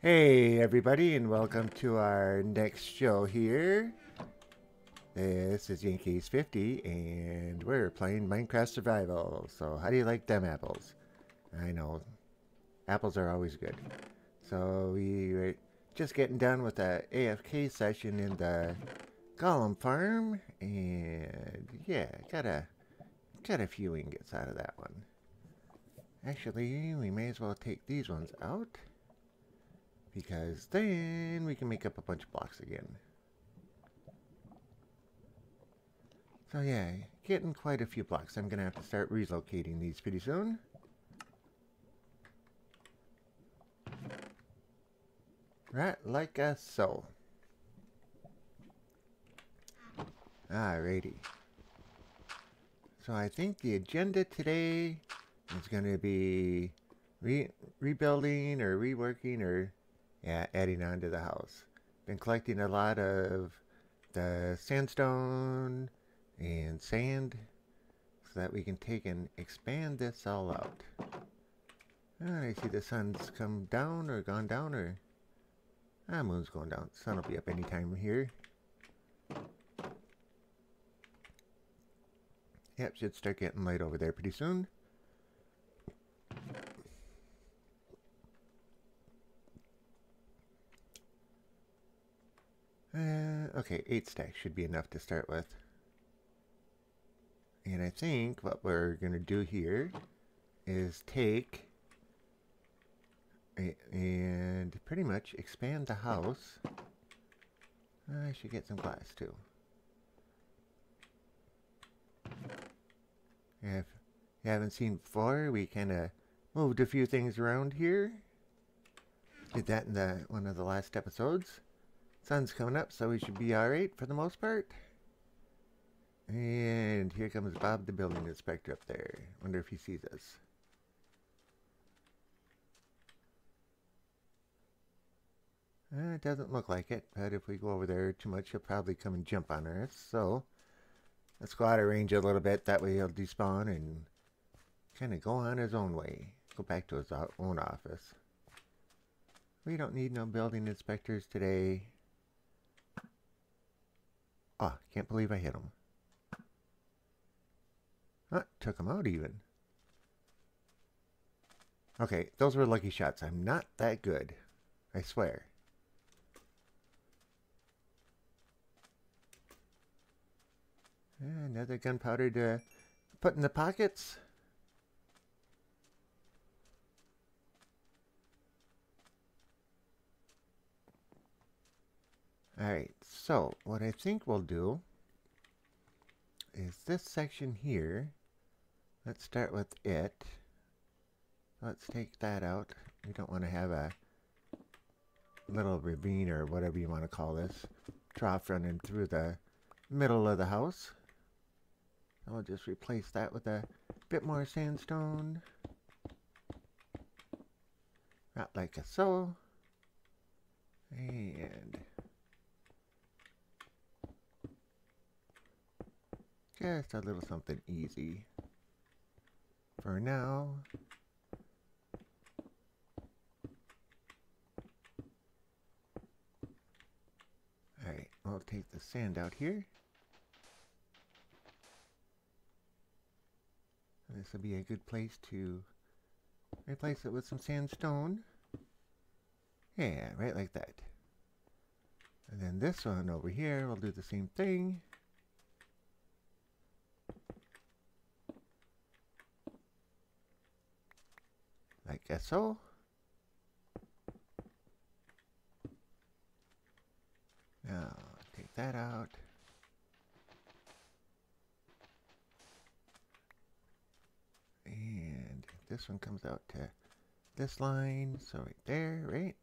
Hey everybody, and welcome to our next show here. This is Yankees 50 and we're playing Minecraft Survival. So how do you like them apples? I know, apples are always good. So we were just getting done with the AFK session in the Golem farm, and yeah, got a few ingots out of that one. Actually, we may as well take these ones out, because then we can make up a bunch of blocks again. So yeah, getting quite a few blocks. I'm going to have to start relocating these pretty soon. Right, like so. Alrighty. So I think the agenda today is going to be rebuilding or reworking or adding on to the house. Been collecting a lot of the sandstone and sand so that we can take and expand this all out. And I see the sun's come down or gone down, or moon's going down. Sun will be up anytime here. Yep, should start getting light over there pretty soon. Okay, 8 stacks should be enough to start with. And I think what we're going to do here is take and pretty much expand the house. I should get some glass too. If you haven't seen before, we kind of moved a few things around here. Did that in one of the last episodes. Sun's coming up, so we should be alright for the most part. And here comes Bob the building inspector up there. Wonder if he sees us. It doesn't look like it, but if we go over there too much, he'll probably come and jump on us. So let's go out of range a little bit. That way he'll despawn and kind of go on his own way. Go back to his own office. We don't need no building inspectors today. Oh, can't believe I hit him. Took him out even. Okay, those were lucky shots. I'm not that good. I swear. Another gunpowder to put in the pockets. Alright, so what I think we'll do is this section here. Let's start with it. Let's take that out. We don't want to have a little ravine or whatever you want to call this trough running through the middle of the house. I'll just replace that with a bit more sandstone. Not like so. And just a little something easy for now. Alright, I'll take the sand out here. This will be a good place to replace it with some sandstone. Yeah, right like that. And then this one over here, we'll do the same thing. Like so. Now, take that out. And this one comes out to this line, so right there, right?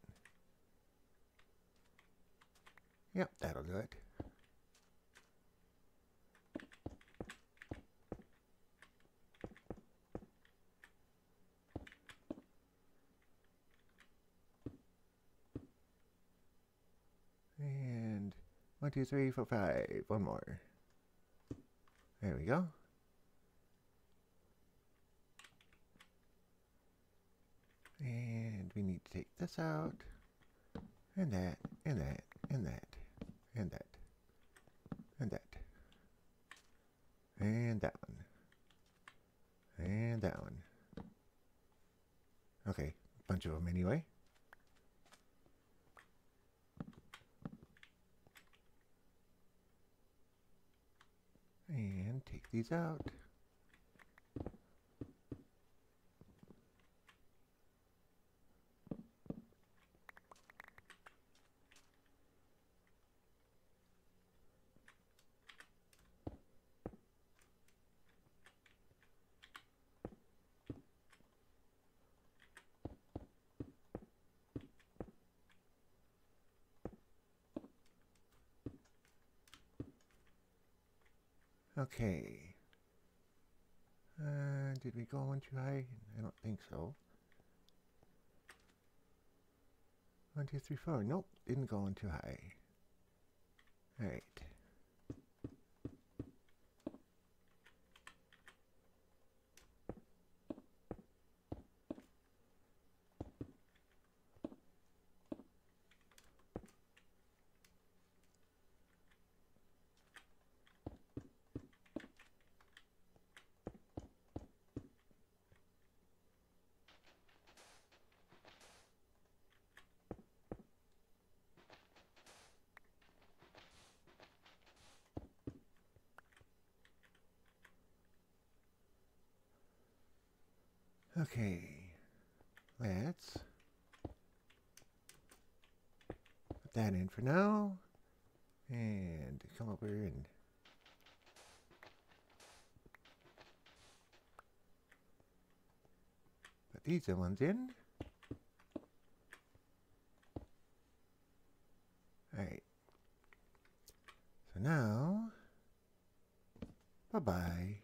Yep, that'll do it. And 1, 2, 3, 4, 5. One more. There we go. And we need to take this out. And that, and that, and that, and that, and that. And that one. And that one. Okay, a bunch of them anyway. And take these out. Okay. Did we go one too high? I don't think so. 1, 2, 3, 4. Nope, didn't go one too high. Alright. Okay, let's put that in for now, and come over and put these ones in. Alright, so now, bye-bye.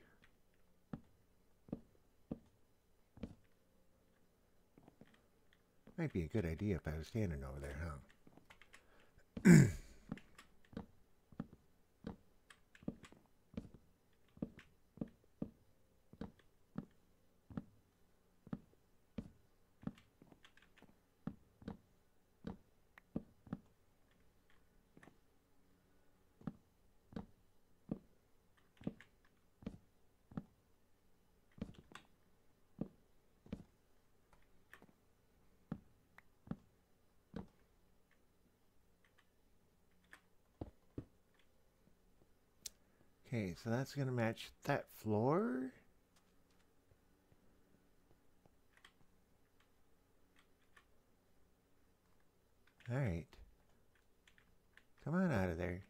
Might be a good idea if I was standing over there, huh? Okay, so that's going to match that floor. Alright. Come on out of there.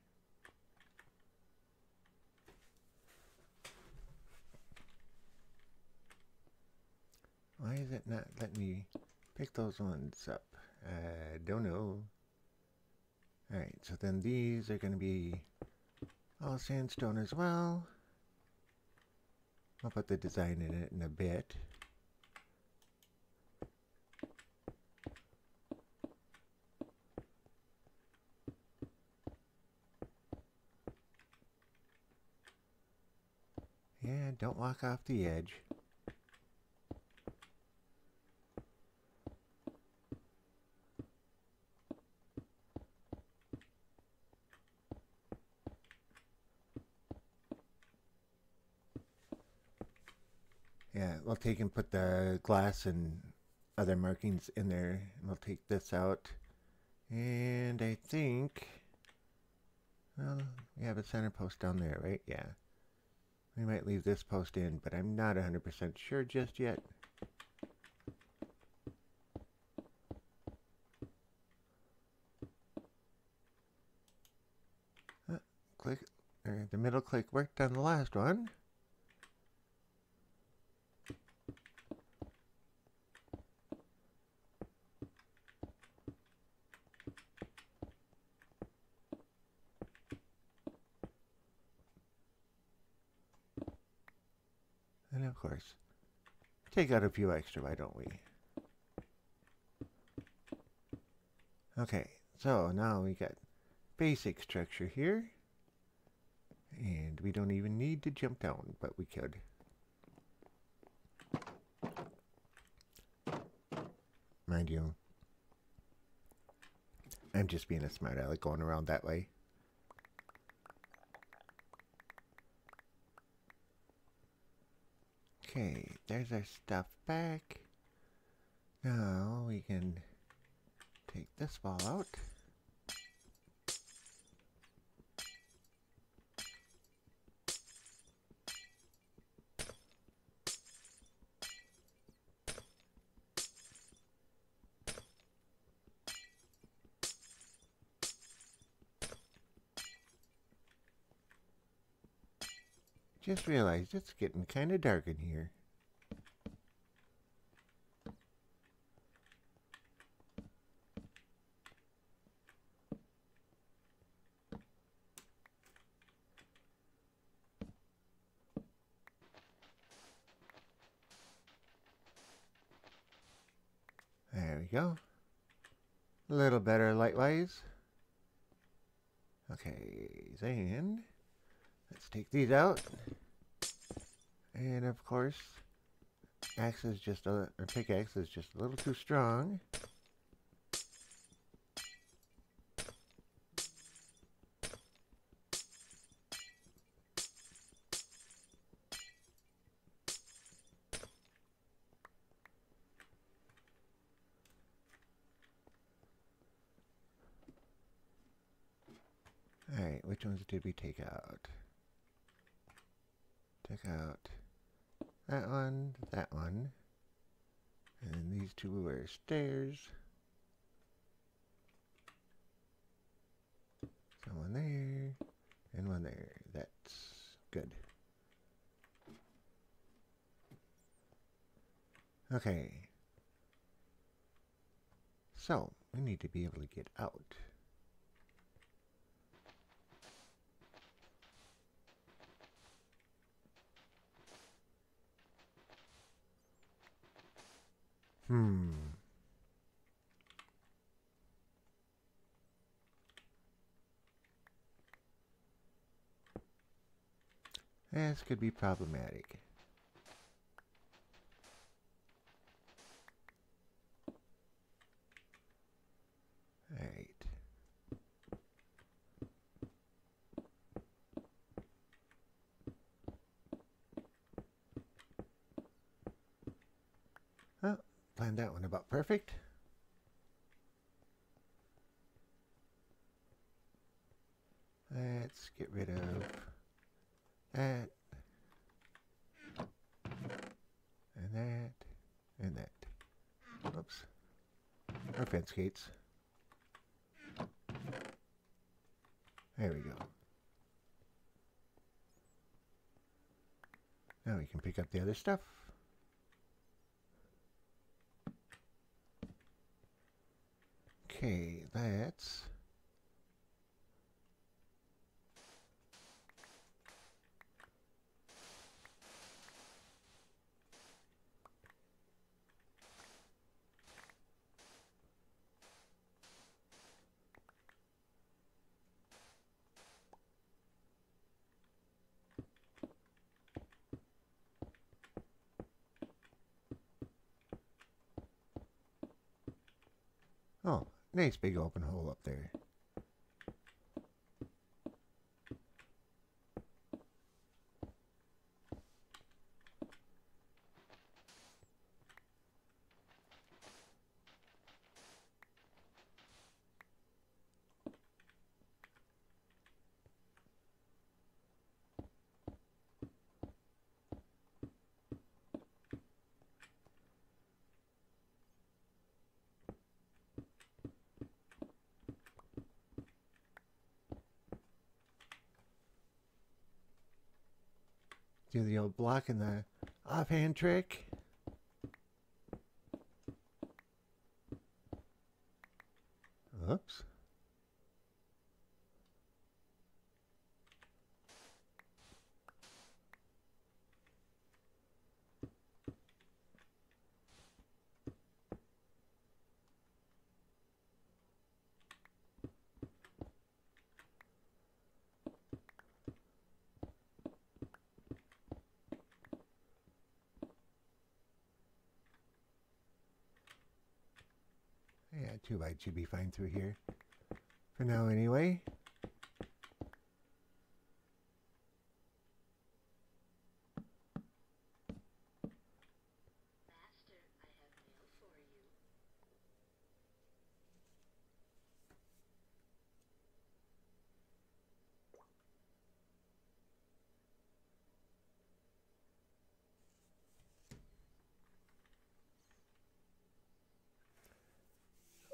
Why is it not letting me pick those ones up? Don't know. Alright, so then these are going to be all sandstone as well. I'll put the design in it in a bit. Yeah, don't walk off the edge. Yeah, we'll take and put the glass and other markings in there. And we'll take this out. And I think, well, we have a center post down there, right? Yeah. We might leave this post in, but I'm not 100% sure just yet. click, or the middle click worked on the last one. And of course, take out a few extra, why don't we? Okay, so now we got basic structure here. And we don't even need to jump down, but we could. Mind you, I'm just being a smart aleck going around that way. Okay, there's our stuff back. Now we can take this ball out. Just realized it's getting kind of dark in here. There we go. A little better light-wise. Okay, then let's take these out. And of course, pickaxe is just a little too strong. Alright, which ones did we take out? Took out that one, and these two were stairs. So one there, and one there. That's good. Okay. So, we need to be able to get out. This could be problematic. Alright. Oh, planned that one about perfect. Let's get rid of that, and that, and that. Oops. Our fence gates. There we go. Now we can pick up the other stuff. Okay, that's... Oh, nice big open hole up there. Do the old block and the offhand trick. Oops. Yeah, 2 bytes should be fine through here. For now, anyway.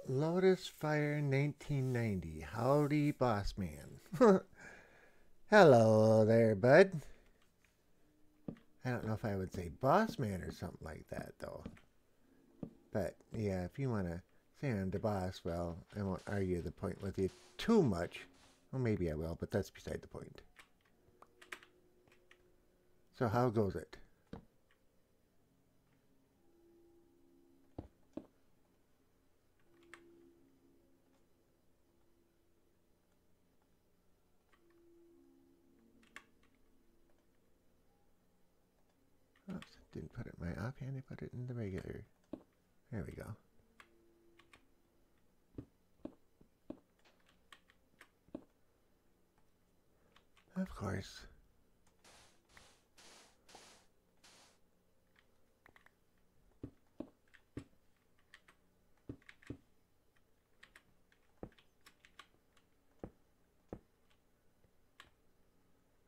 Lotus Fire 1990. Howdy, boss man. Hello there, bud. I don't know if I would say boss man or something like that, though. But, yeah, if you want to say I'm the boss, well, I won't argue the point with you too much. Well, maybe I will, but that's beside the point. So how goes it? Oops, didn't put it in my offhand, I put it in the regular. There we go. Of course.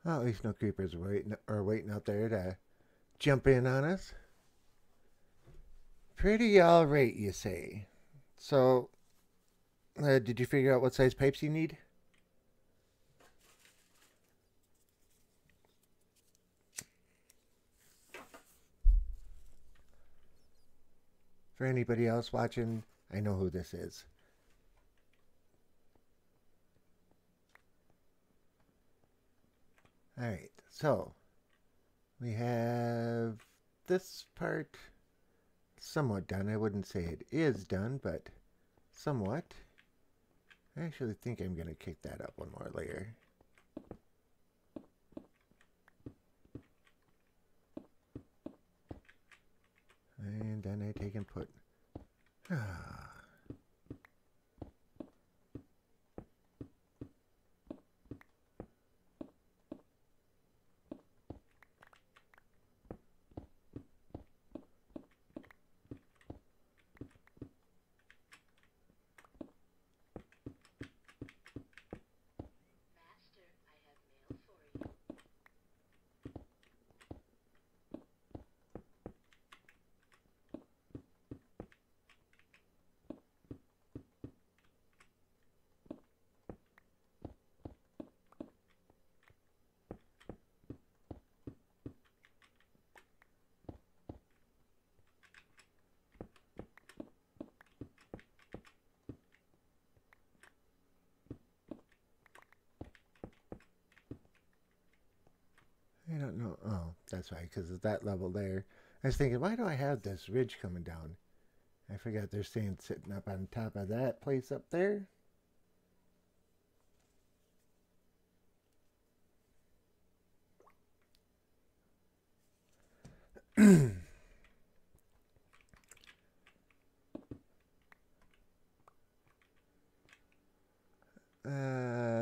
Well, at least no creepers are waiting out there to jump in on us. Pretty alright, you say. So, did you figure out what size pipes you need? For anybody else watching, I know who this is. Alright, so we have this part somewhat done. I wouldn't say it is done, but somewhat. I actually think I'm going to kick that up one more layer. And then I take and put... I don't know. Oh, that's right, because of that level there. I was thinking, why do I have this ridge coming down? I forgot they're staying sitting up on top of that place up there.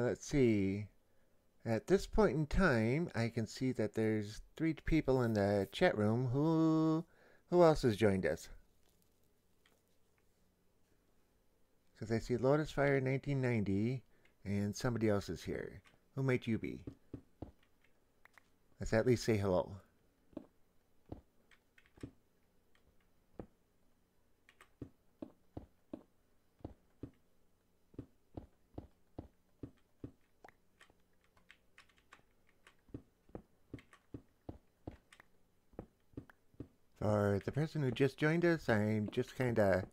Let's see. At this point in time, I can see that there's 3 people in the chat room. Who else has joined us? Because I see Lotus Fire 1990 and somebody else is here. Who might you be? Let's at least say hello. For the person who just joined us, I'm just kind of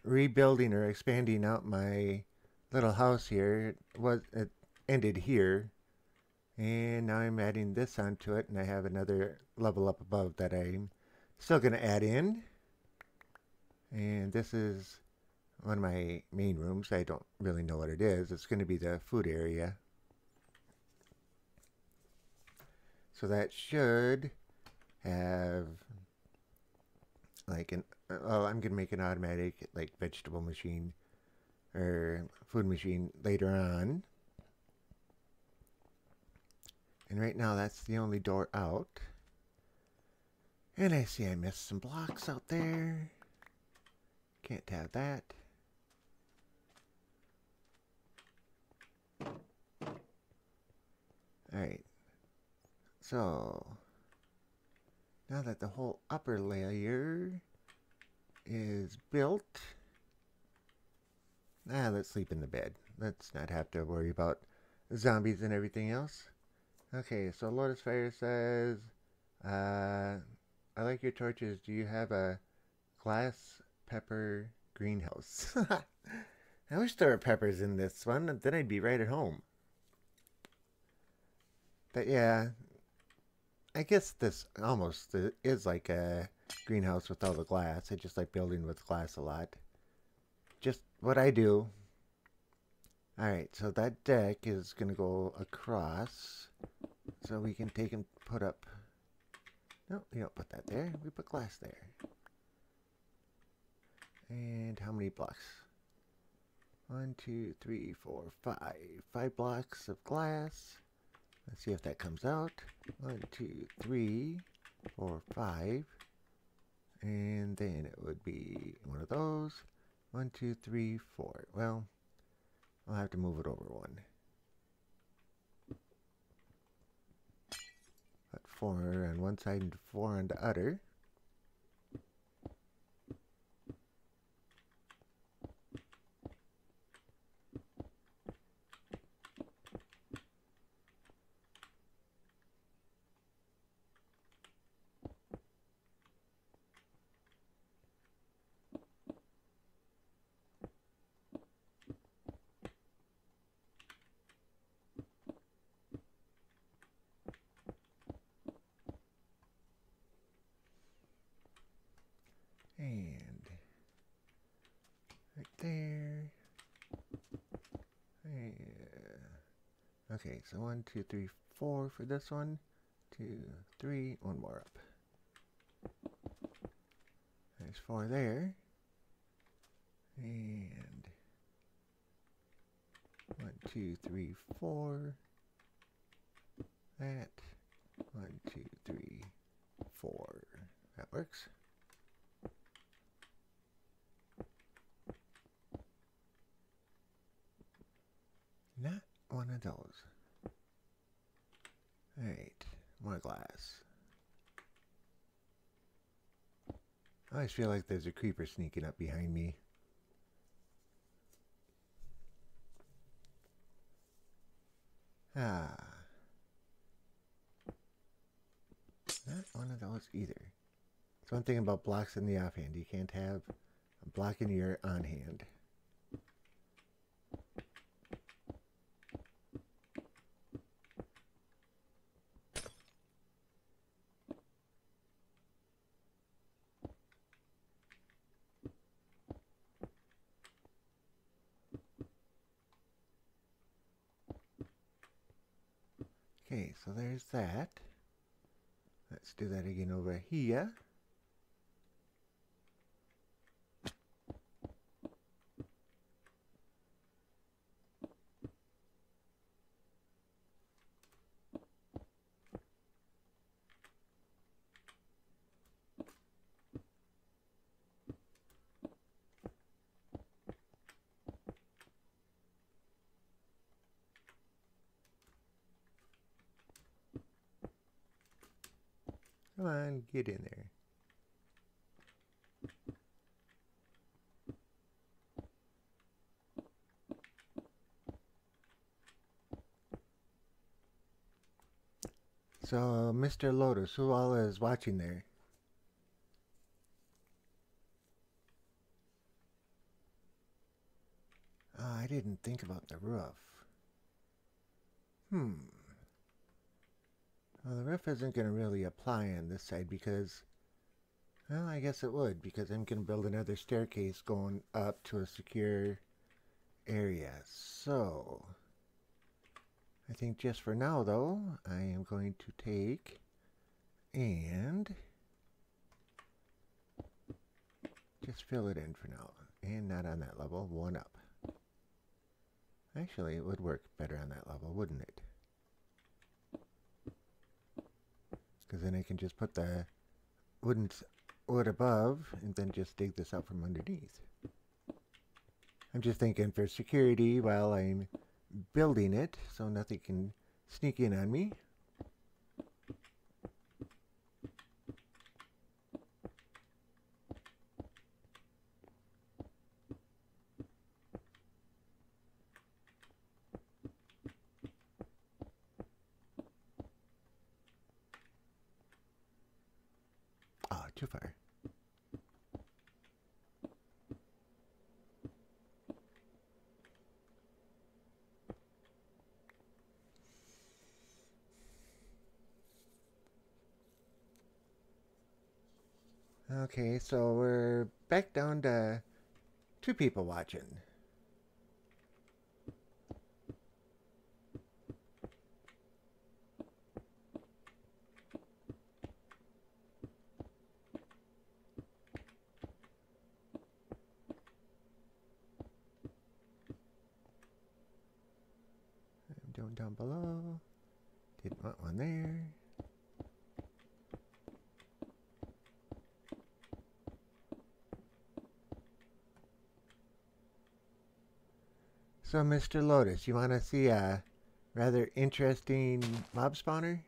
rebuilding or expanding out my little house here. It ended here, and now I'm adding this onto it, and I have another level up above that I'm still going to add in. And this is one of my main rooms. I don't really know what it is. It's going to be the food area. So that should have like I'm going to make an automatic like vegetable machine or food machine later on. And right now that's the only door out. And I see I missed some blocks out there. Can't have that. Alright. So now that the whole upper layer is built, let's sleep in the bed. Let's not have to worry about zombies and everything else. Okay, so Lotus Fire says, I like your torches. Do you have a glass pepper greenhouse? I wish there were peppers in this one, then I'd be right at home. But yeah, I guess this almost is like a greenhouse with all the glass. I just like building with glass a lot. Just what I do. Alright, so that deck is going to go across. So we can take and put up... No, we don't put that there. We put glass there. And how many blocks? 1, 2, 3, 4, 5. 5 blocks of glass. Let's see if that comes out. 1, 2, 3, 4, 5. And then it would be one of those. 1, 2, 3, 4. Well, I'll have to move it over one. Put 4 on one side and 4 on the other. And right there. Okay, so 1, 2, 3, 4 for this one. 2, 3, one more up. There's 4 there. And 1, 2, 3, 4. That. 1, 2, 3, 4. That works. Not one of those. Alright, more glass. I always feel like there's a creeper sneaking up behind me. Ah. Not one of those either. It's one thing about blocks in the offhand. You can't have a block in your on hand. Okay, so there's that. Let's do that again over here. Come on, get in there. So, Mr. Lotus, who all is watching there? even think about the roof. Well, the roof isn't going to really apply on this side because, well, I guess it would, because I'm going to build another staircase going up to a secure area. So, I think just for now, though, I am going to take and just fill it in for now. And not on that level, one up. Actually, it would work better on that level, wouldn't it? Because then I can just put the wood above and then just dig this out from underneath. I'm just thinking for security while I'm building it so nothing can sneak in on me. Oh, too far. Okay, so we're back down to 2 people watching. I'm doing down below. Didn't want one there. So, Mr. Lotus, you want to see a rather interesting mob spawner?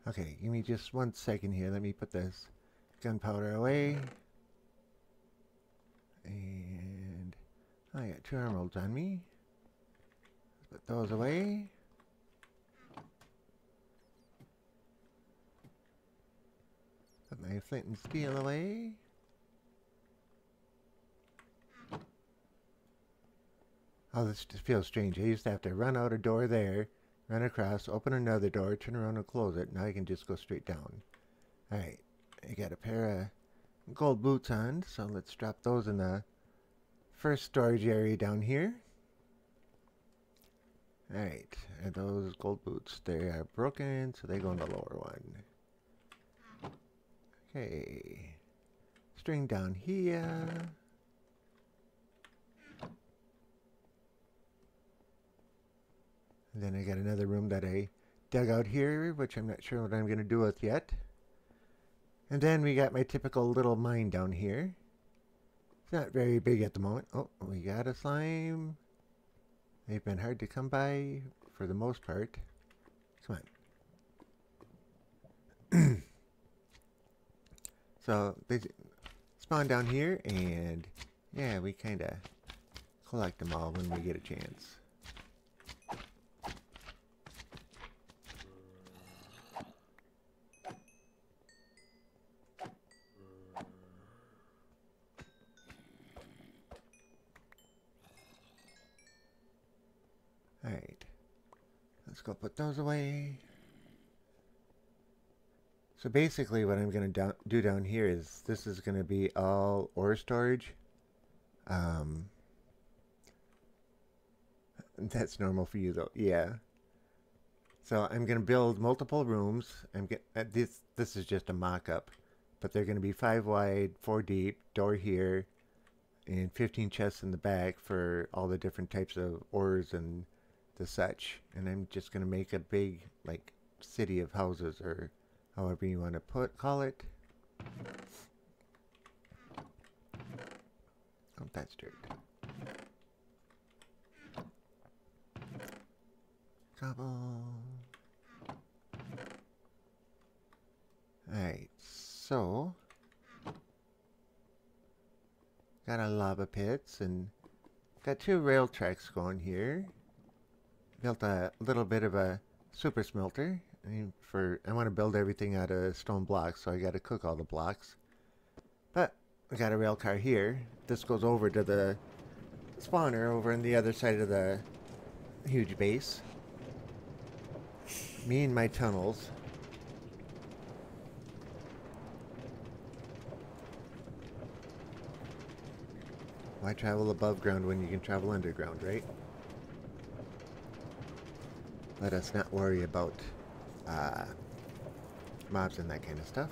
Okay, give me just 1 second here. Let me put this gunpowder away. And I got 2 emeralds on me. Let's put those away. Put my flint and steel away. Oh, this just feels strange. I used to have to run out a door there, run across, open another door, turn around and close it. Now I can just go straight down. Alright, I got a pair of gold boots on, so let's drop those in the first storage area down here. Alright, and those gold boots, they are broken, so they go in the lower one. Okay, string down here. And then I got another room that I dug out here, which I'm not sure what I'm going to do with yet. And then we got my typical little mine down here. It's not very big at the moment. Oh, we got a slime. They've been hard to come by for the most part. Come on. So they spawn down here, and yeah, we kind of collect them all when we get a chance. Alright, let's go put those away. So basically what I'm going to do down here is this is going to be all ore storage. That's normal for you though. Yeah. So I'm gonna build multiple rooms. This is just a mock-up, but they're gonna be 5 wide, 4 deep, door here, and 15 chests in the back for all the different types of ores and the such. And I'm just gonna make a big like city of houses, or however you want to call it. Oh, that's dirt. Cobble. Alright, so got a lava pits and got 2 rail tracks going here. Built a little bit of a super smelter. I want to build everything out of stone blocks, so I got to cook all the blocks. But I got a rail car here. This goes over to the spawner over on the other side of the huge base. Me and my tunnels. Why travel above ground when you can travel underground, right? Let us not worry about mobs and that kind of stuff.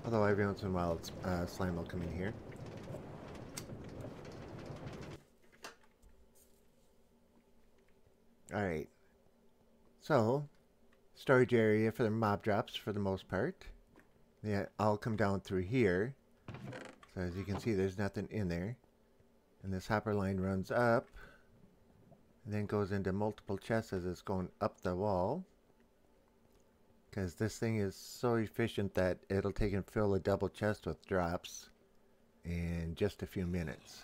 Although every once in a while slime will come in here. Alright. So, storage area for the mob drops for the most part. They all come down through here. So as you can see, there's nothing in there. And this hopper line runs up and then goes into multiple chests as it's going up the wall. Because this thing is so efficient that it'll take and fill a double chest with drops in just a few minutes.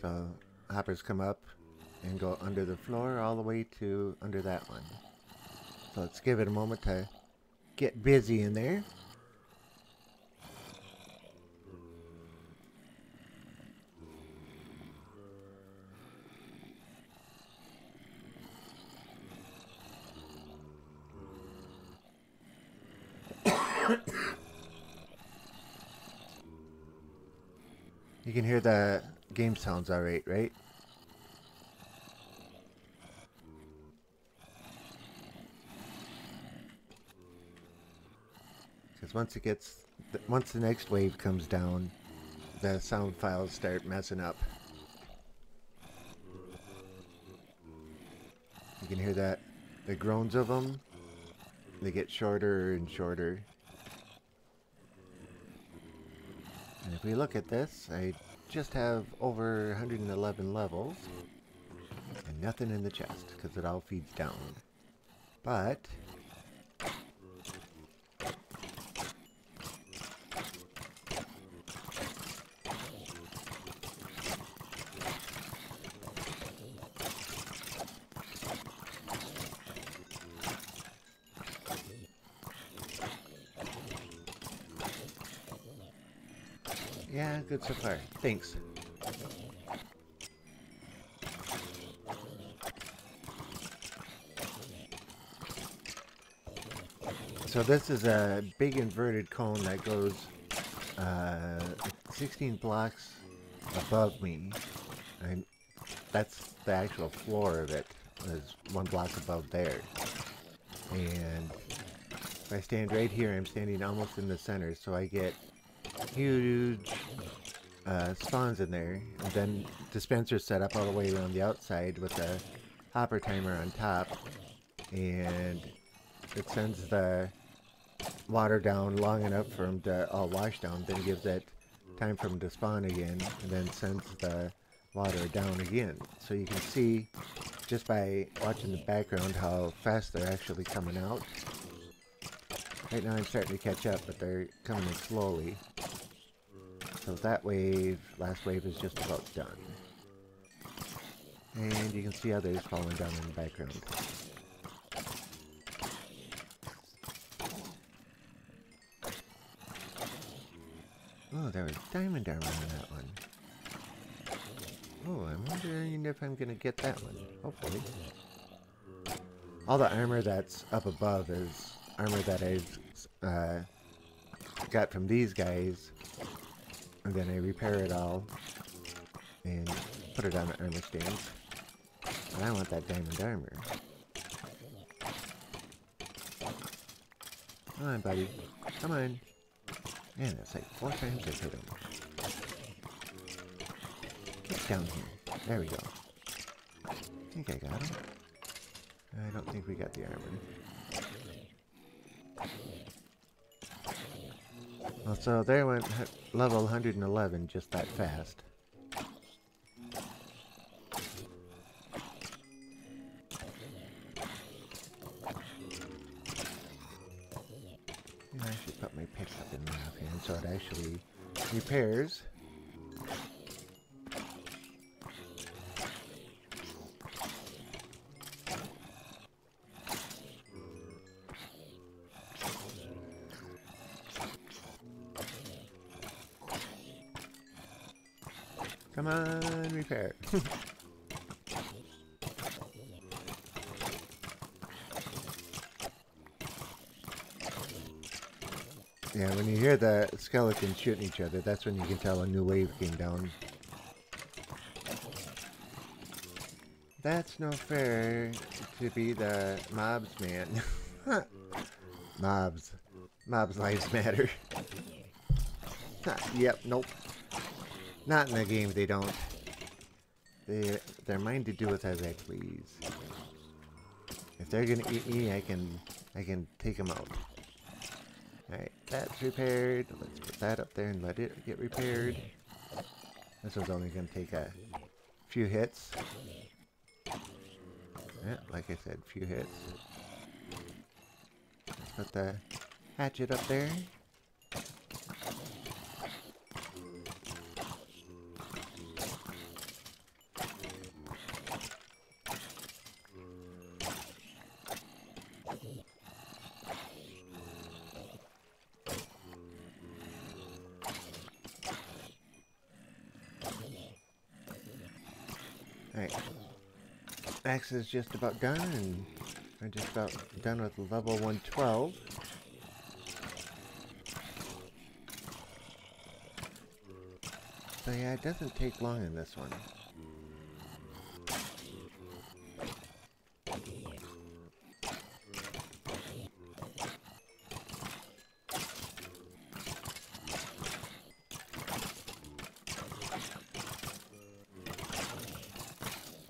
So hoppers come up and go under the floor all the way to under that one. So let's give it a moment to get busy in there. You can hear the game sounds alright, right? Because once the next wave comes down, the sound files start messing up. You can hear that, the groans of them, they get shorter and shorter. And if we look at this, I just have over 111 levels and nothing in the chest because it all feeds down. But yeah, good so far. Thanks. So this is a big inverted cone that goes 16 blocks above me. And that's the actual floor of it. There's 1 block above there. And if I stand right here, I'm standing almost in the center, so I get huge spawns in there. And then dispensers set up all the way around the outside with a hopper timer on top. And it sends the water down long enough for them to all wash down, then gives it time for them to spawn again, and then sends the water down again. So you can see just by watching the background how fast they're actually coming out. Right now I'm starting to catch up, but they're coming in slowly. So that wave, last wave, is just about done. And you can see others falling down in the background. Oh, there was diamond armor on that one. Oh, I'm wondering if I'm gonna get that one. Hopefully. All the armor that's up above is armor that I've got from these guys. And then I repair it all and put it on the armor stands. But I want that diamond armor. Come on, buddy. Come on. Man, that's like 4 times I've hit him. Get down here. There we go. I think I got him. I don't think we got the armor. Well, so there went level 111 just that fast. I should put my pickup in the offhand so it actually repairs. Come on, repair. Yeah, when you hear the skeletons shooting each other, that's when you can tell a new wave came down. That's no fair to be the mobs, man. Mobs. Mobs' lives matter. Yep, nope. Not in the game, they don't. They're mine to do with as I please. If they're gonna eat me, I can take them out. Alright, that's repaired. Let's put that up there and let it get repaired. This one's only gonna take a few hits. Yeah, like I said, few hits. Let's put the hatchet up there. Alright, axe is just about done, and we're just about done with level 112. So yeah, it doesn't take long in this one.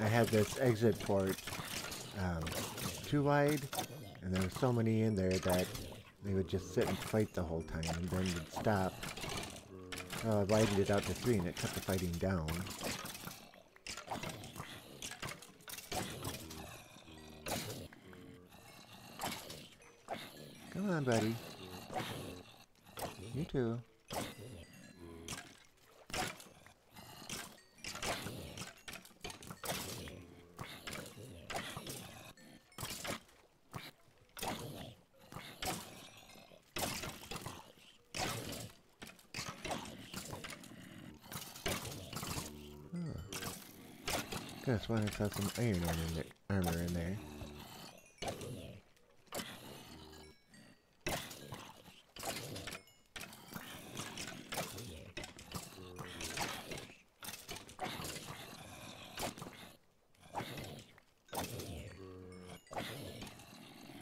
I had this exit port too wide, and there were so many in there that they would just sit and fight the whole time, and then would stop. So I widened it out to 3, and it cut the fighting down. Come on, buddy. You too. That's why I saw some iron armor in there.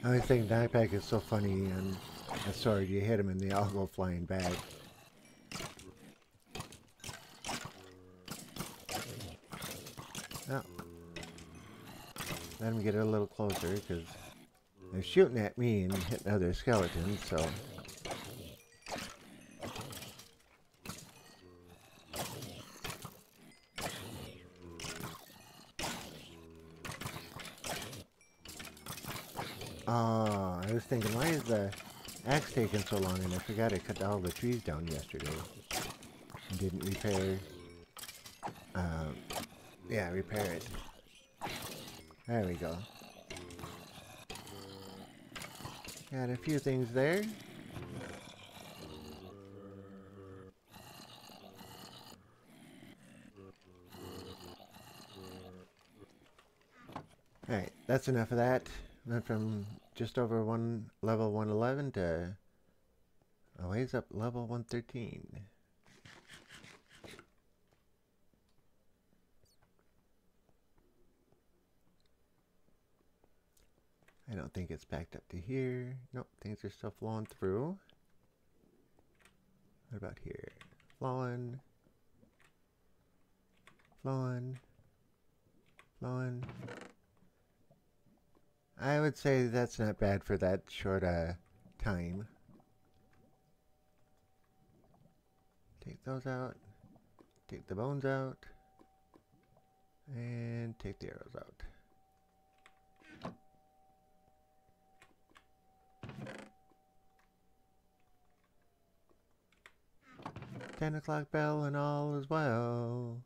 I always think Nightpack is so funny, and a sword, you hit them and they all go flying back. Oh. Let me get a little closer, because they're shooting at me and hitting other skeletons, so... Oh, I was thinking, why is the axe taking so long? And I forgot I cut all the trees down yesterday. And didn't repair... yeah, repair it. There we go. Got a few things there. Alright, that's enough of that. Went from just over level 111 to a ways up level 113. I don't think it's backed up to here. Nope, things are still flowing through. What about here? Flowing. Flowing. Flowing. I would say that's not bad for that short time. Take those out. Take the bones out. And take the arrows out. 10 o'clock bell and all is well.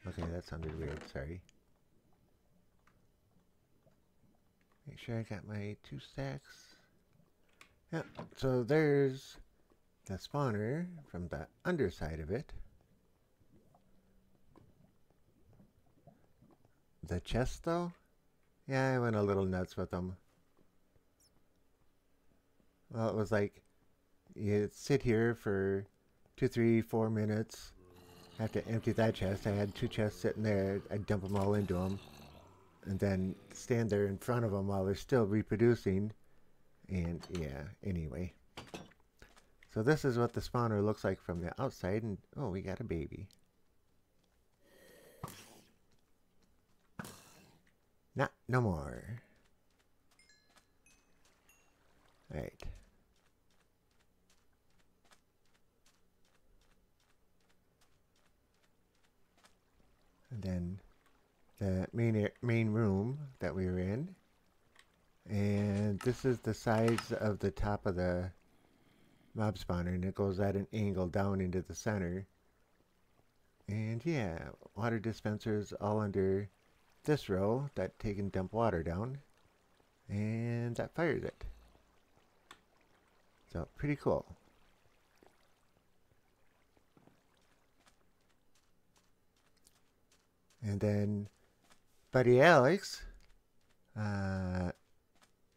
Okay, that sounded weird, sorry. Make sure I got my 2 stacks. Yep, so there's the spawner from the underside of it. The chest, though? Yeah, I went a little nuts with them. Well, it was like, you sit here for 2, 3, 4 minutes. Have to empty that chest. I had 2 chests sitting there. I'd dump them all into them. And then stand there in front of them while they're still reproducing. And yeah, anyway. So this is what the spawner looks like from the outside. And oh, we got a baby. Nah, no more. Alright. And then the main room that we were in. And this is the size of the top of the mob spawner, and it goes at an angle down into the center. And yeah, water dispensers all under this row that take and dump water down, and that fires it. So pretty cool. And then buddy Alex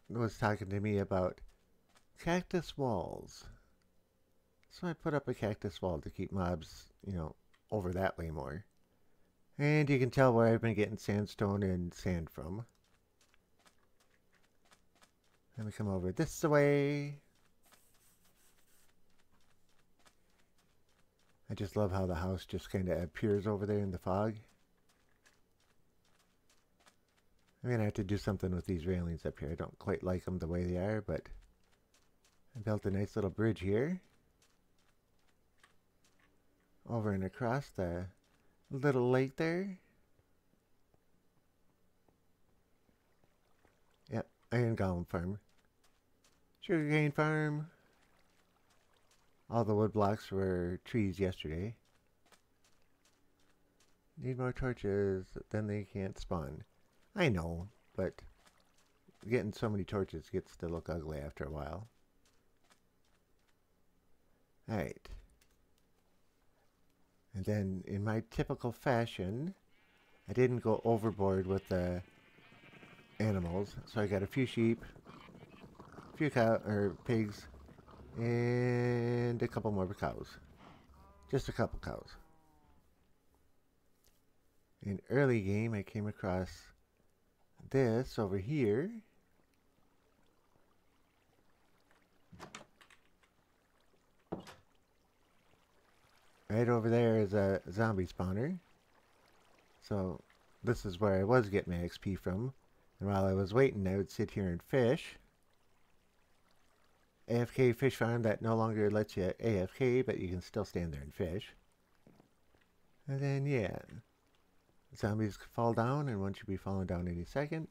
was talking to me about cactus walls. So I put up a cactus wall to keep mobs, you know, over that way more. And you can tell where I've been getting sandstone and sand from. Let me come over this way. I just love how the house just kind of appears over there in the fog. I'm going to have to do something with these railings up here. I don't quite like them the way they are, but I built a nice little bridge here. Over and across the little lake there. Yep, Iron Golem Farm. Sugarcane Farm. All the wood blocks were trees yesterday. Need more torches, then they can't spawn. I know, but getting so many torches gets to look ugly after a while. Alright. And then, in my typical fashion, I didn't go overboard with the animals. So I got a few sheep, a few pigs, and a couple more cows. Just a couple cows. In early game, I came across this over here. Right over there is a zombie spawner. So this is where I was getting my XP from. And while I was waiting, I would sit here and fish. AFK fish farm that no longer lets you AFK, but you can still stand there and fish. And then, yeah. Zombies fall down, and one should be falling down any second.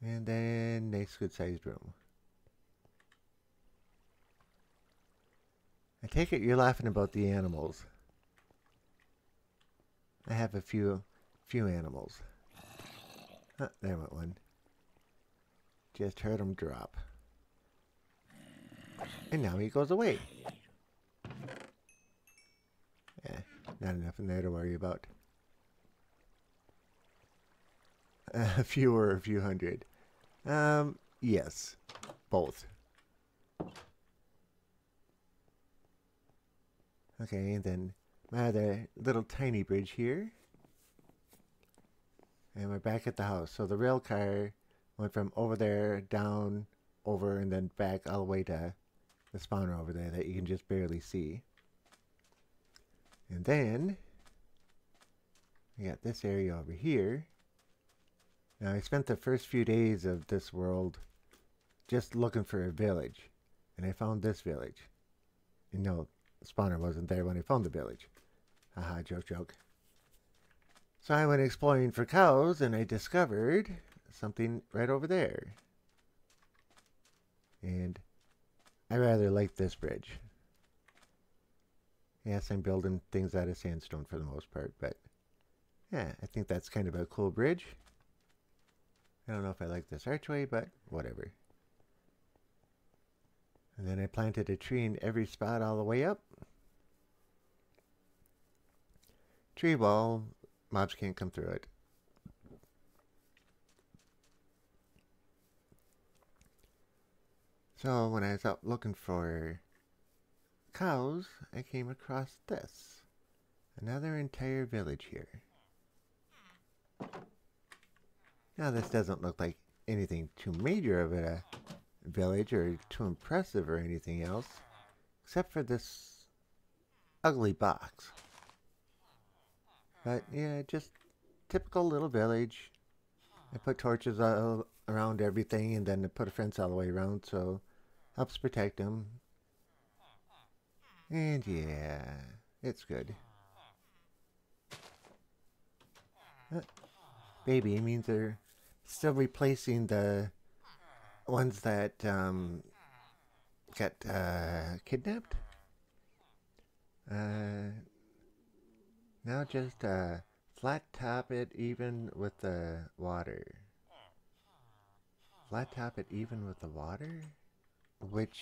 And then, nice good sized room. I take it you're laughing about the animals. I have a few animals. Oh, there went one. Just heard him drop. And now he goes away. Not enough in there to worry about. A few or a few hundred. Yes. Both. Okay, and then my other little tiny bridge here. And we're back at the house. So the rail car Went from over there, down, over, and then back all the way to the spawner over there that you can just barely see. And then we got this area over here. Now I spent the first few days of this world just looking for a village. And I found this village. You know, the spawner wasn't there when I found the village. Haha, joke, joke. So I went exploring for cows and I discovered something right over there. And I rather like this bridge. Yes, I'm building things out of sandstone for the most part, but yeah, I think that's kind of a cool bridge. I don't know if I like this archway, but whatever. And then I planted a tree in every spot all the way up. Tree wall, mobs can't come through it. So when I was out looking for cows, I came across this. Another entire village here. Now this doesn't look like anything too major of a village or too impressive or anything else, except for this ugly box. But yeah, just typical little village. I put torches all around everything and then I put a fence all the way around, so helps protect them. And yeah, it's good. Baby means they're still replacing the ones that got kidnapped. Now just flat top it even with the water. Flat top it even with the water? Which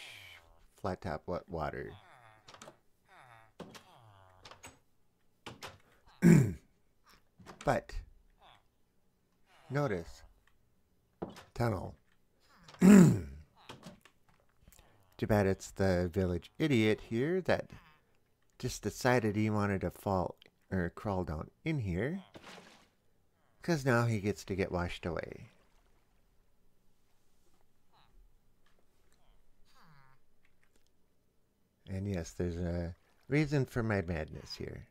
flat top what water? But notice tunnel. Too bad it's the village idiot here that just decided he wanted to fall or crawl down in here, because now he gets to get washed away. And yes, there's a reason for my madness here.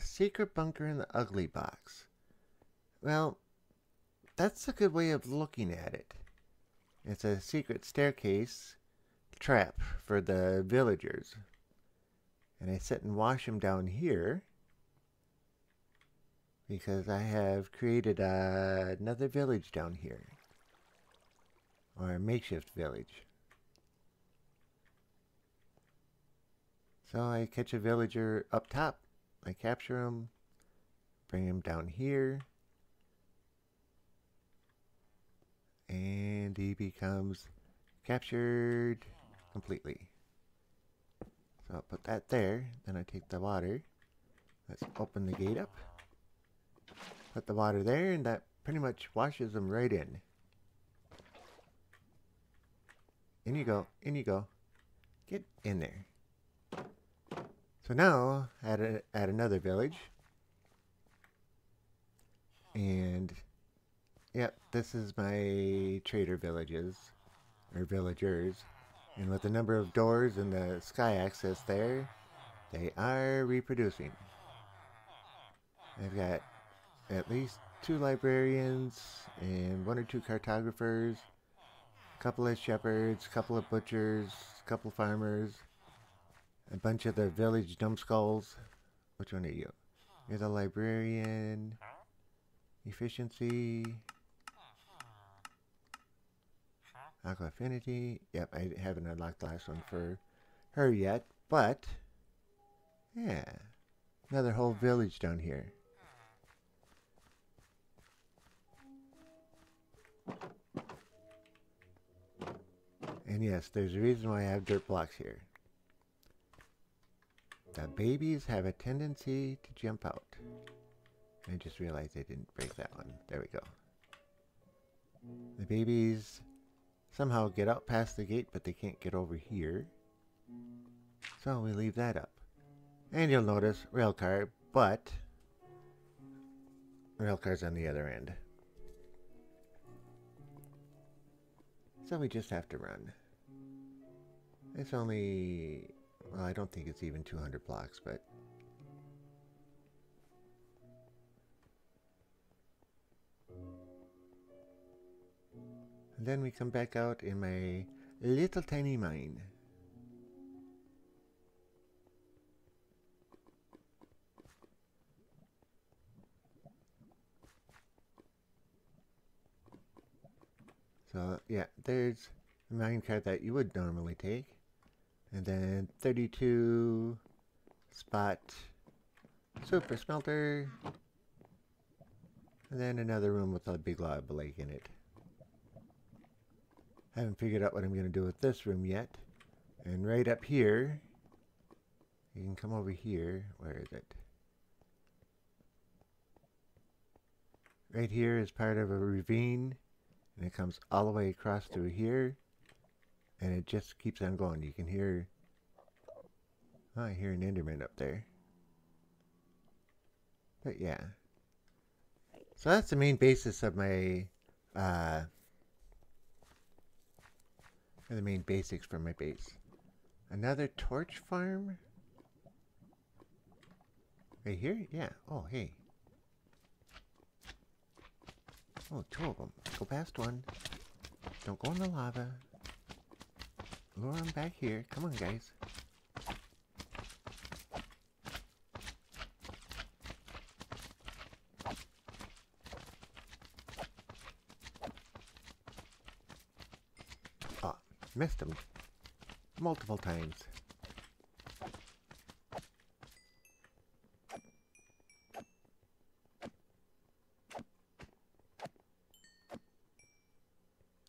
Secret bunker in the ugly box. Well, that's a good way of looking at it. It's a secret staircase trap for the villagers. And I sit and wash them down here because I have created another village down here. Or a makeshift village. So I catch a villager up top. I capture him, bring him down here, and he becomes captured completely. So I'll put that there, then I take the water. Let's open the gate up. Put the water there, and that pretty much washes them right in. In you go, in you go. Get in there. So now, at another village, and yep, this is my trader villages, or villagers, and with the number of doors and the sky access there, they are reproducing. I've got at least 2 librarians, and 1 or 2 cartographers, a couple of shepherds, a couple of butchers, a couple of farmers, a bunch of the village numbskulls. Which one are you? You're the librarian. Efficiency. Aqua affinity. Yep, I haven't unlocked the last one for her yet. But, yeah. Another whole village down here. And yes, there's a reason why I have dirt blocks here. The babies have a tendency to jump out. I just realized I didn't break that one. There we go. The babies somehow get out past the gate, but they can't get over here. So we leave that up. And you'll notice rail car, but rail car's on the other end. So we just have to run. It's only, well, I don't think it's even 200 blocks, but and then we come back out in my little tiny mine. So yeah, there's the minecart that you would normally take. And then 32 spot super smelter. And then another room with a big lava lake in it. I haven't figured out what I'm going to do with this room yet. And right up here, you can come over here. Where is it? Right here is part of a ravine. And it comes all the way across through here. And it just keeps on going. You can hear, oh, I hear an Enderman up there. But yeah. So that's the main basis of my, the main basics for my base. Another torch farm? Right here? Yeah. Oh, hey. Oh, two of them. Go past one. Don't go in the lava. Lure them back here. Come on, guys. Oh, missed them. Multiple times.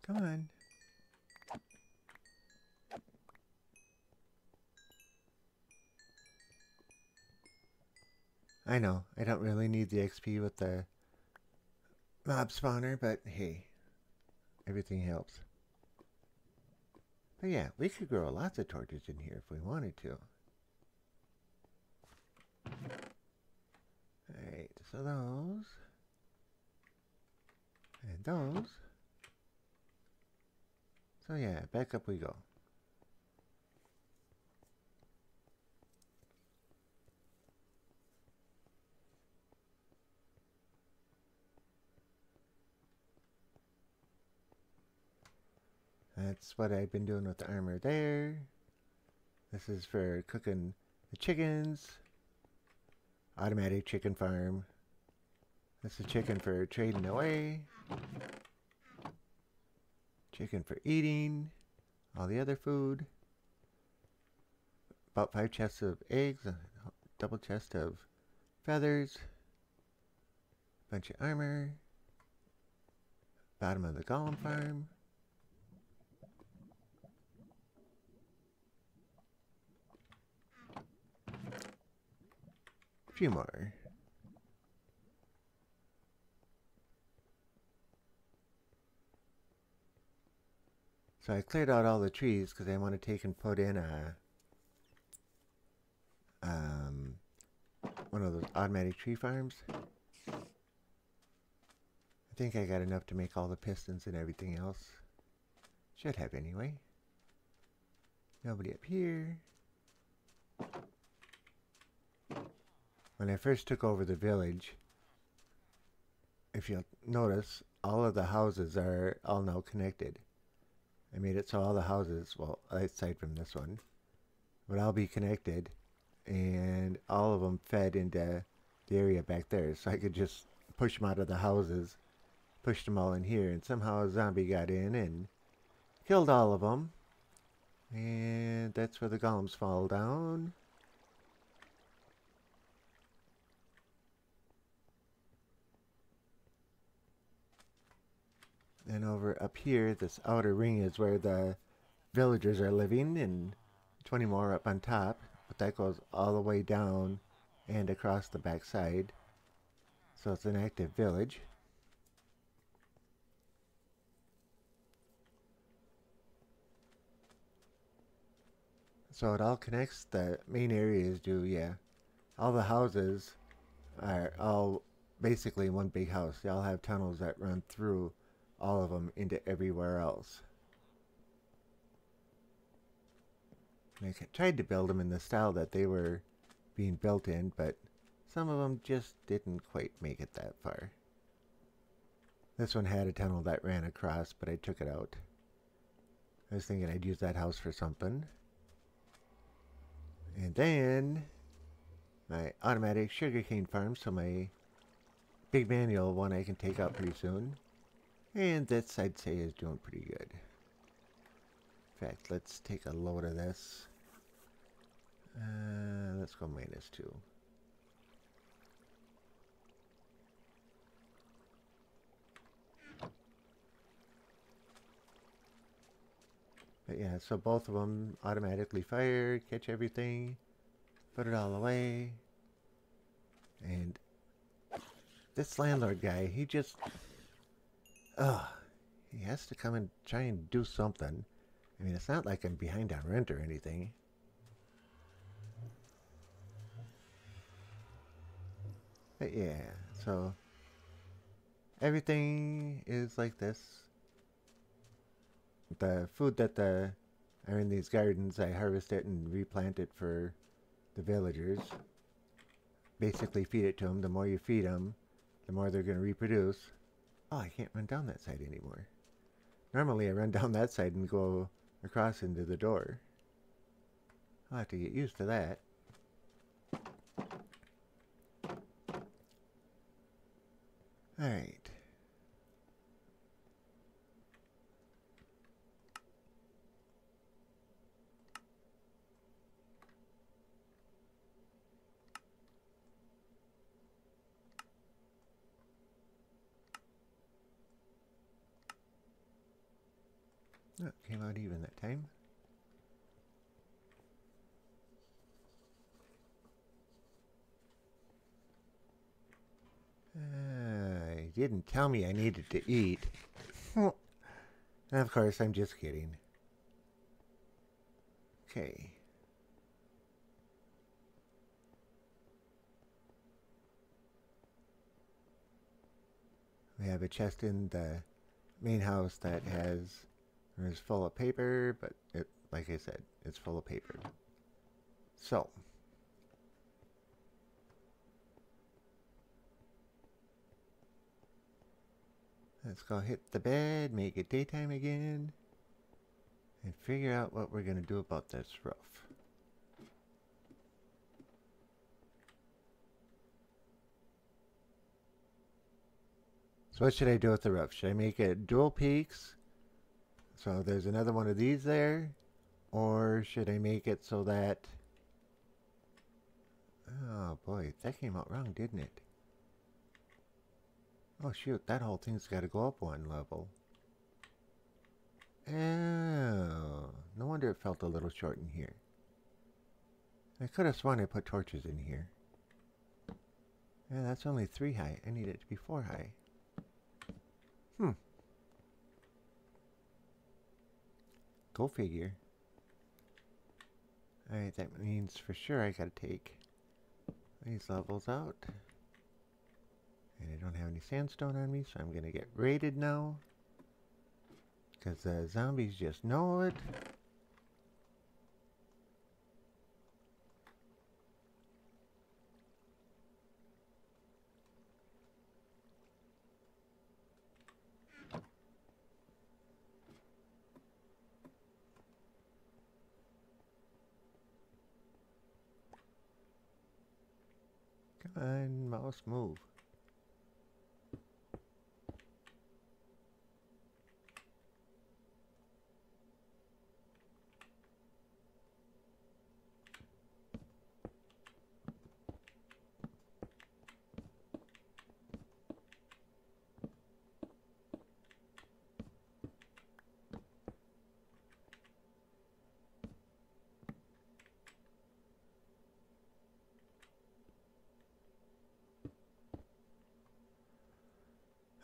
Come on. I know, I don't really need the XP with the mob spawner, but hey, everything helps. But yeah, we could grow lots of torches in here if we wanted to. Alright, so those. And those. So yeah, back up we go. That's what I've been doing with the armor there. This is for cooking the chickens. Automatic chicken farm. This is chicken for trading away. Chicken for eating. All the other food. About 5 chests of eggs. A double chest of feathers. Bunch of armor. Bottom of the golem farm. A few more. So I cleared out all the trees because I want to take and put in a one of those automatic tree farms. I think I got enough to make all the pistons and everything else. Should have anyway. Nobody up here. When I first took over the village, if you'll notice, all of the houses are all now connected. I made it so all the houses, well, aside from this one, would all be connected, and all of them fed into the area back there. So I could just push them out of the houses, push them all in here, and somehow a zombie got in and killed all of them. And that's where the golems fall down. And over up here, this outer ring is where the villagers are living, and 20 more up on top. but that goes all the way down and across the back side. So it's an active village. So it all connects. The main areas do, yeah. All the houses are all basically one big house. They all have tunnels that run through all of them into everywhere else. And I tried to build them in the style that they were being built in, but some of them just didn't quite make it that far. This one had a tunnel that ran across, but I took it out. I was thinking I'd use that house for something. And then my automatic sugarcane farm, so my big manual one I can take out pretty soon. And this I'd say is doing pretty good. In fact, let's take a load of this. Let's go -2. But yeah, so both of them automatically fire, catch everything, put it all away. And this landlord guy, he just... he has to come and try and do something. I mean, it's not like I'm behind on rent or anything. But yeah, so everything is like this. The food that are in these gardens, I harvest it and replant it for the villagers. Basically feed it to them. The more you feed them, the more they're going to reproduce. Oh, I can't run down that side anymore. Normally I run down that side and go across into the door. I'll have to get used to that. Alright. Oh, came out even that time. He didn't tell me I needed to eat. And of course, I'm just kidding. Okay. We have a chest in the main house that is full of paper, but it, like I said, it's full of paper. So, let's go hit the bed, make it daytime again, and figure out what we're going to do about this roof. So what should I do with the roof? Should I make it dual peaks? So there's another one of these there? Or should I make it so that... Oh boy, that came out wrong, didn't it? Oh shoot, that whole thing's got to go up one level. Oh, no wonder it felt a little short in here. I could have sworn I put torches in here. Yeah, that's only 3 high. I need it to be 4 high. Go figure. Alright, that means for sure I gotta take these levels out. And I don't have any sandstone on me, so I'm gonna get raided now. Because the zombies just know it. Come on, mouse, move.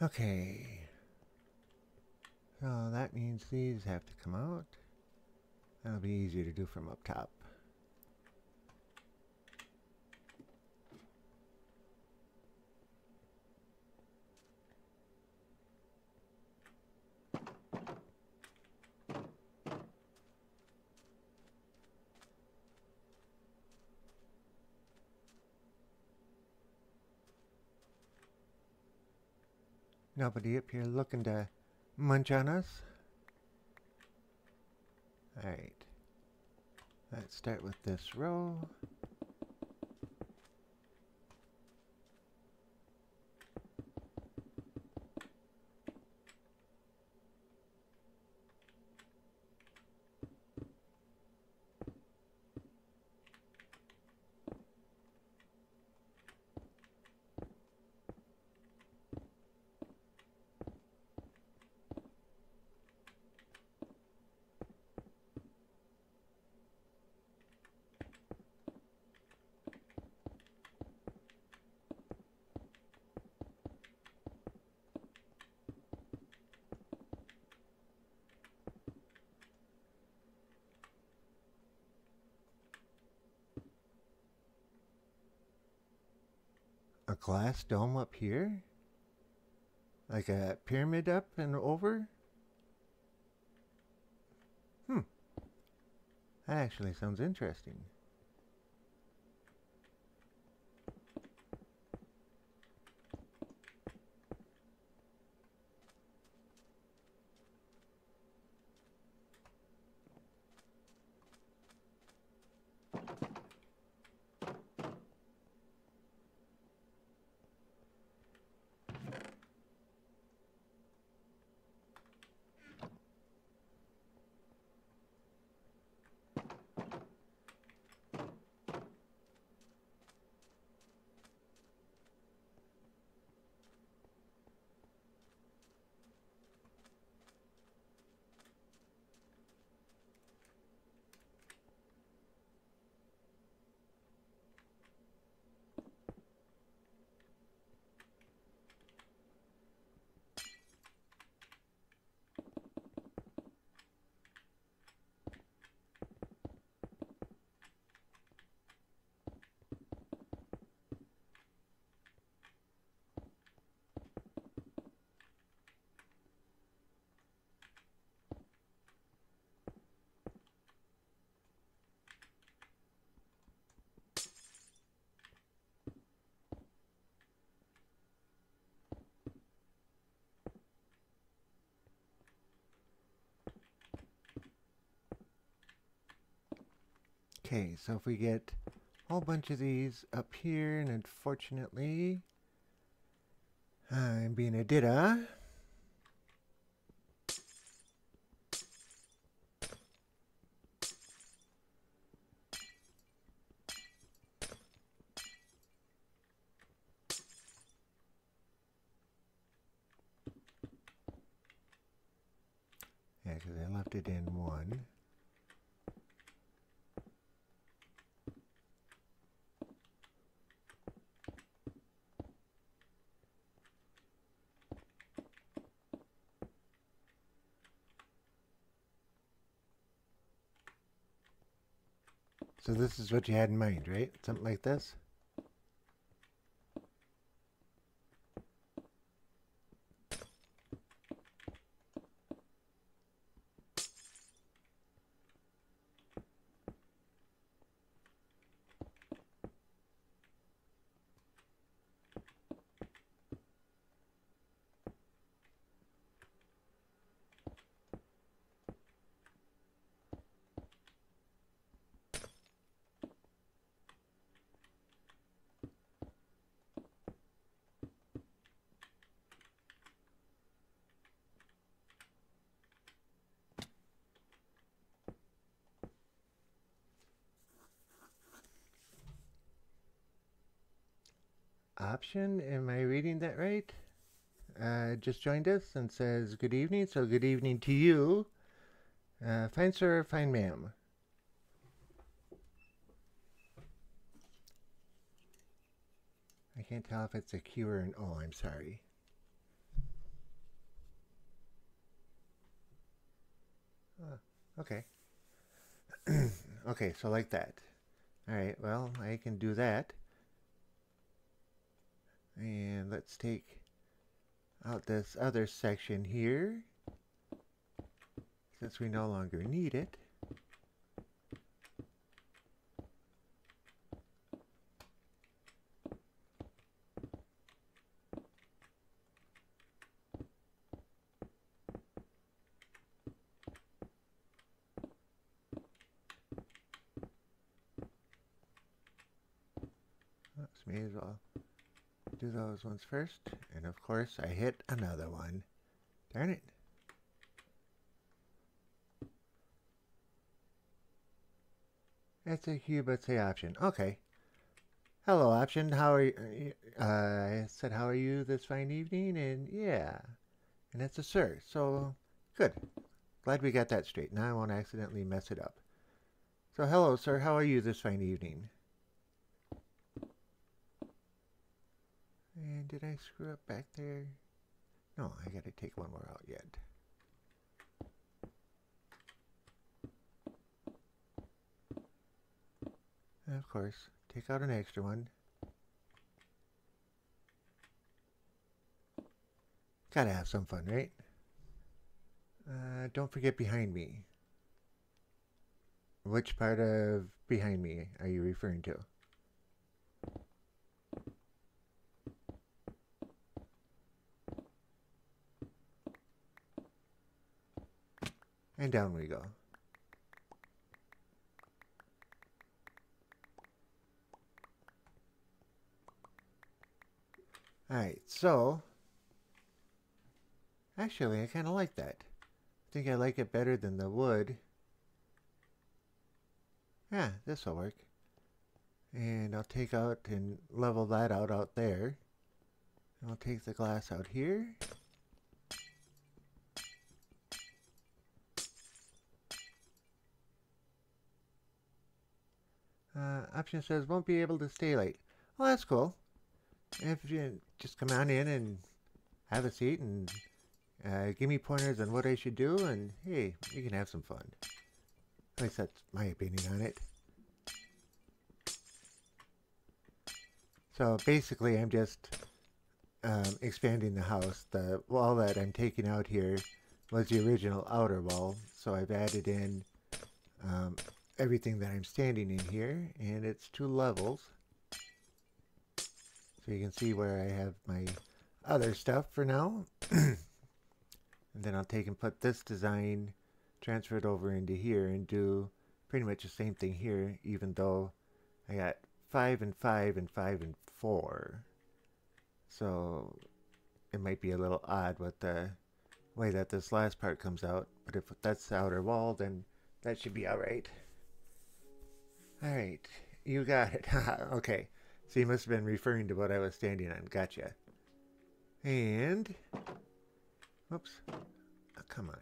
Okay. So that means these have to come out. That'll be easier to do from up top. Nobody up here looking to munch on us. Alright. Let's start with this row. A glass dome up here? Like a pyramid up and over? That actually sounds interesting. Okay, so if we get a whole bunch of these up here, and unfortunately, I'm being a didda. Yeah, because I left it in one. So this is what you had in mind, right? Something like this? Option, am I reading that right? Just joined us and says good evening, so good evening to you. Fine sir, fine ma'am. I can't tell if it's a Q or an O, I'm sorry. Okay. Okay, so like that. Alright, well, I can do that. And let's take out this other section here, since we no longer need it. Oops, may as well do those ones first. And of course, I hit another one. Darn it. That's a cube, but say option. Okay. Hello, option. How are you? I said, how are you this fine evening? And yeah. And it's a sir. So, good. Glad we got that straight. Now I won't accidentally mess it up. So, hello, sir. How are you this fine evening? And did I screw up back there? No, I gotta take one more out yet. And of course, take out an extra one. Gotta have some fun, right? Don't forget behind me. Which part of behind me are you referring to? And down we go. Alright, so actually I kinda like that. I think I like it better than the wood. Yeah, this'll work. And I'll take out and level that out there. And I'll take the glass out here. Option says won't be able to stay late. Well, that's cool. If you just come on in and have a seat and give me pointers on what I should do, and hey, we can have some fun. At least that's my opinion on it. So basically, I'm just expanding the house. The wall that I'm taking out here was the original outer wall, so I've added in everything that I'm standing in here, and it's 2 levels. So you can see where I have my other stuff for now. And then I'll take and put this design, transfer it over into here, and do pretty much the same thing here, even though I got 5 and 5 and 5 and 4. So it might be a little odd with the way that this last part comes out, but if that's the outer wall, then that should be alright. Alright, you got it. Okay, so you must have been referring to what I was standing on. Gotcha. And, whoops, oh, come on.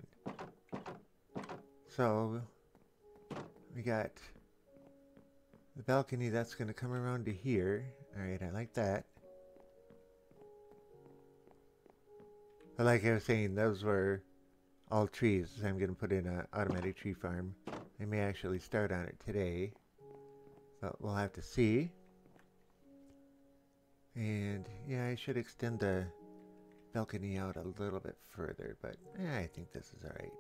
So, we got the balcony that's going to come around to here. Alright, I like that. But like I was saying, those were all trees. I'm going to put in an automatic tree farm. I may actually start on it today, but we'll have to see. And yeah, I should extend the balcony out a little bit further, but I think this is alright.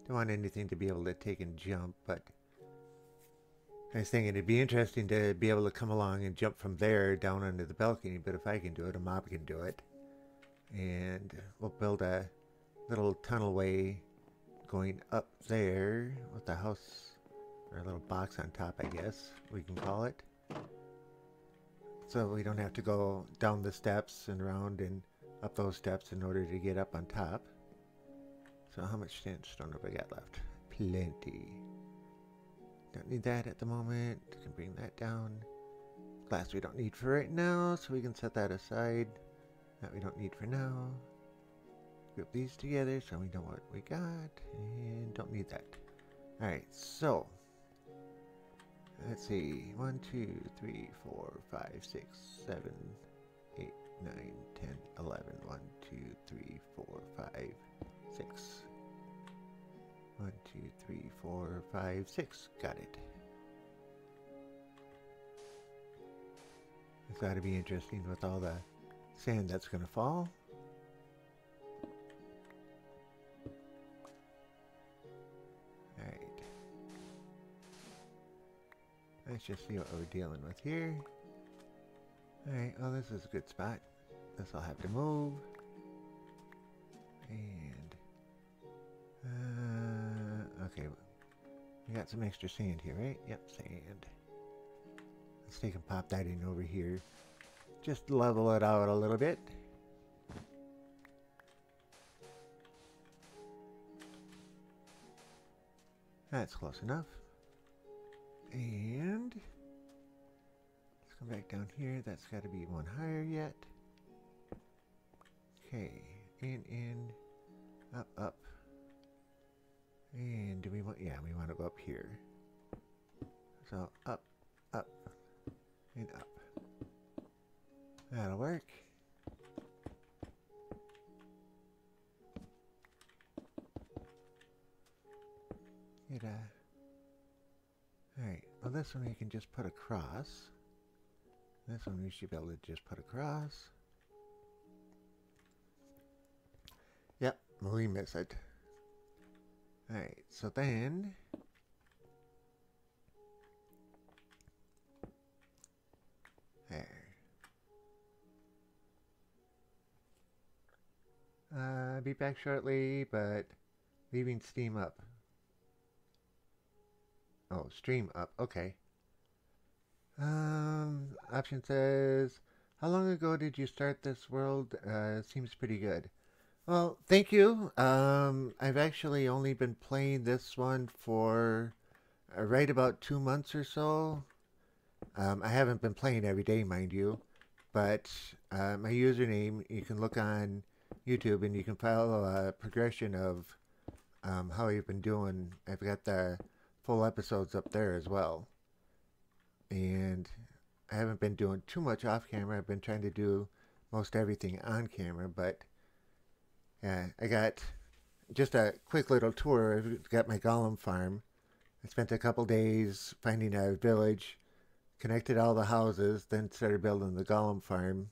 Don't want anything to be able to take and jump, but I was thinking it'd be interesting to be able to come along and jump from there down onto the balcony, but if I can do it, a mob can do it. And we'll build a little tunnelway going up there with the house, or a little box on top, I guess we can call it. So we don't have to go down the steps and around and up those steps in order to get up on top. So how much sandstone have I got left? Plenty. Don't need that at the moment. Can bring that down. Glass we don't need for right now, so we can set that aside. That we don't need for now. Group these together so we know what we got, and don't need that. Alright, so let's see. 1, 2, 3, 4, 5, 6, 7, 8, 9, 10, 11. 1, 2, 3, 4, 5, 6. 1, 2, 3, 4, 5, 6. Got it. It's got to be interesting with all the sand that's going to fall. Alright. Let's just see what we're dealing with here. Alright, oh, this is a good spot. This will have to move. And okay, we got some extra sand here, right? Yep, sand. Let's take and pop that in over here. Just level it out a little bit. That's close enough. And let's come back down here. That's got to be one higher yet. Okay, in, up. And do we want, yeah, we want to go up here. So up, and up. That'll work. Alright, well this one we can just put across. This one we should be able to just put across. Yep, we miss it. Alright, so then there. Be back shortly, but leaving Steam up. Oh, stream up. Okay. Option says, how long ago did you start this world? Seems pretty good. Well, thank you. I've actually only been playing this one for right about 2 months or so. I haven't been playing every day, mind you, but my username, you can look on YouTube and you can follow a progression of how I've been doing. I've got the full episodes up there as well. And I haven't been doing too much off camera. I've been trying to do most everything on camera, but yeah, I got just a quick little tour. I've got my golem farm. I spent a couple days finding a village, connected all the houses, then started building the golem farm.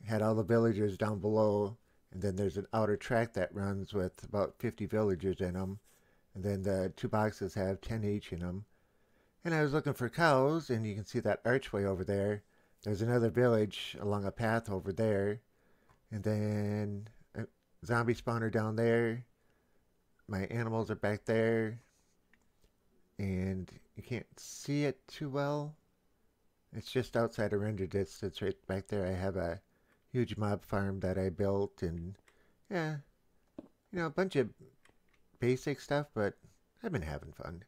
Had all the villagers down below, and then there's an outer track that runs with about 50 villagers in them. And then the 2 boxes have 10 each in them. And I was looking for cows, and you can see that archway over there. There's another village along a path over there. And then a zombie spawner down there. My animals are back there. And you can't see it too well. It's just outside of render distance right back there. I have a huge mob farm that I built, and yeah, you know, a bunch of basic stuff, but I've been having fun.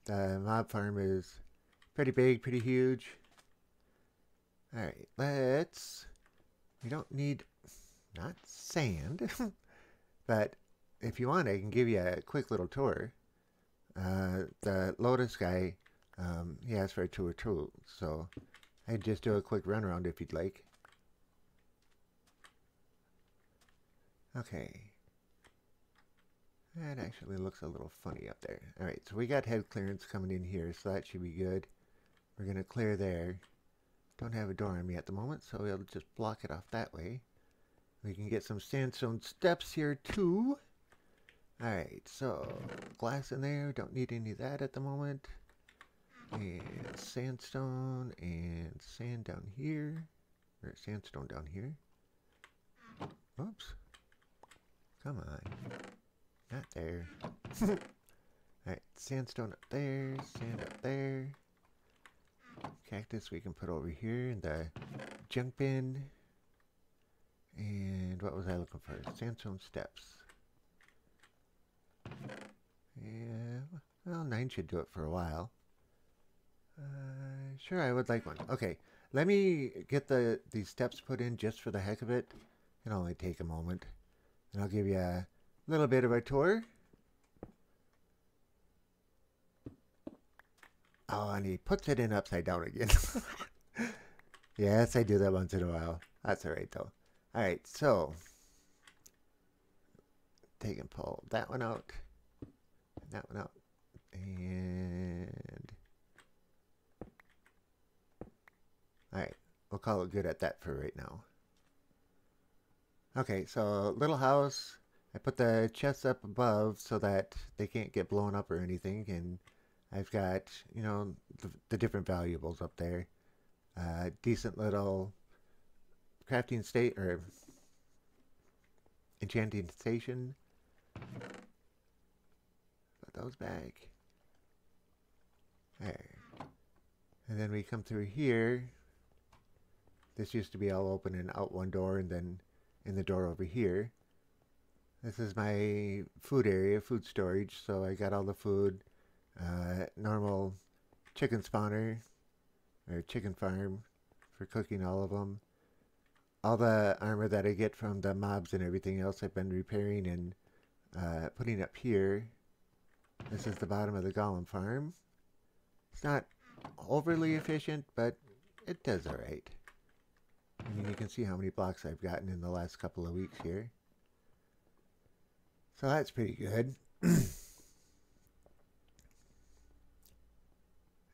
The mob farm is pretty big, pretty huge. Alright, we don't need, not sand, but if you want, I can give you a quick little tour. The Lotus guy, he asked for a tour too, so I'd just do a quick run around if you'd like. Okay. That actually looks a little funny up there. Alright, so we got head clearance coming in here, so that should be good. We're going to clear there. Don't have a door on me at the moment, so we'll just block it off that way. We can get some sandstone steps here too. Alright, so glass in there. Don't need any of that at the moment. And sandstone and sand down here. Or sandstone down here. Oops. Come on. Not there. Alright, sandstone up there, sand up there. Cactus we can put over here in the junk bin. And what was I looking for? Sandstone steps. Yeah, well, 9 should do it for a while. Sure, I would like one. Okay, let me get these steps put in just for the heck of it. It'll only take a moment. And I'll give you a little bit of a tour. Oh, and he puts it in upside down again. Yes, I do that once in a while. That's alright though. Alright, so take and pull that one out. that one out. And alright, we'll call it good at that for right now. Okay, so little house. I put the chests up above so that they can't get blown up or anything, and I've got, you know, the different valuables up there. Decent little crafting state or enchanting station. Put those back. There. And then we come through here. This used to be all open and out one door, and then in the door over here. This is my food area, food storage. So I got all the food. Normal chicken spawner or chicken farm for cooking all of them. All the armor that I get from the mobs and everything else I've been repairing and putting up here. This is the bottom of the golem farm. It's not overly efficient, but it does alright. I mean, you can see how many blocks I've gotten in the last couple of weeks here. So that's pretty good.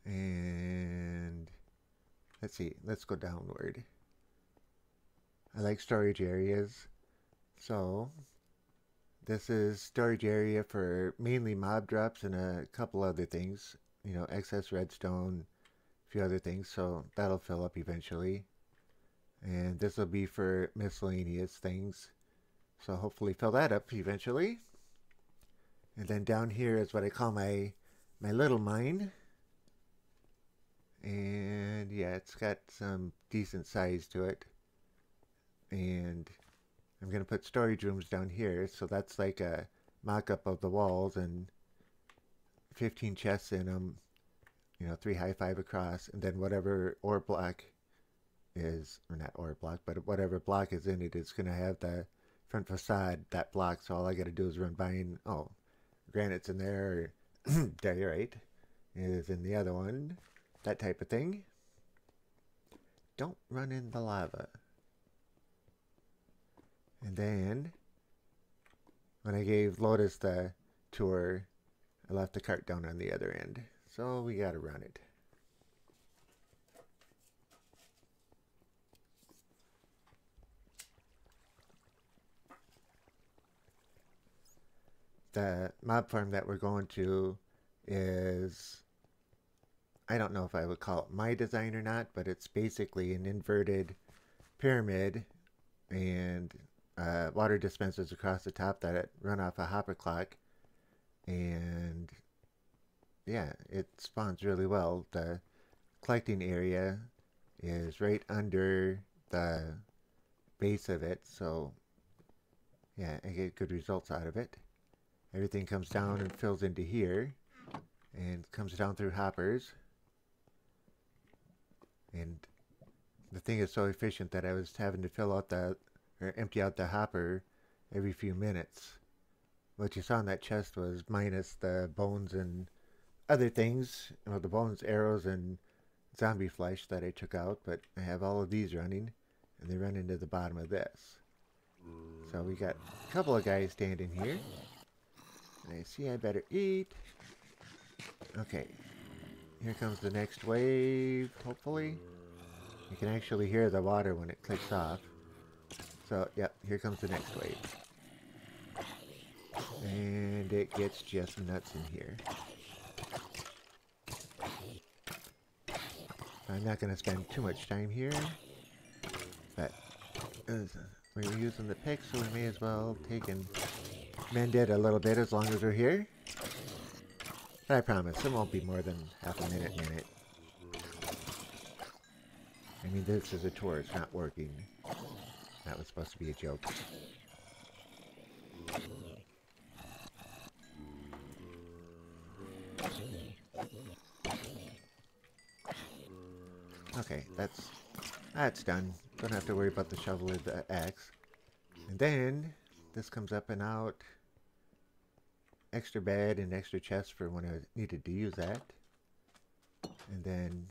And let's see, let's go downward. I like storage areas. So this is storage area for mainly mob drops and a couple other things. You know, excess redstone, a few other things. So that'll fill up eventually. And this will be for miscellaneous things. So hopefully fill that up eventually. And then down here is what I call my little mine. And yeah, it's got some decent size to it. And I'm going to put storage rooms down here. So that's like a mock-up of the walls and 15 chests in them. You know, 3 high, 5 across. And then whatever ore block is, or not ore block, but whatever block is in it, it's going to have the front facade, that block. So all I got to do is run by and, oh, granite's in there. Diorite is in the other one. That type of thing. Don't run in the lava. And then, when I gave Lotus the tour, I left the cart down on the other end. So we gotta run it. The mob farm that we're going to is, I don't know if I would call it my design or not, but it's basically an inverted pyramid and water dispensers across the top that run off a hopper clock. And yeah, it spawns really well. The collecting area is right under the base of it, so yeah, I get good results out of it. Everything comes down and fills into here and comes down through hoppers. And the thing is so efficient that I was having to fill out or empty out the hopper every few minutes. What you saw in that chest was minus the bones and other things. You know, the bones, arrows, and zombie flesh that I took out. But I have all of these running, and they run into the bottom of this. So we got a couple of guys standing here. And I see I better eat. Okay. Here comes the next wave, hopefully. You can actually hear the water when it clicks off. So, yep, here comes the next wave. And it gets just nuts in here. I'm not going to spend too much time here. But we were using the pick, so we may as well take and mend it a little bit as long as we're here. But I promise, it won't be more than half a minute. I mean, this is a tour, it's not working. That was supposed to be a joke. Okay, that's done. Don't have to worry about the shovel or the axe. And then, this comes up and out. Extra bed and extra chest for when I needed to use that. And then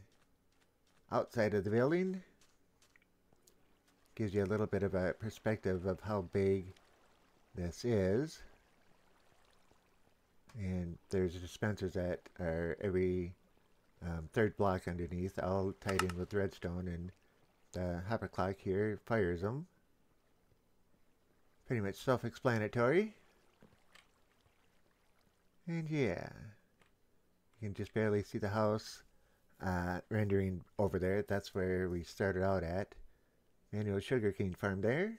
outside of the building gives you a little bit of a perspective of how big this is. And there's dispensers that are every third block underneath, all tied in with redstone, and the hopper clock here fires them. Pretty much self-explanatory. And yeah, you can just barely see the house rendering over there. That's where we started out at. Manual sugarcane farm there.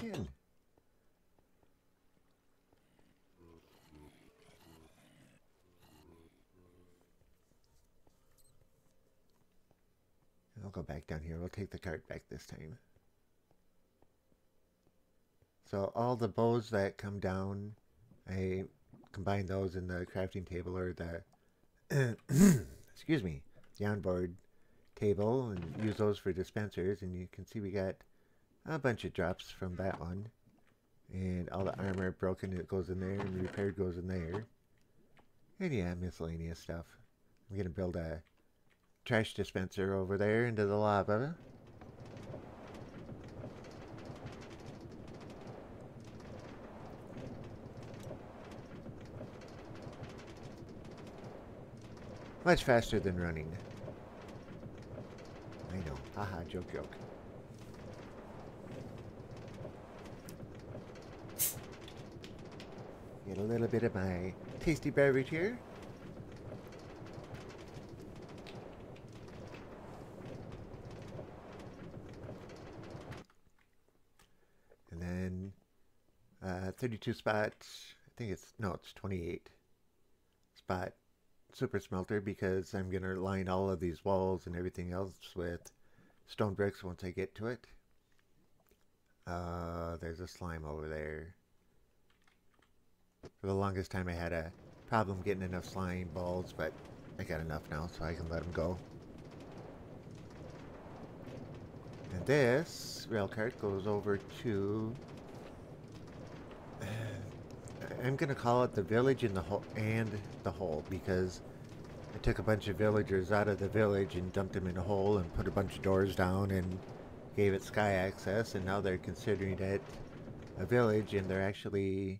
And I'll go back down here. We'll take the cart back this time. So all the bows that come down, I combine those in the crafting table or the excuse me, the onboard table, and use those for dispensers. And you can see we got a bunch of drops from that one, and all the armor broken, it goes in there, and repaired goes in there. And yeah, miscellaneous stuff. I'm gonna build a trash dispenser over there into the lava. Much faster than running. I know. Haha, joke, joke. Get a little bit of my tasty beverage here. And then 32 spots. I think it's, no, it's 28 spot super smelter, because I'm going to line all of these walls and everything else with stone bricks once I get to it. There's a slime over there. For the longest time I had a problem getting enough slime balls, but I got enough now, so I can let them go. And this rail cart goes over to... I'm going to call it the village and the hole, because I took a bunch of villagers out of the village and dumped them in a hole and put a bunch of doors down and gave it sky access, and now they're considering it a village, and they're actually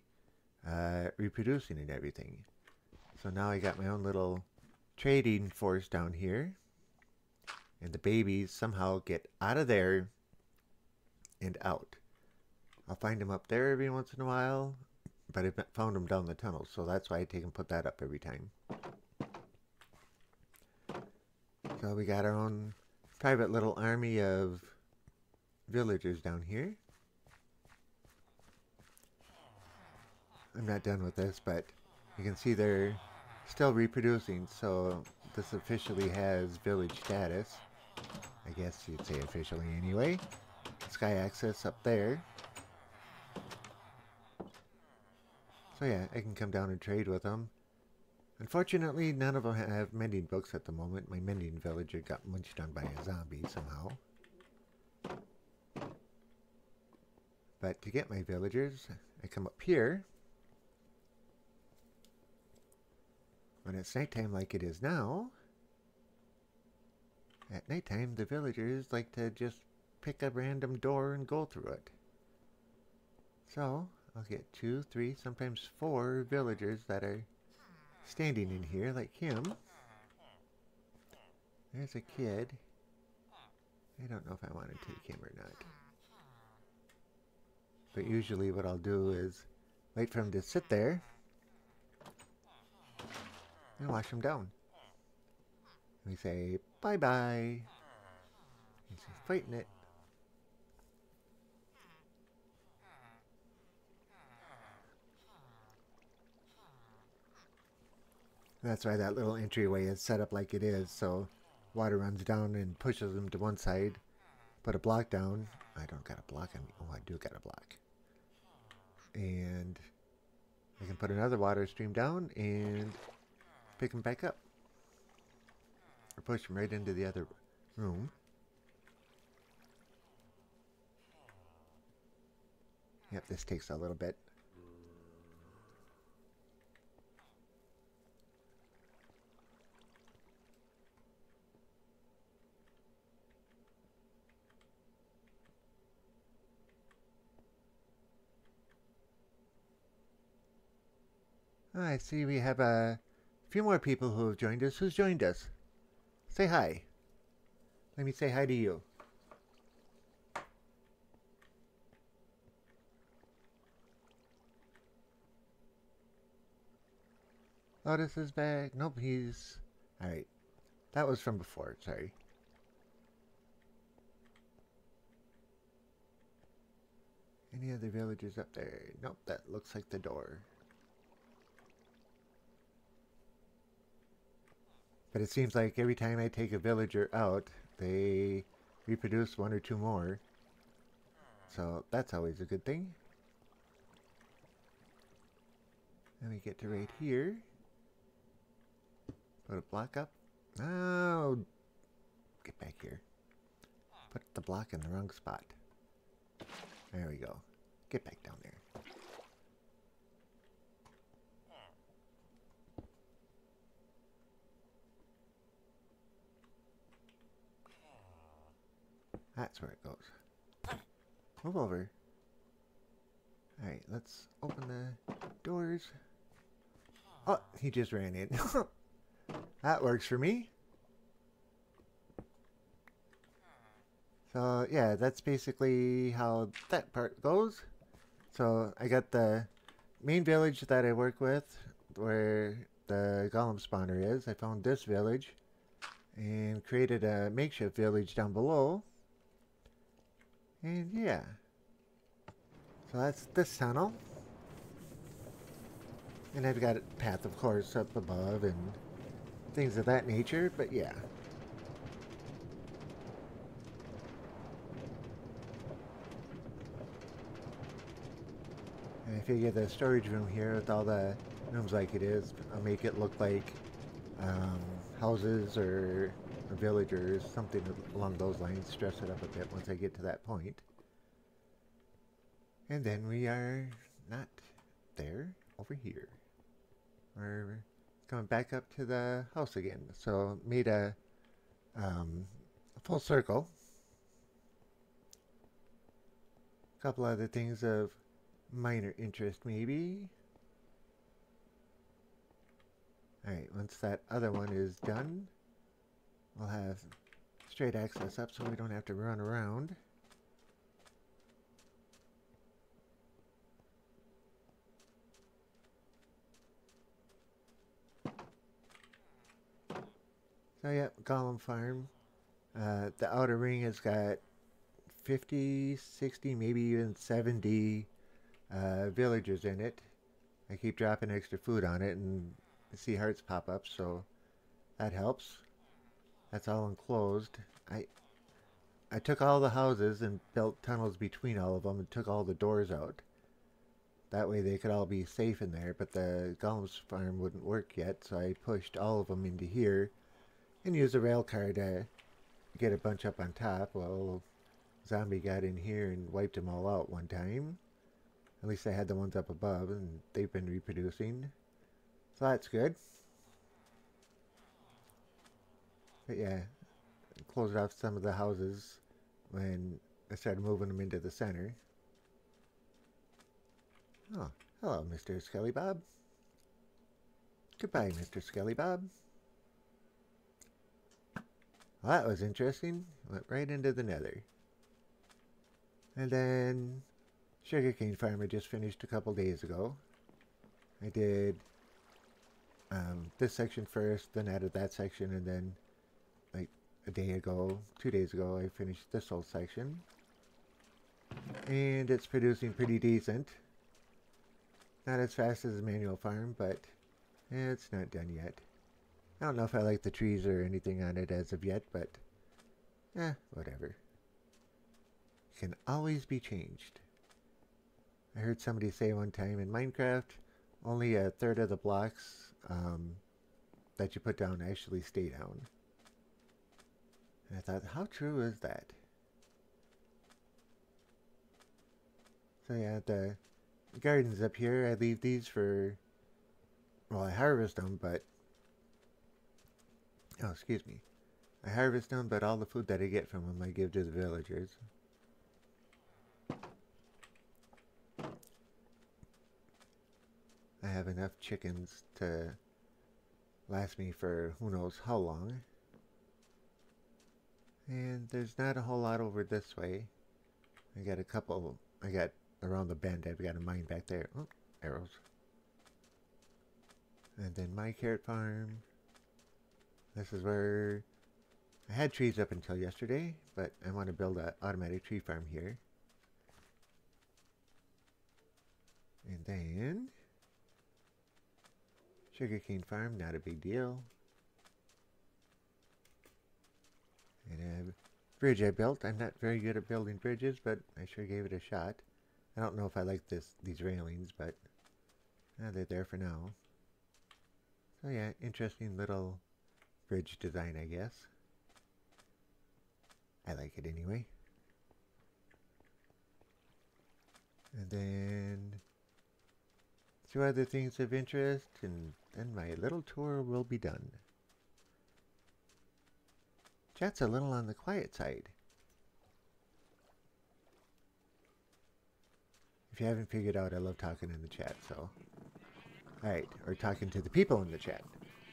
reproducing and everything. So now I got my own little trading force down here, and the babies somehow get out of there and out. I'll find them up there every once in a while, but I've found them down the tunnel, so that's why I take and put that up every time. So we got our own private little army of villagers down here. I'm not done with this, but you can see they're still reproducing, so this officially has village status. I guess you'd say officially anyway. Sky access up there. So yeah, I can come down and trade with them. Unfortunately, none of them have mending books at the moment. My mending villager got munched on by a zombie somehow. But to get my villagers, I come up here. When it's nighttime like it is now, at nighttime the villagers like to just pick a random door and go through it. So I'll get 2, 3, sometimes 4 villagers that are standing in here like him. There's a kid. I don't know if I want to take him or not. But usually what I'll do is wait for him to sit there and wash him down. We say bye-bye. He's fighting it. That's why that little entryway is set up like it is, so water runs down and pushes them to one side. Put a block down. I don't got a block on me. Oh, I do got a block. And I can put another water stream down and pick them back up. Or push them right into the other room. Yep, this takes a little bit. Oh, I see we have a few more people who have joined us. Who's joined us? Say hi. Let me say hi to you. Lotus is back. Nope, he's... Alright. That was from before, sorry. Any other villagers up there? Nope, that looks like the door. But it seems like every time I take a villager out, they reproduce one or two more. So that's always a good thing. Then we get to right here. Put a block up. Oh, get back here. Put the block in the wrong spot. There we go. Get back down there. That's where it goes. Move over. Alright, let's open the doors. Oh, he just ran in. That works for me. So, yeah, that's basically how that part goes. So, I got the main village that I work with, where the golem spawner is. I found this village and created a makeshift village down below. And, yeah. So, that's this tunnel. And I've got a path, of course, up above and things of that nature, but yeah. And I figure the storage room here with all the rooms like it is, I'll make it look like houses or a village or something along those lines, stress it up a bit once I get to that point. And then we are not there, over here. We're coming back up to the house again. So made a full circle. A couple other things of minor interest maybe. Alright, once that other one is done, we'll have straight access up so we don't have to run around. So yeah, Golem Farm. The outer ring has got 50, 60, maybe even 70 villagers in it. I keep dropping extra food on it and see hearts pop up, so that helps. That's all enclosed. I took all the houses and built tunnels between all of them and took all the doors out. That way they could all be safe in there, but the Golem's farm wouldn't work yet, so I pushed all of them into here and used a rail car to get a bunch up on top. Well, zombie got in here and wiped them all out one time. At least I had the ones up above, and they've been reproducing. So that's good. But yeah, closed off some of the houses when I started moving them into the center. Oh, hello, Mr. Skelly Bob. Goodbye, Mr. Skelly Bob. Well, that was interesting. Went right into the nether. And then sugarcane farm I just finished a couple days ago. I did this section first, then added that section, and then like a day ago, 2 days ago, I finished this whole section. And it's producing pretty decent. Not as fast as a manual farm, but it's not done yet. I don't know if I like the trees or anything on it as of yet, but whatever. Can always be changed. I heard somebody say one time in Minecraft, only a third of the blocks that you put down actually stay down. And I thought, how true is that? So yeah, the gardens up here, I leave these for, well, I harvest them, but oh, excuse me. I harvest them, but all the food that I get from them I give to the villagers. I have enough chickens to last me for who knows how long. And there's not a whole lot over this way. I got a couple. I got around the bend. I've got a mine back there. Oh, arrows. And then my carrot farm. This is where I had trees up until yesterday, but I want to build an automatic tree farm here. And then sugarcane farm, not a big deal. And a bridge I built. I'm not very good at building bridges, but I sure gave it a shot. I don't know if I like these railings, but they're there for now. So yeah, interesting little bridge design, I guess. I like it anyway. And then two other things of interest, and then my little tour will be done. Chat's a little on the quiet side. If you haven't figured out, I love talking in the chat, so. Alright, or talking to the people in the chat.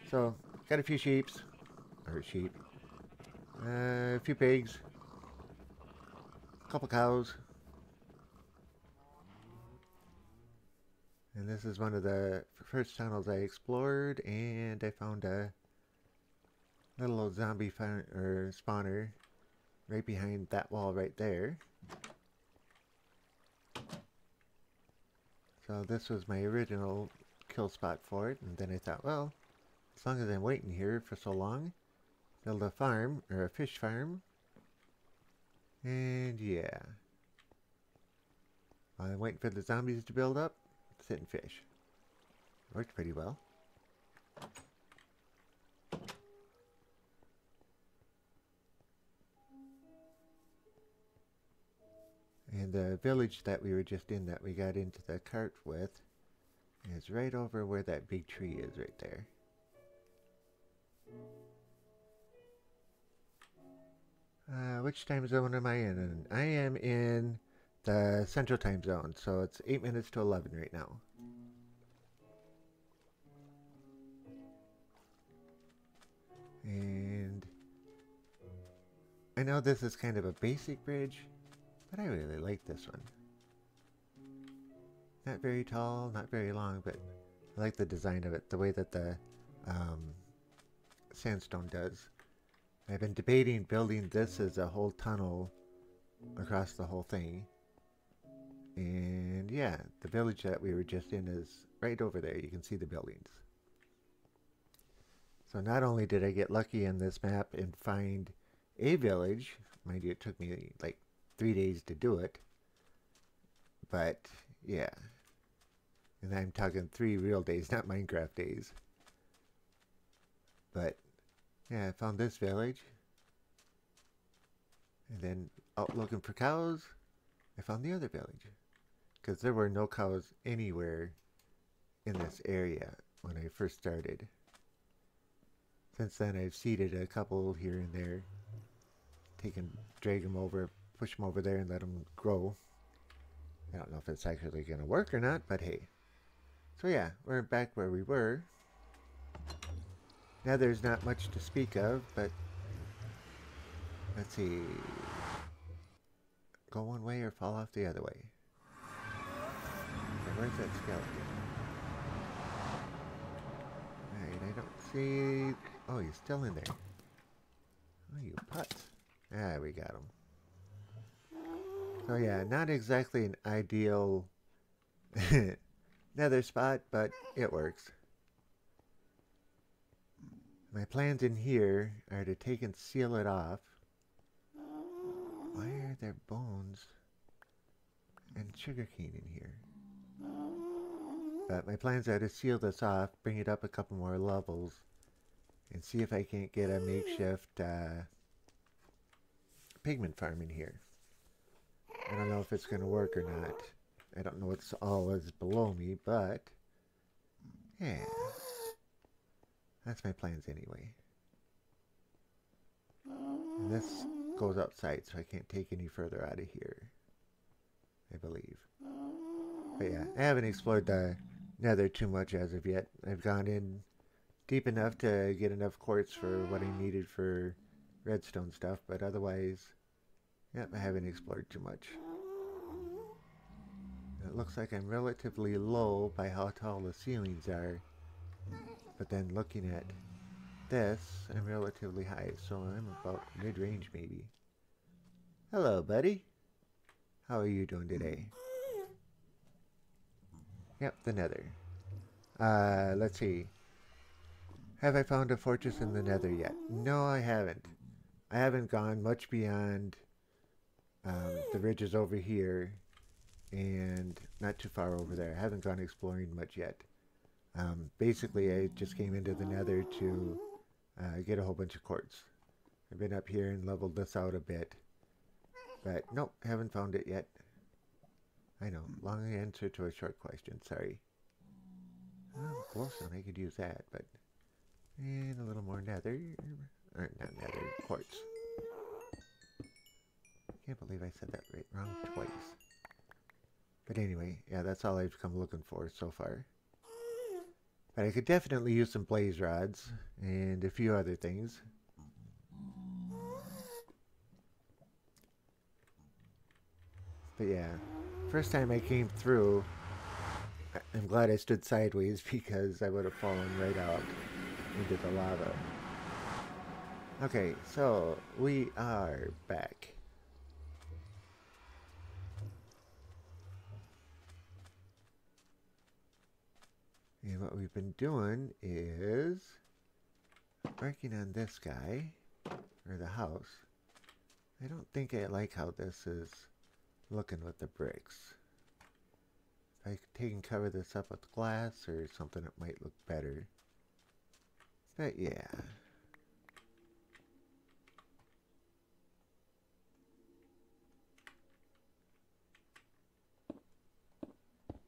So, got a few sheeps. Or sheep. A few pigs. A couple cows. And this is one of the first tunnels I explored, and I found a little old zombie spawner right behind that wall right there. So this was my original kill spot for it, and then I thought, well, as long as I'm waiting here for so long, build a farm, or a fish farm. And yeah. While I'm waiting for the zombies to build up, sit and fish. Worked pretty well. And the village that we were just in that we got into the cart with is right over where that big tree is right there. Which time zone am I in? And I am in the Central Time Zone, so it's 8 minutes to 11 right now. And I know this is kind of a basic bridge, but I really like this one. Not very tall, not very long, but I like the design of it, the way that the sandstone does. I've been debating building this as a whole tunnel across the whole thing. And yeah, the village that we were just in is right over there. You can see the buildings. So not only did I get lucky in this map and find a village, mind you, it took me like 3 days to do it, but yeah. And I'm talking 3 real days, not Minecraft days. But yeah, I found this village. And then out looking for cows, I found the other village. Because there were no cows anywhere in this area when I first started. Since then I've seeded a couple here and there. Drag them over, push them over there and let them grow. I don't know if it's actually going to work or not, but hey. So yeah, we're back where we were. Now there's not much to speak of, but let's see. Go one way or fall off the other way. So where's that skeleton? Alright, I don't see... Oh, he's still in there. Oh, you putz. Ah, we got him. So yeah, not exactly an ideal nether spot, but it works. My plans in here are to take and seal it off. Why are there bones and sugarcane in here? But my plans are to seal this off, bring it up a couple more levels, and see if I can't get a makeshift pigment farm in here. I don't know if it's going to work or not. I don't know what's all is below me, but yeah. That's my plans anyway. And this goes outside, so I can't take any further out of here, I believe. But yeah, I haven't explored the nether too much as of yet. I've gone in deep enough to get enough quartz for what I needed for redstone stuff, but otherwise, yep, I haven't explored too much. It looks like I'm relatively low by how tall the ceilings are, but then looking at this, I'm relatively high, so I'm about mid-range maybe. Hello, buddy. How are you doing today? Yep, the nether. Let's see. Have I found a fortress in the nether yet? No, I haven't. I haven't gone much beyond the ridges over here and not too far over there. I haven't gone exploring much yet. Basically, I just came into the nether to get a whole bunch of quartz. I've been up here and leveled this out a bit. But nope, haven't found it yet. I know, long answer to a short question, sorry. Oh, glowstone, I could use that, but... And a little more nether, or not nether, quartz. Can't believe I said that wrong twice. But anyway, yeah, that's all I've come looking for so far. But I could definitely use some blaze rods, and a few other things. But yeah, first time I came through, I'm glad I stood sideways because I would have fallen right out into the lava. Okay, so we are back. And what we've been doing is working on this guy, or the house. I don't think I like how this is looking with the bricks. If I take and cover this up with glass or something, it might look better. But yeah.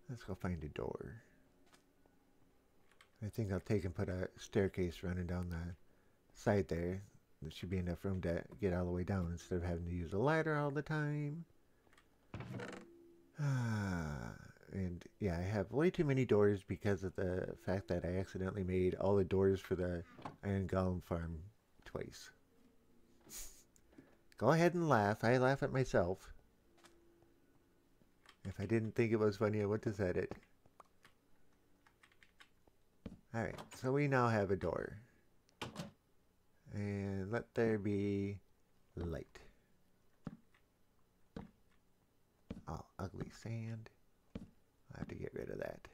Let's go find a door. I think I'll take and put a staircase running down the side there. There should be enough room to get all the way down instead of having to use a ladder all the time. And yeah, I have way too many doors because of the fact that I accidentally made all the doors for the Iron Golem farm twice. Go ahead and laugh. I laugh at myself. If I didn't think it was funny, I wouldn't have said it. Alright, so we now have a door. And let there be light. Oh, ugly sand. I'll have to get rid of that.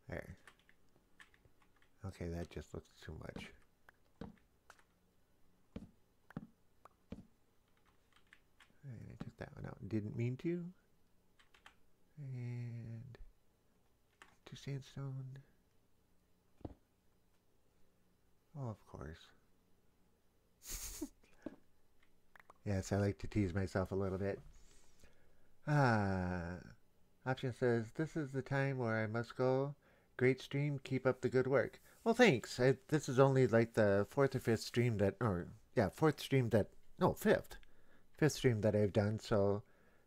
There. Okay, that just looks too much. And I took that one out and didn't mean to. And 2 sandstone. Oh, of course. Yes, I like to tease myself a little bit. Option says, this is the time where I must go. Great stream, keep up the good work. Well, thanks. This is only like the 4th or 5th stream that, fifth stream that I've done, so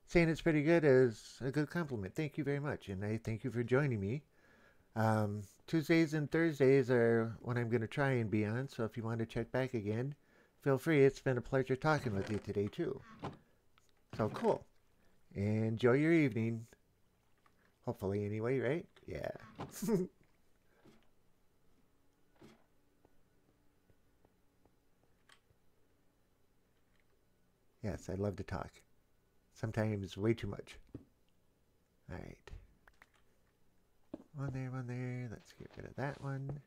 saying it's pretty good is a good compliment. Thank you very much, and I thank you for joining me. Tuesdays and Thursdays are when I'm going to try and be on, so if you want to check back again, feel free. It's been a pleasure talking with you today, too. So cool. Enjoy your evening. Hopefully, anyway, right? Yeah. Yes, I love to talk. Sometimes way too much. Alright. One there. Let's get rid of that one.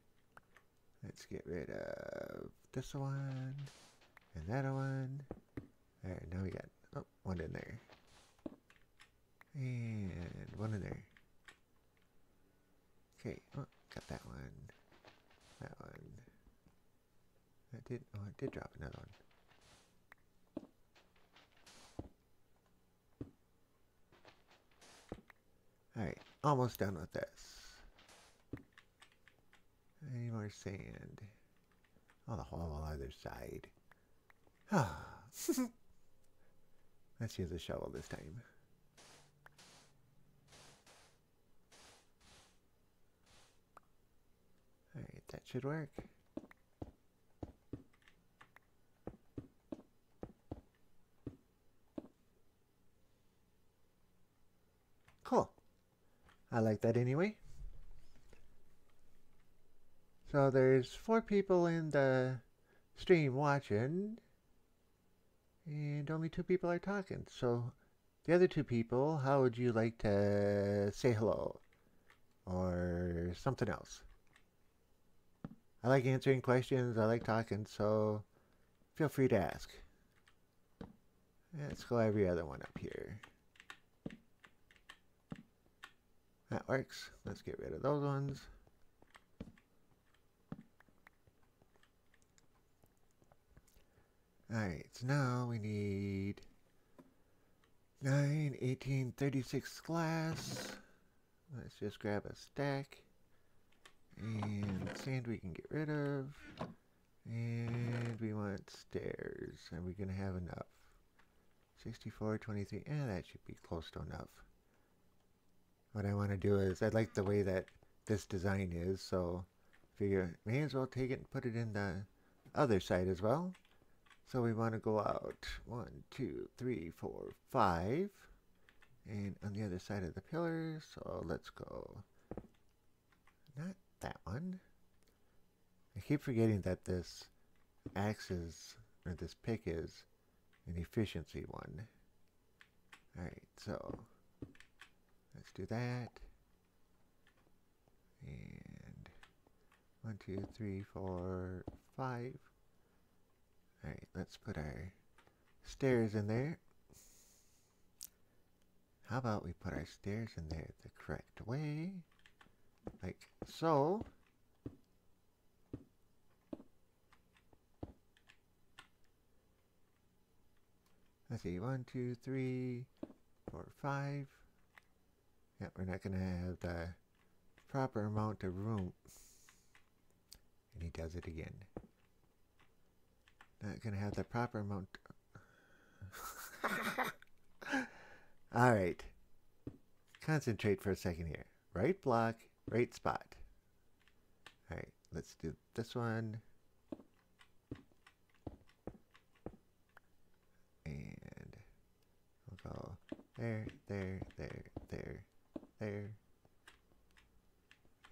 Let's get rid of this one. And that one. Alright, now we got one in there. And one in there. Okay, got that one. That one. It did drop another one. Alright, almost done with this. Any more sand? Oh, the whole other side. Let's use a shovel this time. that should work. Cool. I like that anyway. So there's 4 people in the stream watching, and only 2 people are talking. So the other 2 people, how would you like to say hello? Or something else? I like answering questions, I like talking, so feel free to ask. Let's go every other one up here. That works. Let's get rid of those ones. Alright, so now we need 9, 18, 36 glass. Let's just grab a stack. And sand we can get rid of. And we want stairs. Are we going to have enough? 64, 23. That should be close to enough. What I want to do is, I like the way that this design is, so figure may as well take it and put it in the other side as well. So we want to go out 1, 2, 3, 4, 5. And on the other side of the pillar, so let's go. Not that one. I keep forgetting that this axe is, or this pick is, an efficiency one. Alright, so let's do that. And 1, 2, 3, 4, 5. Alright, let's put our stairs in there. How about we put our stairs in there the correct way? Like so. Let's see, 1, 2, 3, 4, 5. Yep, we're not going to have the proper amount of room. And he does it again. Not going to have the proper amount. Alright. Concentrate for a second here. Right block, right spot. Alright, let's do this one. And we'll go there, there, there, there, there.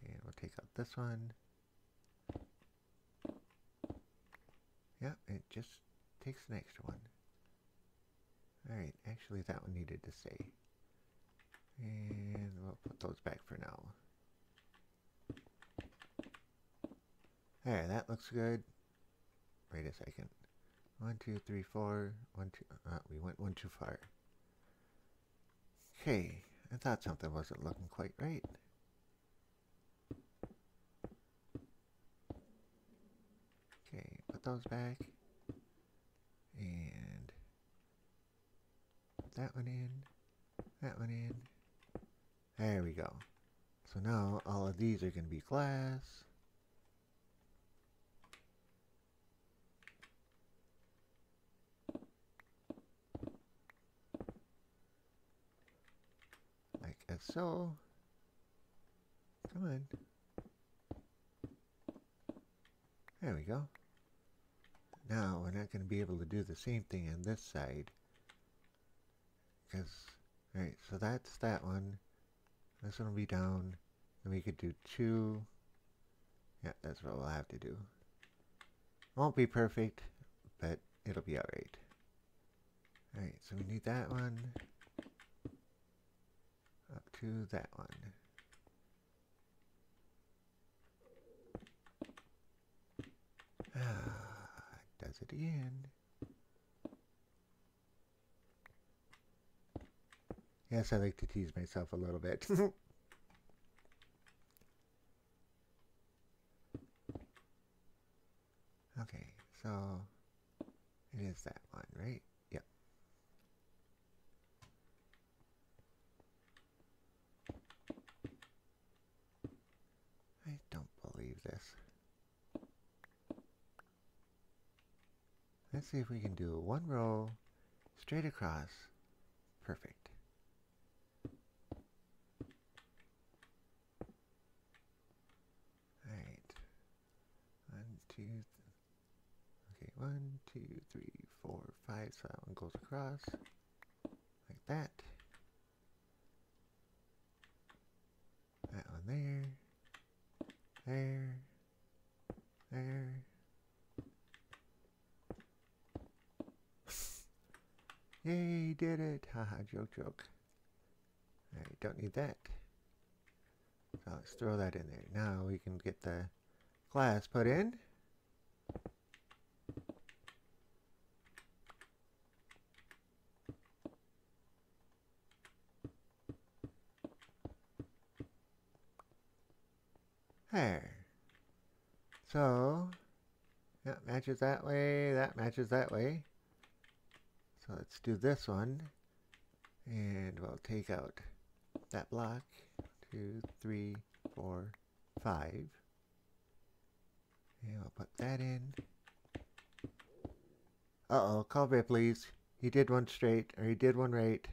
And we'll take out this one. Yep, it just takes an extra one. Alright, actually that one needed to stay. And we'll put those back for now. Alright, that looks good. Wait a second. 1, 2, 3, 4. 1, 2. We went one too far. Okay, I thought something wasn't looking quite right. Okay, put those back. And put that one in. That one in. There we go. So now all of these are going to be glass. Like as so. Come on. There we go. Now we're not going to be able to do the same thing on this side. Because, alright, so that's that one. This one will be down. Then we could do 2. Yeah, that's what we'll have to do. Won't be perfect, but it'll be alright. Alright, so we need that one. Up to that one. Does it again. Yes, I like to tease myself a little bit. Okay, so it is that one, right? Yep. I don't believe this. Let's see if we can do one row straight across. Perfect. Alright. 1, 2, 3, 4, 5. So that one goes across like that. That one there. There. There. Yay, did it. Haha, joke, joke. Alright, don't need that. So let's throw that in there. Now we can get the glass put in. There. So, that matches that way, that matches that way. So let's do this one. And we'll take out that block. 2, 3, 4, 5. And we'll put that in. Uh-oh, call Ripley's. He did one straight, or he did one right.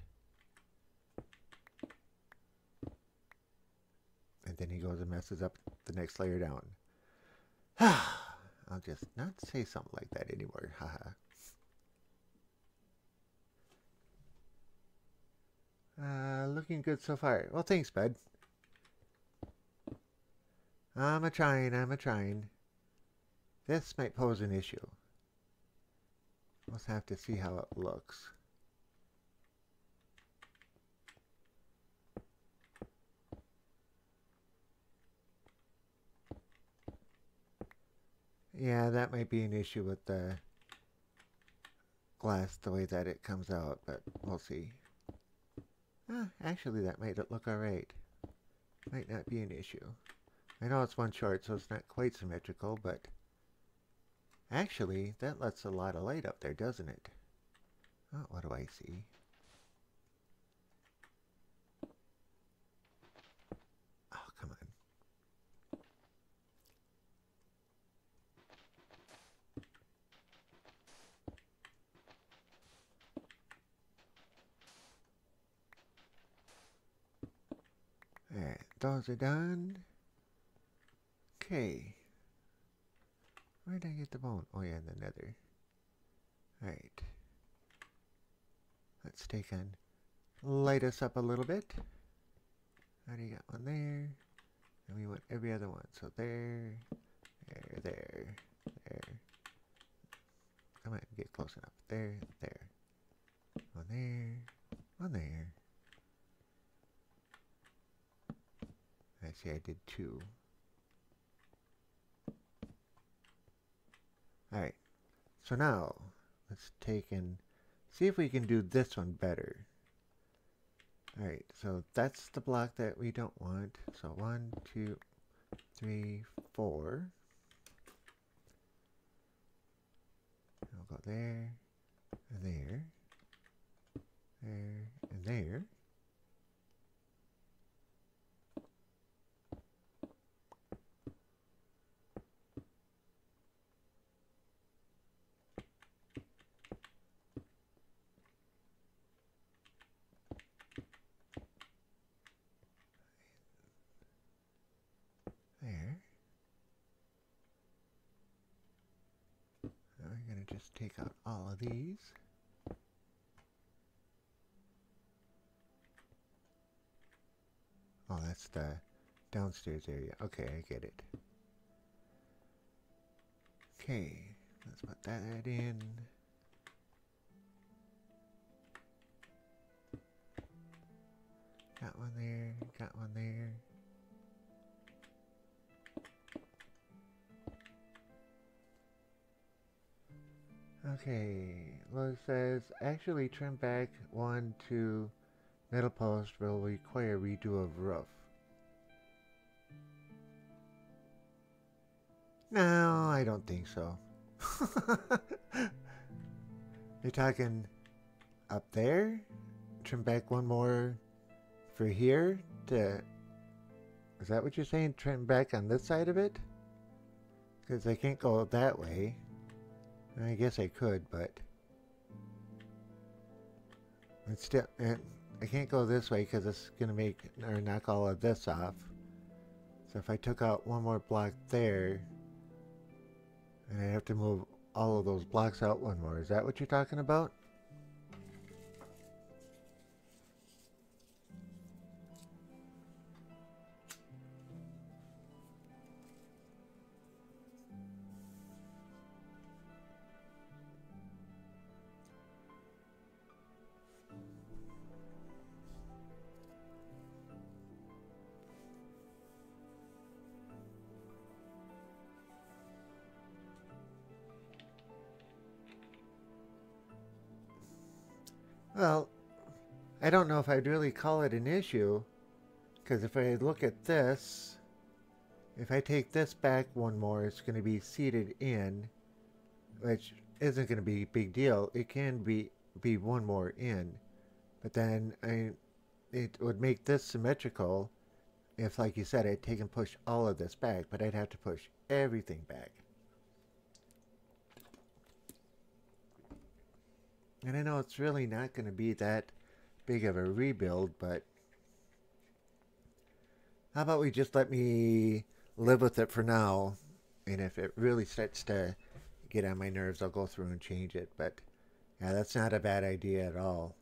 And then he goes and messes up the next layer down. I'll just not say something like that anymore. Haha. Looking good so far. Well, thanks, bud. I'm a-trying. This might pose an issue. We'll have to see how it looks. Yeah, that might be an issue with the glass, the way that it comes out, but we'll see. Actually, that might look alright. Might not be an issue. I know it's one short, so it's not quite symmetrical, but actually, that lets a lot of light up there, doesn't it? Oh, what do I see? Oh, come on. Alright, those are done. Okay. Where did I get the bone? Oh yeah, in the nether. Alright. Let's take and light us up a little bit. Already got one there. And we want every other one. So there, there. Come on, get close enough. There. One there. Actually, I did 2. Alright, so now let's take and see if we can do this one better. Alright, so that's the block that we don't want. So 1, 2, 3, 4. We'll go there, and there, and there. Just take out all of these. Oh, that's the downstairs area. Okay, I get it. Okay, let's put that in. Got one there, got one there. Okay, well it says actually trim back 1, 2 metal post will require redo of roof. No, I don't think so. You're talking up there? Trim back one more for here to... Is that what you're saying? Trim back on this side of it? Because I can't go that way. I guess I could, but it's still, I can't go this way because it's going to make or knock all of this off. So if I took out one more block there, and I have to move all of those blocks out one more. Is that what you're talking about? Well, I don't know if I'd really call it an issue, because if I look at this, if I take this back one more, it's going to be seated in, which isn't going to be a big deal. It can be one more in, but then it would make this symmetrical if, like you said, I'd take and push all of this back, but I'd have to push everything back. And I know it's really not going to be that big of a rebuild, but how about we just let me live with it for now, and if it really starts to get on my nerves, I'll go through and change it. But yeah, that's not a bad idea at all,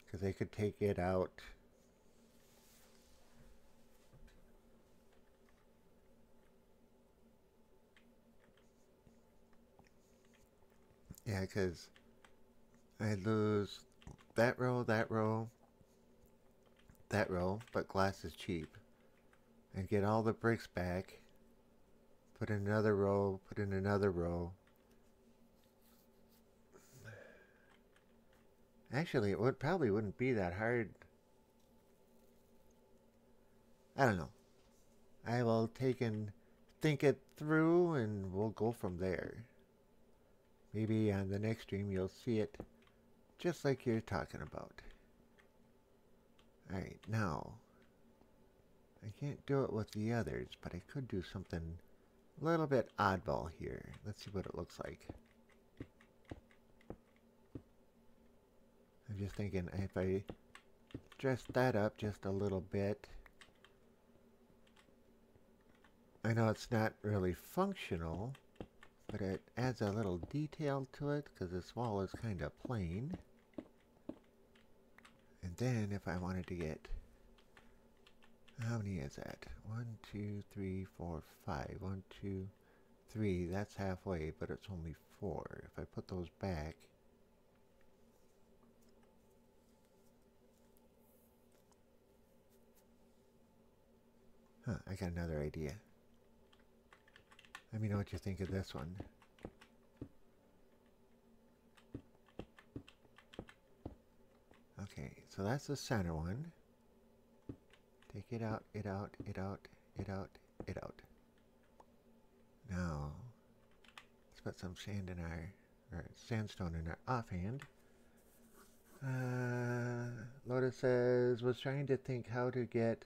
because I could take it out. Yeah, because I lose that row, that row, that row, but glass is cheap. I'd get all the bricks back, put in another row, put in another row. Actually, it probably wouldn't be that hard. I don't know. I will take and think it through, and we'll go from there. Maybe on the next stream you'll see it just like you're talking about. Alright, now, I can't do it with the others, but I could do something a little bit oddball here. Let's see what it looks like. I'm just thinking if I dress that up just a little bit. I know it's not really functional, but it adds a little detail to it because this wall is kind of plain. And then if I wanted to get, how many is that? 1, 2, 3, 4, 5. 1, 2, 3. That's halfway, but it's only 4. If I put those back, I got another idea. Let me know what you think of this one. Okay, so that's the center one. Take it out, it out, it out, it out, it out. Now, let's put some sand in our, or sandstone in our offhand. Lotus says, was trying to think how to get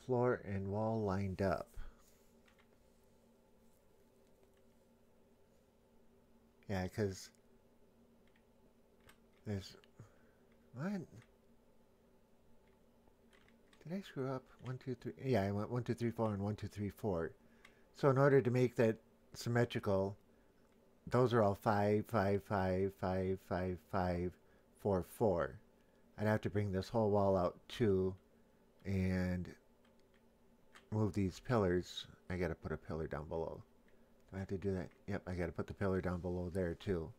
floor and wall lined up. Yeah, because there's, what? Did I screw up? 1, 2, 3. Yeah, I went 1, 2, 3, 4, and 1, 2, 3, 4. So in order to make that symmetrical, those are all 5, 5, 5, 5, 5, 5, 4, 4. I'd have to bring this whole wall out too, and move these pillars. I gotta put a pillar down below. Do I have to do that? Yep, I gotta put the pillar down below there too.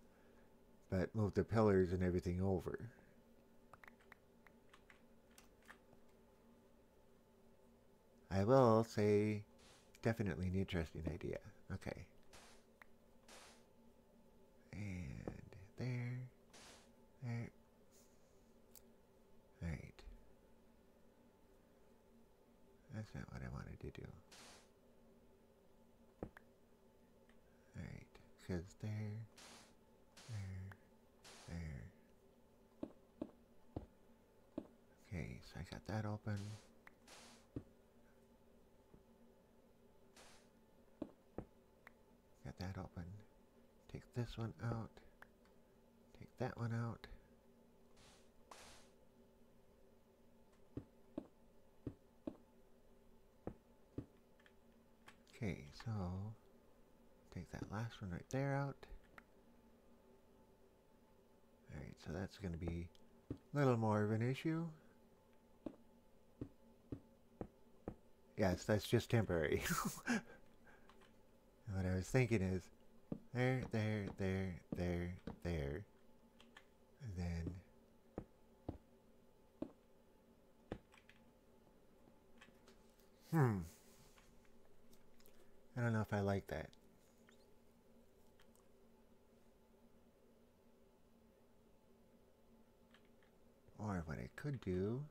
But move the pillars and everything over. I will say, definitely an interesting idea. Okay. And there. There. Alright. That's not what I wanted to do. Alright. Because there. Okay, so I got that open. Got that open. Take this one out. Take that one out. Okay, so take that last one right there out. Alright, so that's going to be a little more of an issue. Yes, that's just temporary. What I was thinking is there, there, there, there, there. And then I don't know if I like that. Or what I could do,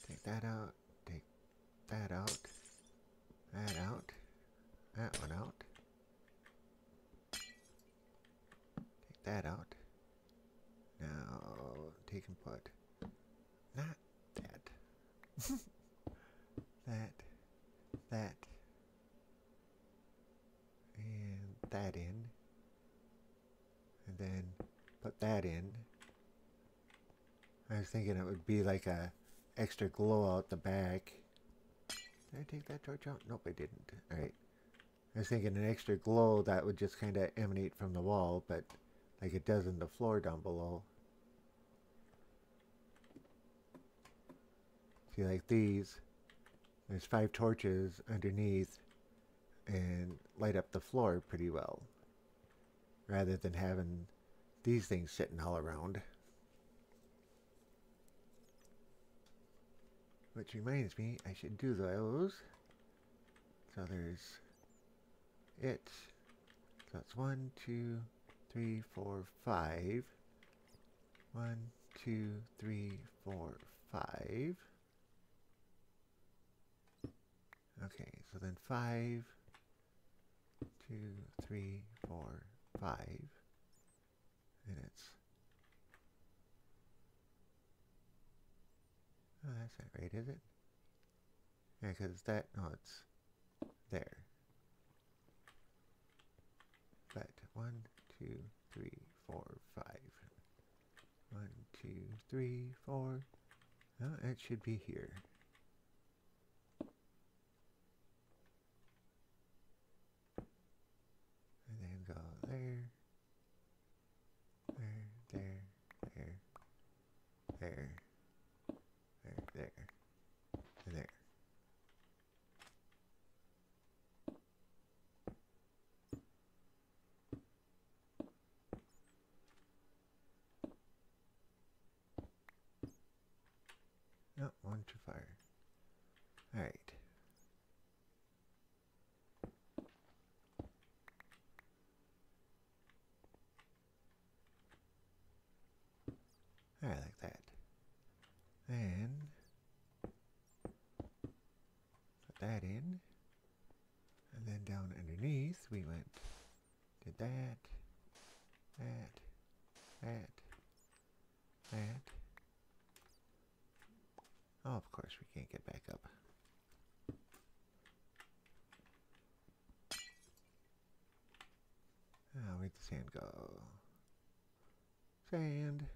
take that out, take that out, that out, that one out, take that out. Now take and put not that, that, that, and that in, and then put that in. I was thinking it would be like a extra glow out the back. Did I take that torch out? Nope, I didn't. Alright. I was thinking an extra glow that would just kind of emanate from the wall, but like it does in the floor down below. See, like these, there's 5 torches underneath and light up the floor pretty well, rather than having these things sitting all around. Which reminds me, I should do those. So there's it. So that's 1, 2, 3, 4, 5. 1, 2, 3, 4, 5. Okay, so then 5, 2, 3, 4, 5. And it's... Oh, that's not right, is it? Yeah, because that... No, it's there. But 1, 2, 3, 4, 5. 1, 2, 3, 4. Oh, it should be here. And then go there. There, there, there, there. There, and there. No, one to fire. Alright. I like that. And put that in. And then down underneath we went, did that, that, that, that. Oh, of course we can't get back up. Oh, where'd the sand go? Sand.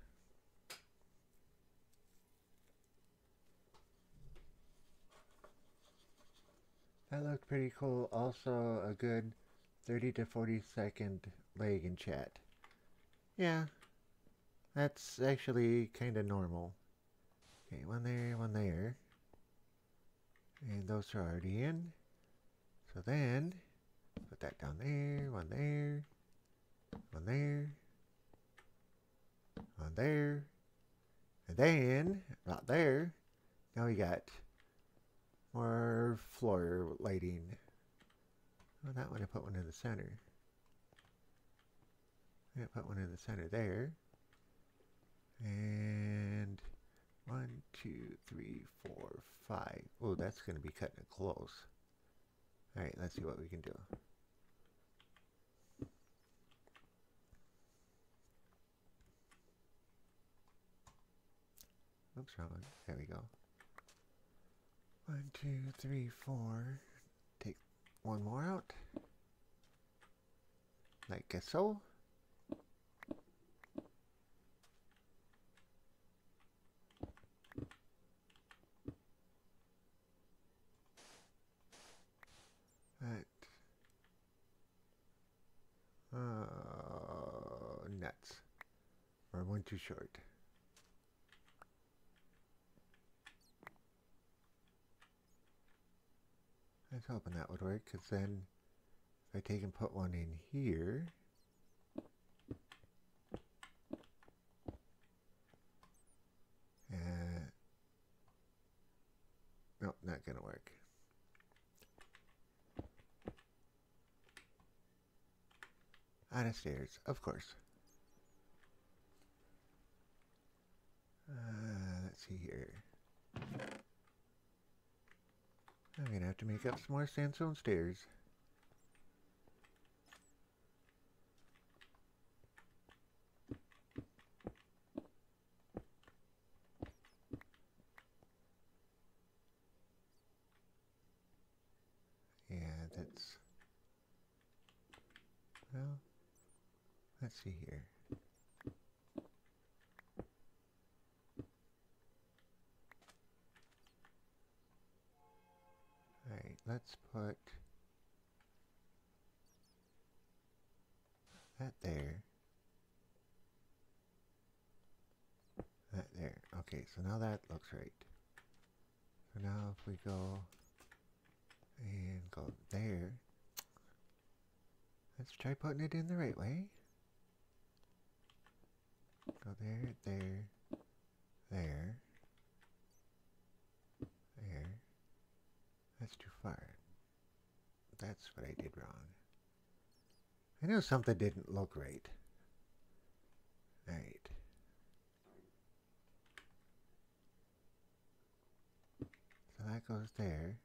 That looked pretty cool. Also a good 30 to 40-second lag in chat. Yeah, that's actually kind of normal. Okay, one there, one there. And those are already in. So then, put that down there, one there, one there, one there. And then, not there, now we got more floor lighting. Oh, that one I put one in the center. I'm going to put one in the center there. And 1, 2, 3, 4, 5. Oh, that's going to be cutting it close. Alright, let's see what we can do. Oops, wrong one. There we go. 1, 2, 3, 4. Take one more out. Like so. Right. nuts. Or one too short. I was hoping that would work, because then if I take and put one in here, nope, not gonna work. Out of stairs, of course. Let's see here. I'm gonna have to make up some more sandstone stairs. Yeah, that's... Well, let's see here. Alright, let's put that there. That there. Okay, so now that looks right. So now if we go and go there, let's try putting it in the right way. Go there, there, there, there. That's too far. That's what I did wrong. I knew something didn't look right. Alright. So that goes there.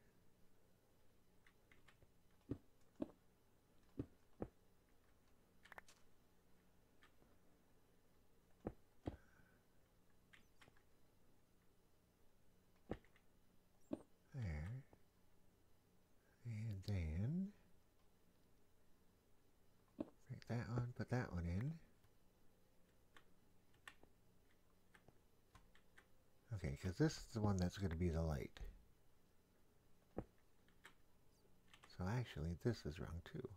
There. And then break that one, put that one in. Okay, because this is the one that's going to be the light. So actually, this is wrong too.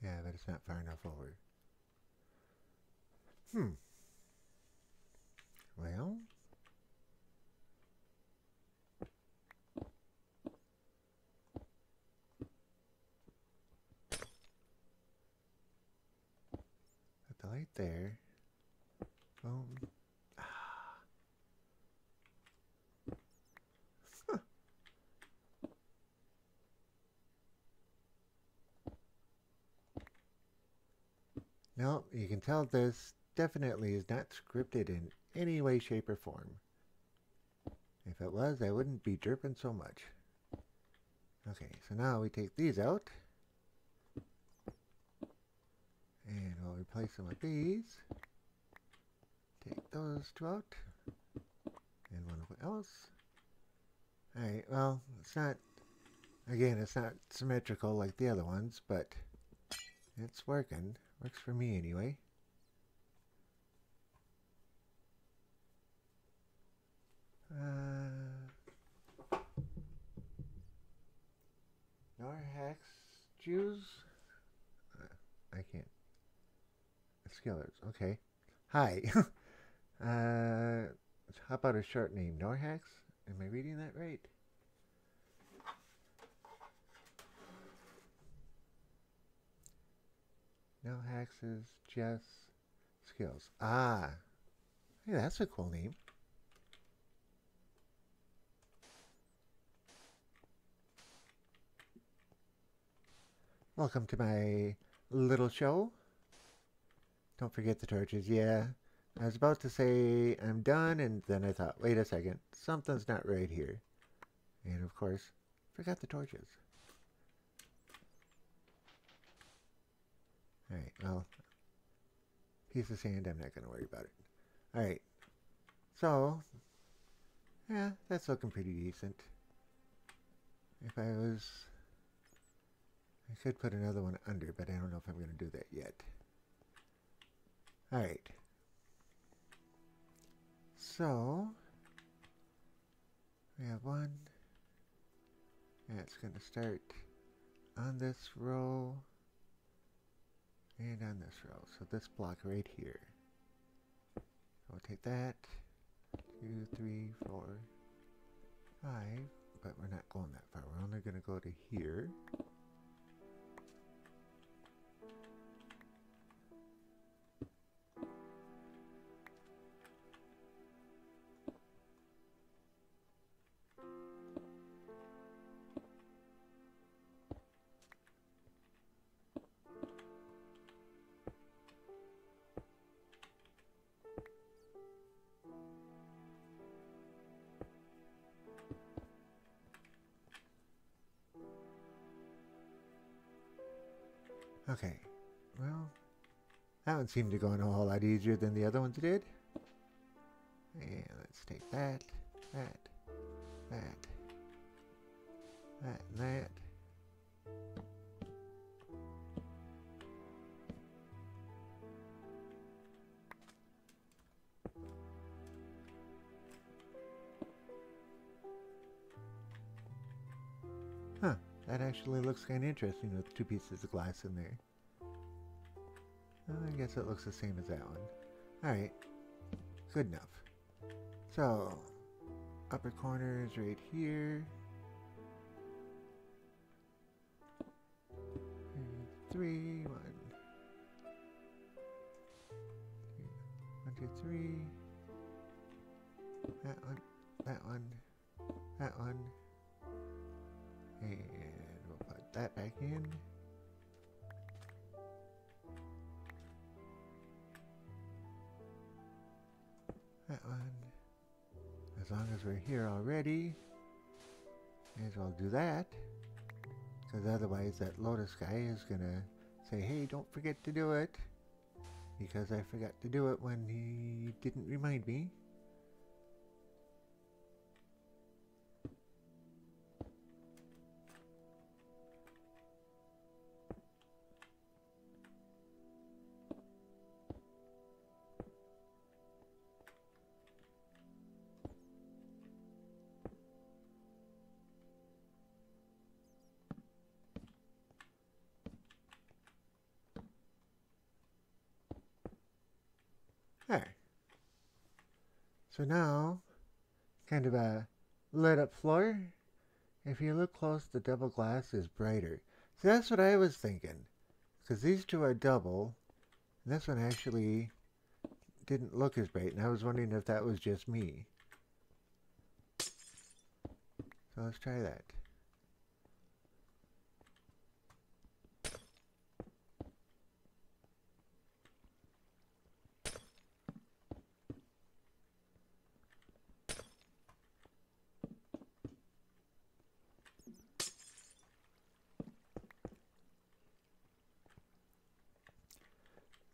Yeah, but it's not far enough over. Well, put the light there. Boom. No, you can tell this definitely is not scripted in any way, shape, or form. If it was, I wouldn't be derping so much. Okay, so now we take these out. And we'll replace them with these. Take those two out. And one else. Alright, well, it's not, again, it's not symmetrical like the other ones, but it's working. Works for me anyway. Norhax Jews? I can't. Skillers, okay. Hi. How about a short name? Norhax? Am I reading that right? No Haxes, Jess, Skills. Ah, hey, that's a cool name. Welcome to my little show. Don't forget the torches. Yeah, I was about to say I'm done, and then I thought, wait a second, something's not right here. And of course, forgot the torches. Alright, well, piece of sand, I'm not going to worry about it. Alright, so, yeah, that's looking pretty decent. If I was, I could put another one under, but I don't know if I'm going to do that yet. Alright. So we have one, and it's going to start on this row and on this row. So this block right here. We'll take that. 2, 3, 4, 5. But we're not going that far. We're only going to go to here. Okay, well, that one seemed to go in a whole lot easier than the other ones did. And let's take that, that, that, that, and that. Huh, that actually looks kind of interesting with 2 pieces of glass in there. I guess it looks the same as that one. Alright, good enough. So, upper corner is right here. 3, 1, 2, 3. That one, that one, that one. And we'll put that back in. That one. As long as we're here already, may as well do that. Because otherwise that Lotus guy is going to say, hey, don't forget to do it. Because I forgot to do it when he didn't remind me. There. So now, kind of a lit up floor. If you look close, the double glass is brighter. So that's what I was thinking. Because these two are double. And this one actually didn't look as bright. And I was wondering if that was just me. So let's try that.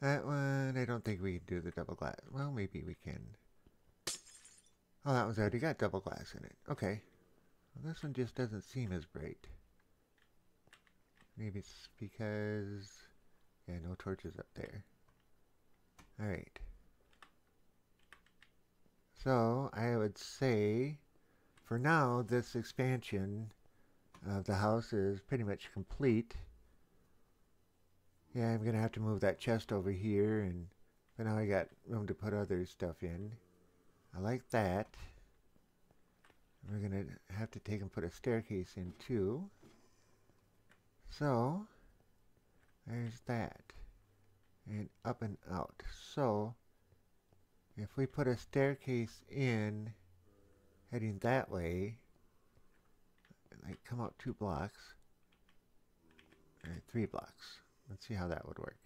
That one, I don't think we can do the double glass. Well, maybe we can. Oh, that one's already got double glass in it. Okay. Well, this one just doesn't seem as bright. Maybe it's because... yeah, no torches up there. Alright. So, I would say, for now, this expansion of the house is pretty much complete. Yeah, I'm going to have to move that chest over here, but now I got room to put other stuff in. I like that. We're going to have to take and put a staircase in too. So, there's that. And up and out. So, if we put a staircase in, heading that way, like come out 2 blocks, or 3 blocks. Let's see how that would work.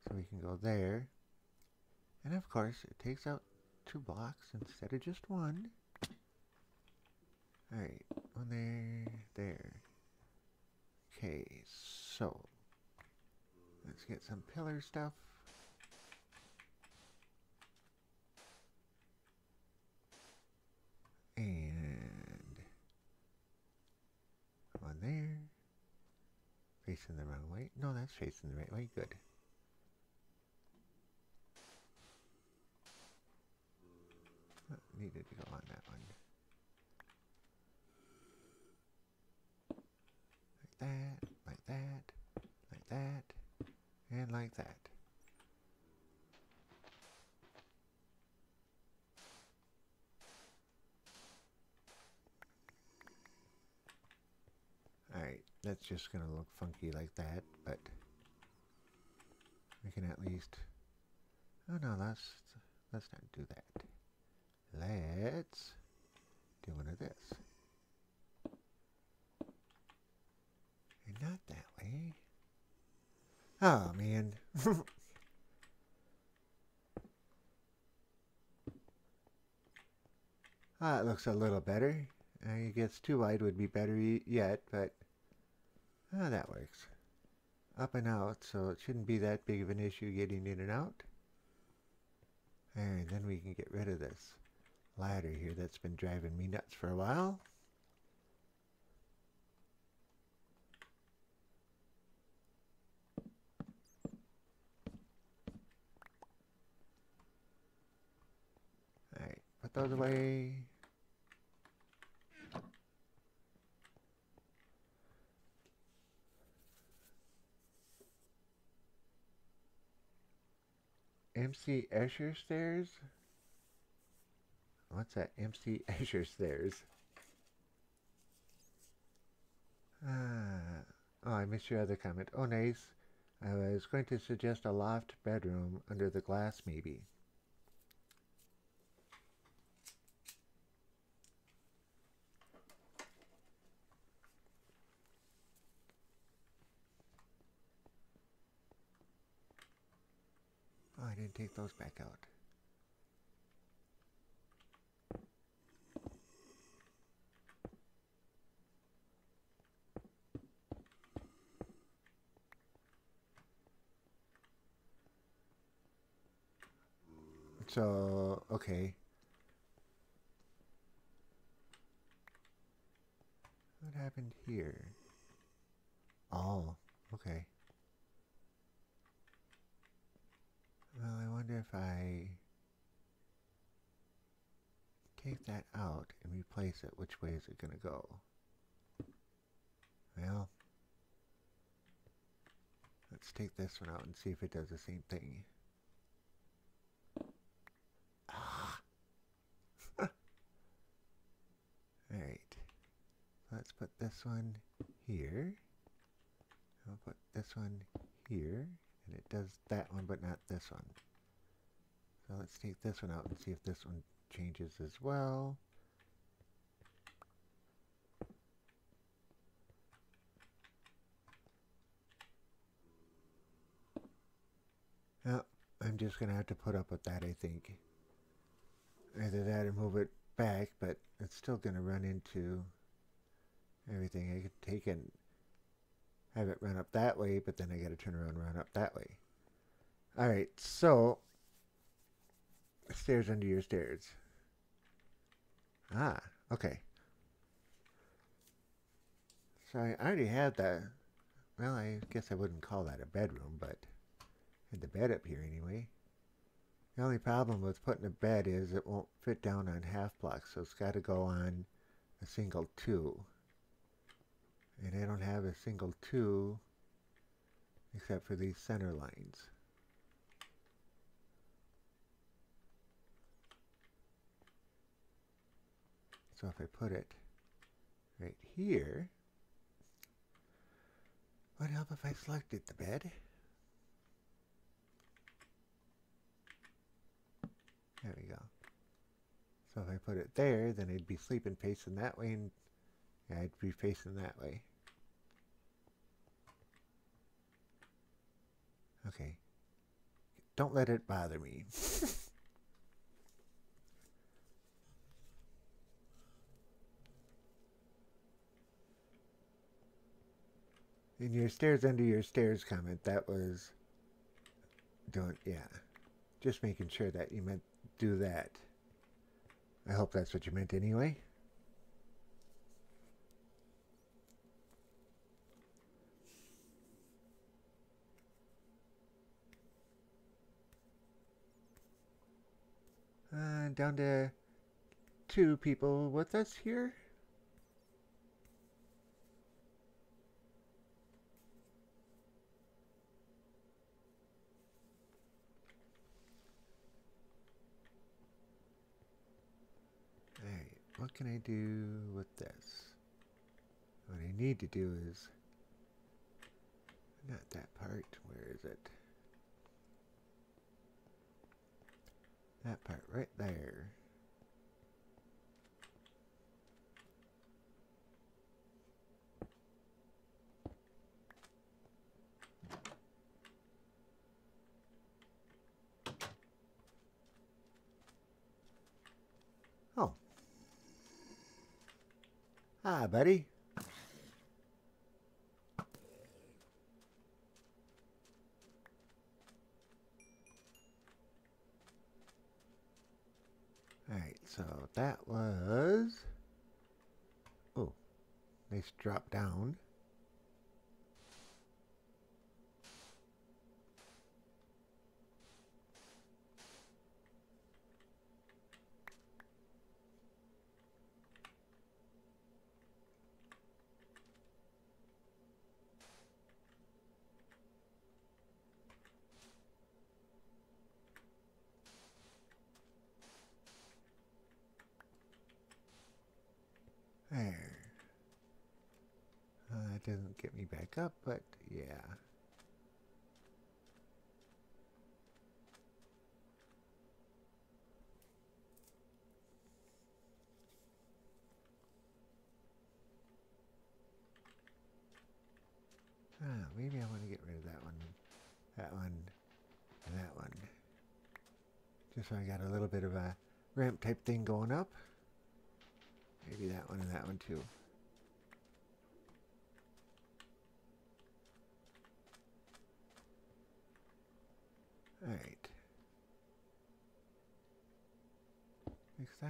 So we can go there. And of course, it takes out 2 blocks instead of just 1. Alright, 1 there, there. Okay, so let's get some pillar stuff. And 1 there. Facing the wrong way. No, that's facing the right way. Good. Needed to go on that one. Like that, like that, like that, and like that. Alright, that's just going to look funky like that, but we can at least... Oh no, let's not do that. Let's do one of this. And not that way. Oh, man. Ah, it looks a little better. I guess too wide would be better yet, but that works. Up and out, so it shouldn't be that big of an issue getting in and out. And then we can get rid of this ladder here that's been driving me nuts for a while. Alright, put those away. MC Escher stairs? What's that? MC Escher stairs. Oh, I missed your other comment. Oh, nice. I was going to suggest a loft bedroom under the glass, maybe. Oh, I didn't take those back out. So, okay. What happened here? Oh, okay. Well, I wonder if I take that out and replace it, which way is it going to go? Well, let's take this one out and see if it does the same thing. Ah! Alright. Let's put this one here. I'll put this one here. And it does that one, but not this one. So let's take this one out and see if this one changes as well. Well, I'm just going to have to put up with that, I think. Either that or move it back, but it's still going to run into everything. I could take and have it run up that way, but then I got to turn around and run up that way. Alright, so stairs under your stairs. Ah, okay. So I already had that. Well, I guess I wouldn't call that a bedroom, but I had the bed up here anyway. The only problem with putting a bed is it won't fit down on half blocks, so it's got to go on a single 2. And I don't have a single 2 except for these center lines. So if I put it right here, would it help if I selected the bed? There we go. So if I put it there, then I'd be sleeping facing that way, and I'd be facing that way. Okay. Don't let it bother me. In your stairs under your stairs comment, that was doing, yeah. Just making sure that you meant do that. I hope that's what you meant anyway. Down to two people with us here. Alright, what can I do with this? What I need to do is... Not that part. Where is it? That part right there. Oh. Hi, buddy. Alright, so that was... Oh, nice drop down. There. That doesn't get me back up, but yeah. Maybe I want to get rid of that one, and that one. Just so I got a little bit of a ramp type thing going up. Maybe that one and that one too. Alright. Mix that.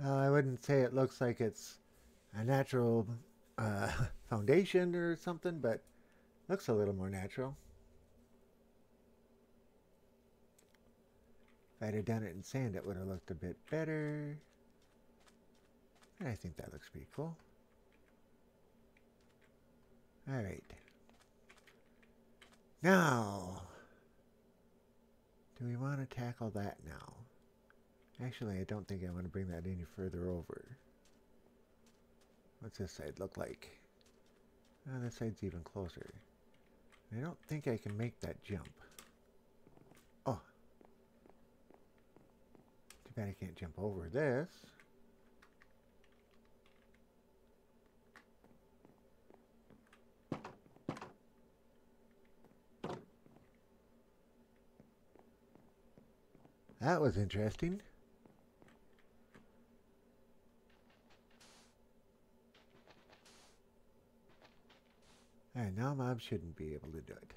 I wouldn't say it looks like it's a natural foundation or something, but looks a little more natural. If I'd have done it in sand, it would have looked a bit better. And I think that looks pretty cool. Alright. Now, do we want to tackle that now? Actually, I don't think I want to bring that any further over. What's this side look like? Oh, this side's even closer. I don't think I can make that jump. Oh. Too bad I can't jump over this. That was interesting. Alright, now mobs shouldn't be able to do it.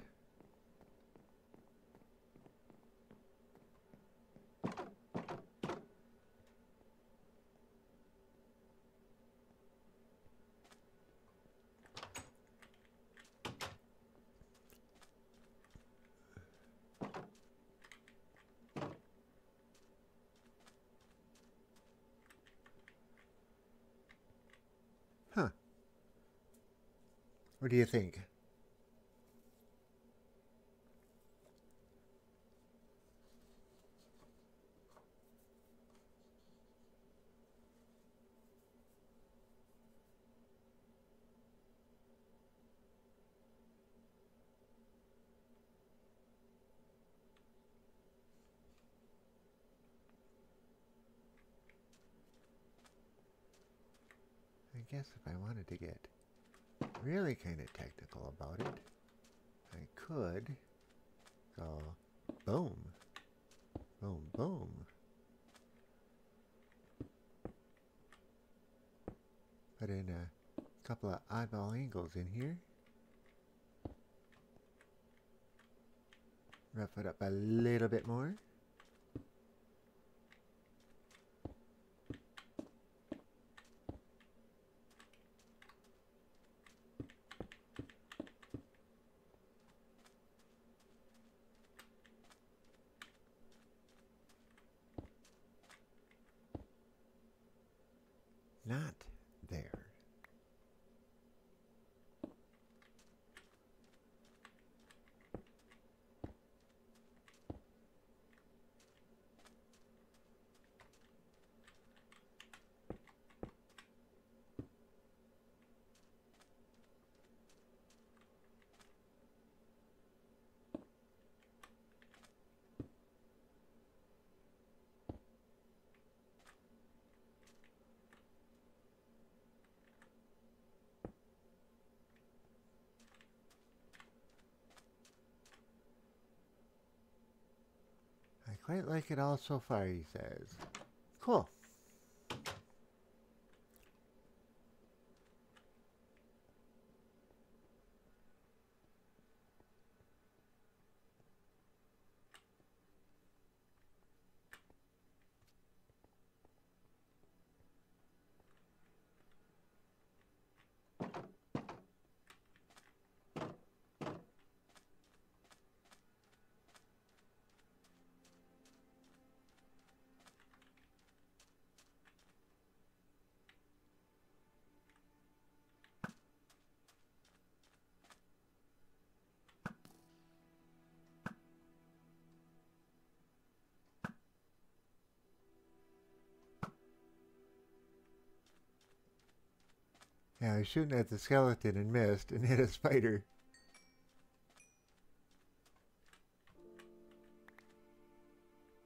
Huh. What do you think? guess if I wanted to get really kind of technical about it, I could go boom, boom, boom. Put in a couple of oddball angles in here. Rough it up a little bit more. Not there. I quite like it all so far, he says. Cool. Yeah, I was shooting at the skeleton and missed and hit a spider.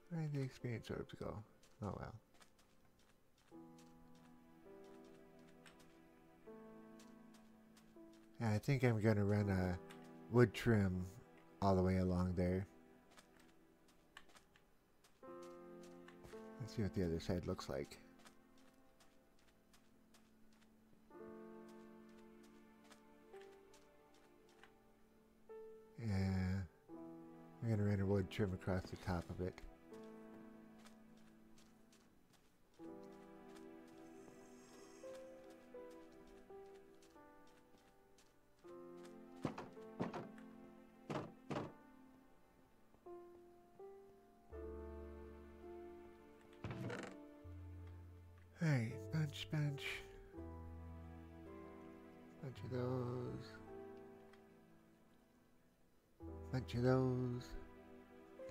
Where did the experience orbs go? Oh well. Yeah, I think I'm gonna run a wood trim all the way along there. Let's see what the other side looks like. Yeah, I'm gonna run a wood trim across the top of it. Alright, bunch. Bunch of those. Bunch of those.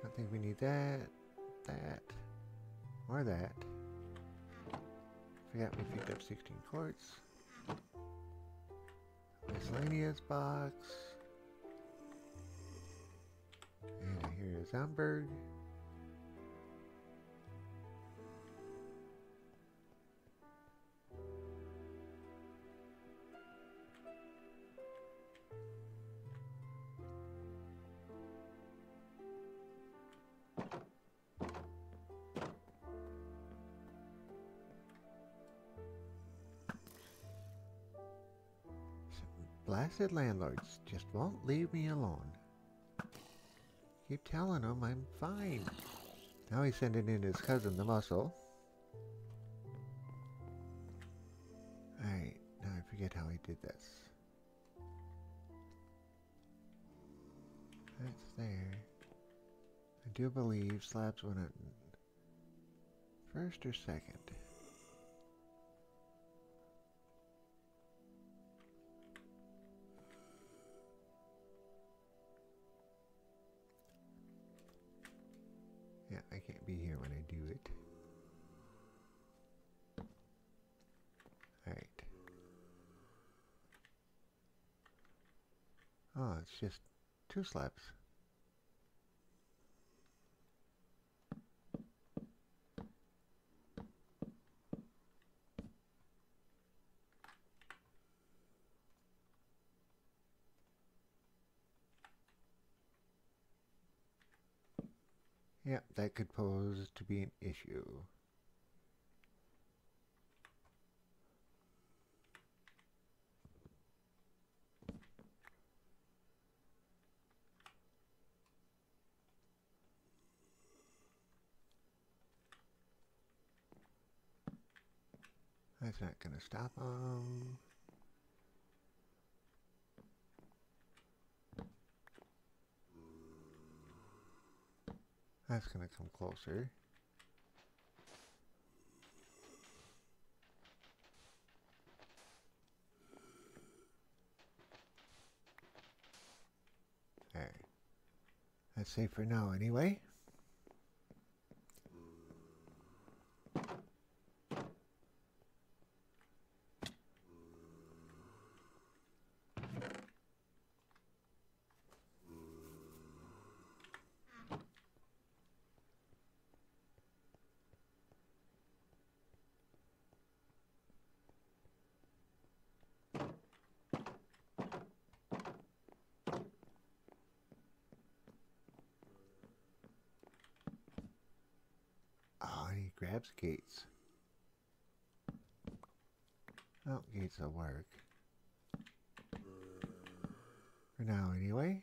Don't think we need that, or that. Forgot we picked up 16 quartz. Miscellaneous box. And I hear a Zomberg. Blasted landlords just won't leave me alone. Keep telling them I'm fine. Now he's sending in his cousin, the muscle. Alright, now I forget how he did this. That's there. I do believe slabs went on first or second. Yeah, I can't be here when I do it. Alright. Oh, it's just 2 slabs. Yep, that could pose to be an issue. That's not going to stop them. That's going to come closer. There. That's safe for now anyway. Oh, and he grabs Gates. Oh, Gates will work. For now, anyway.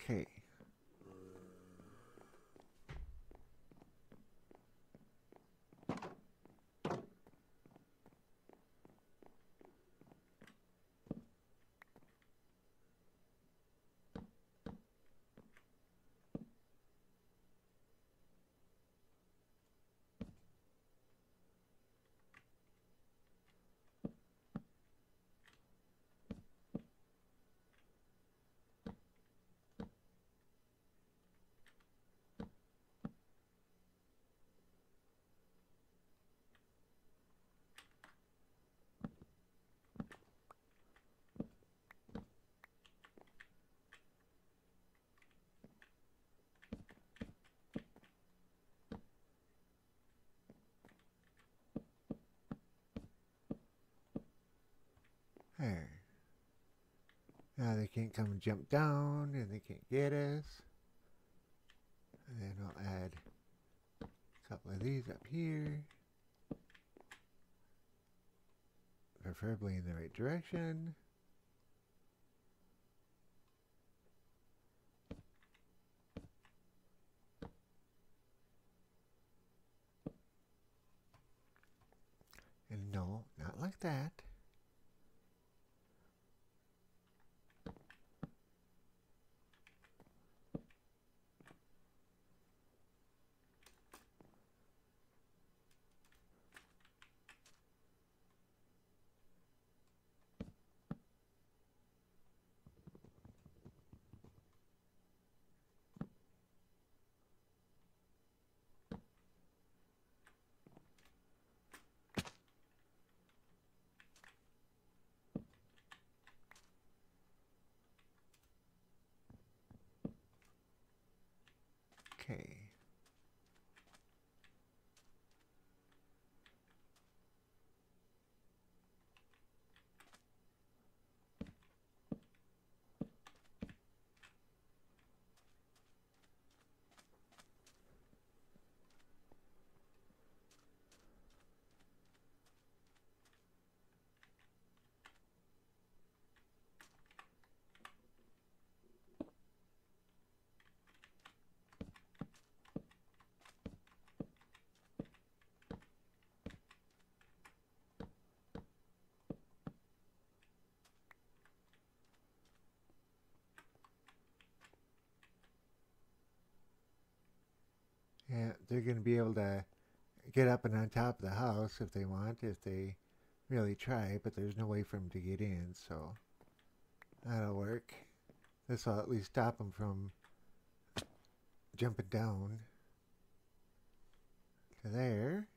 Okay. There. Now they can't come and jump down and they can't get us. And then I'll add a couple of these up here. Preferably in the right direction. And no, not like that. Yeah, they're going to be able to get up and on top of the house if they want, if they really try, but there's no way for them to get in, so that'll work. This will at least stop them from jumping down to there.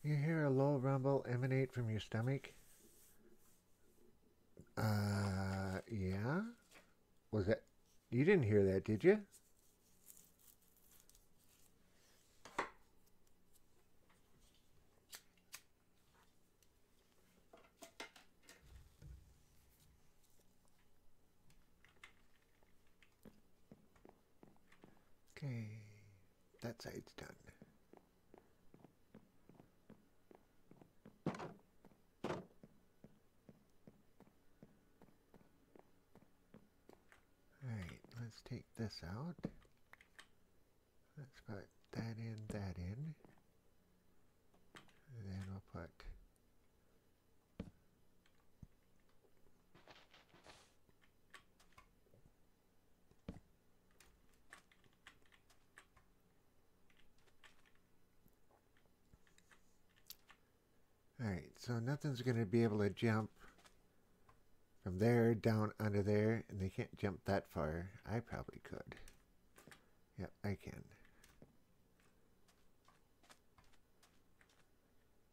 You hear a low rumble emanate from your stomach? Yeah? Was that... You didn't hear that, did you? Okay, that side's done. Alright, let's take this out. Let's put that in, that in. And then we'll put... Alright, so nothing's going to be able to jump from there down under there, and they can't jump that far. I probably could. Yep, I can.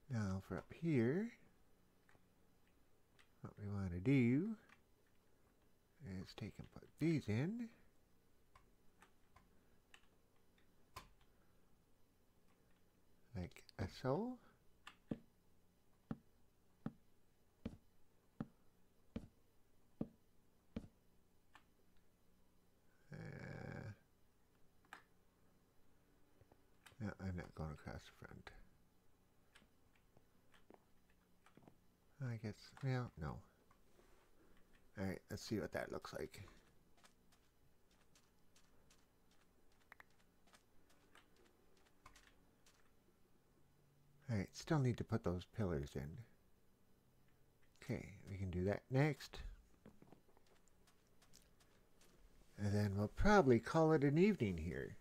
Now for up here, what we want to do is take and put these in. Like so. No, I'm not going across the front. I guess, well, no. Alright, let's see what that looks like. Alright, still need to put those pillars in. Okay, we can do that next. And then we'll probably call it an evening here.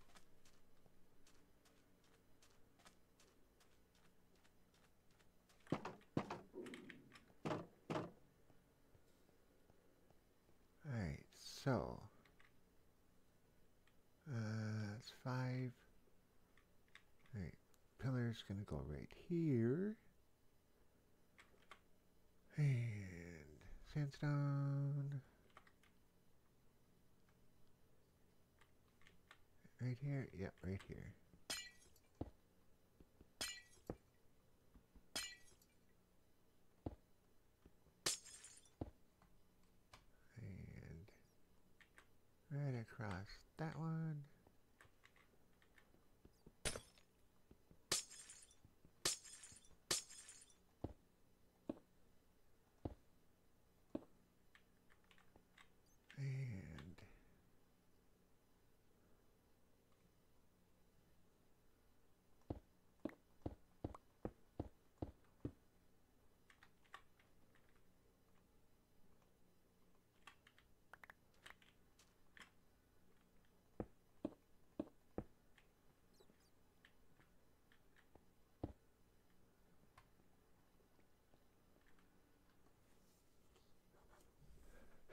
Alright, so that's 5. Alright, pillar's gonna go right here. And sandstone. Right here? Yep, right here. And right across that one.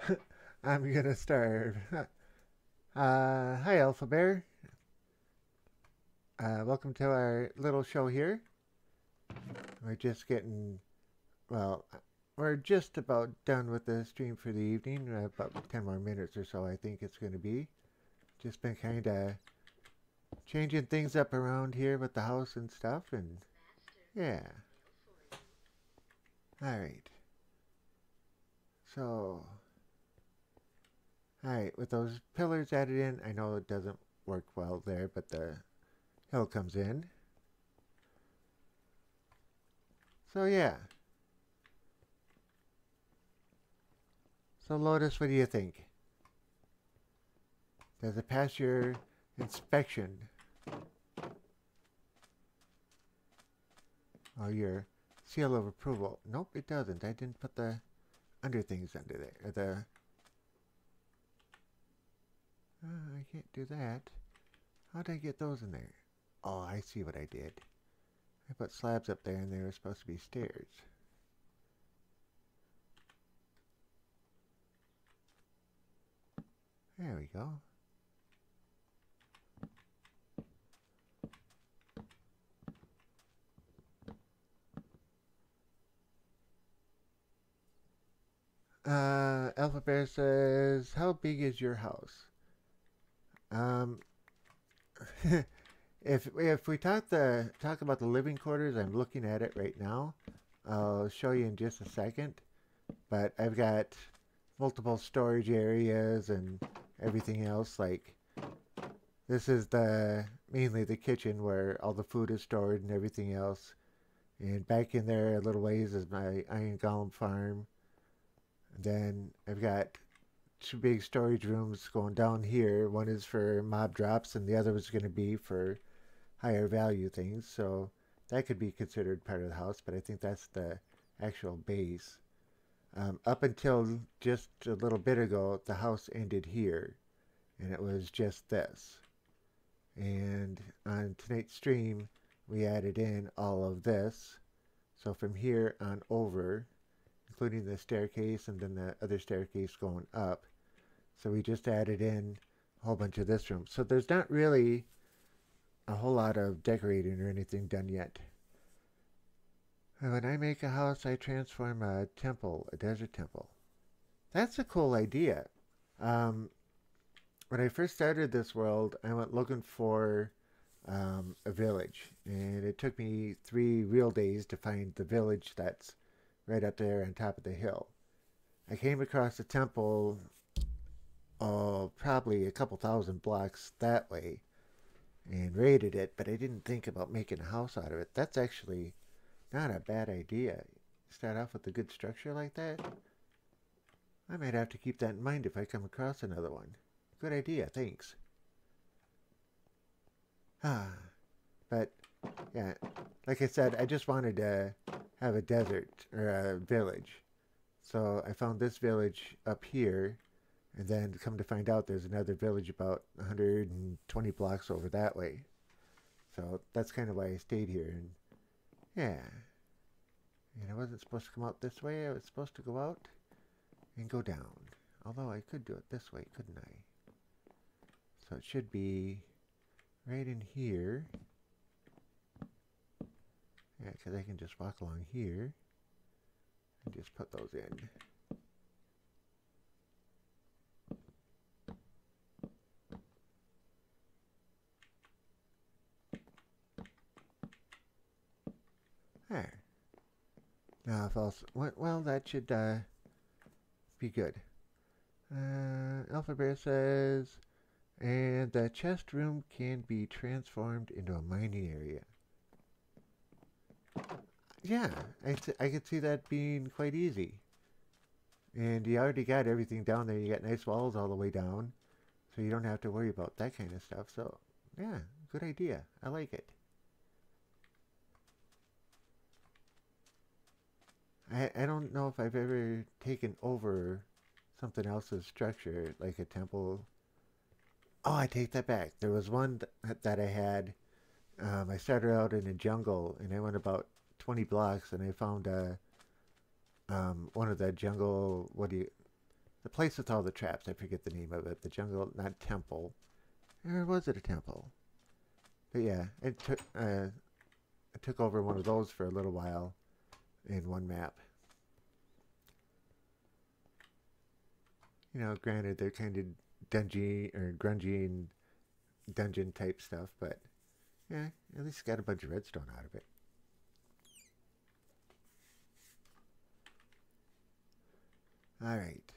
And I'm gonna starve. Hi, Alpha Bear. Welcome to our little show here. We're just getting, well, we're just about done with the stream for the evening. About 10 more minutes or so, I think it's going to be. Just been kind of changing things up around here with the house and stuff, and yeah. Alright. So, alright, with those pillars added in, I know it doesn't work well there, but the hill comes in. So yeah. So Lotus, what do you think? Does it pass your inspection? Oh, your seal of approval. Nope, it doesn't. I didn't put the under things under there. The I can't do that. How'd I get those in there? Oh, I see what I did. I put slabs up there and they were supposed to be stairs. There we go. Alpha Bear says, how big is your house? Um, if we talk about the living quarters, I'm looking at it right now. I'll show you in just a second. But I've got multiple storage areas and everything else. Like this is mainly the kitchen where all the food is stored and everything else. And back in there a little ways is my iron golem farm. And then I've got two big storage rooms going down here. One is for mob drops and the other is going to be for higher value things. So that could be considered part of the house, but I think that's the actual base. Up until just a little bit ago, the house ended here, and it was just this. And on tonight's stream, we added in all of this. So from here on over, including the staircase and then the other staircase going up. So we just added in a whole bunch of this room. So there's not really a whole lot of decorating or anything done yet. When I make a house, I transform a temple, a desert temple. That's a cool idea. When I first started this world, I went looking for a village. And it took me 3 real days to find the village that's right up there on top of the hill. I came across a temple, probably a couple thousand blocks that way, and raided it, but I didn't think about making a house out of it. That's actually not a bad idea. Start off with a good structure like that. I might have to keep that in mind if I come across another one. Good idea, thanks. But yeah, like I said, I just wanted to have a desert or a village. So I found this village up here, and then come to find out there's another village about 120 blocks over that way. So that's kind of why I stayed here. And yeah. And I wasn't supposed to come out this way. I was supposed to go out and go down. Although I could do it this way, couldn't I? So it should be right in here. Yeah, because I can just walk along here and just put those in. There. Now, if else, well, that should be good. Alpha Bear says, and the chest room can be transformed into a mining area. Yeah, I could see that being quite easy. And you already got everything down there. You got nice walls all the way down, so you don't have to worry about that kind of stuff. So, yeah, good idea. I like it. I don't know if I've ever taken over something else's structure, like a temple. Oh, I take that back. There was one that I had. I started out in a jungle, and I went about 20 blocks, and I found one of the jungle. The place with all the traps? I forget the name of it. The jungle, not temple. Or was it a temple? But yeah, I took over one of those for a little while in one map. You know, granted, they're kind of dungy or grungy and dungeon type stuff, but yeah, at least got a bunch of redstone out of it. Alright.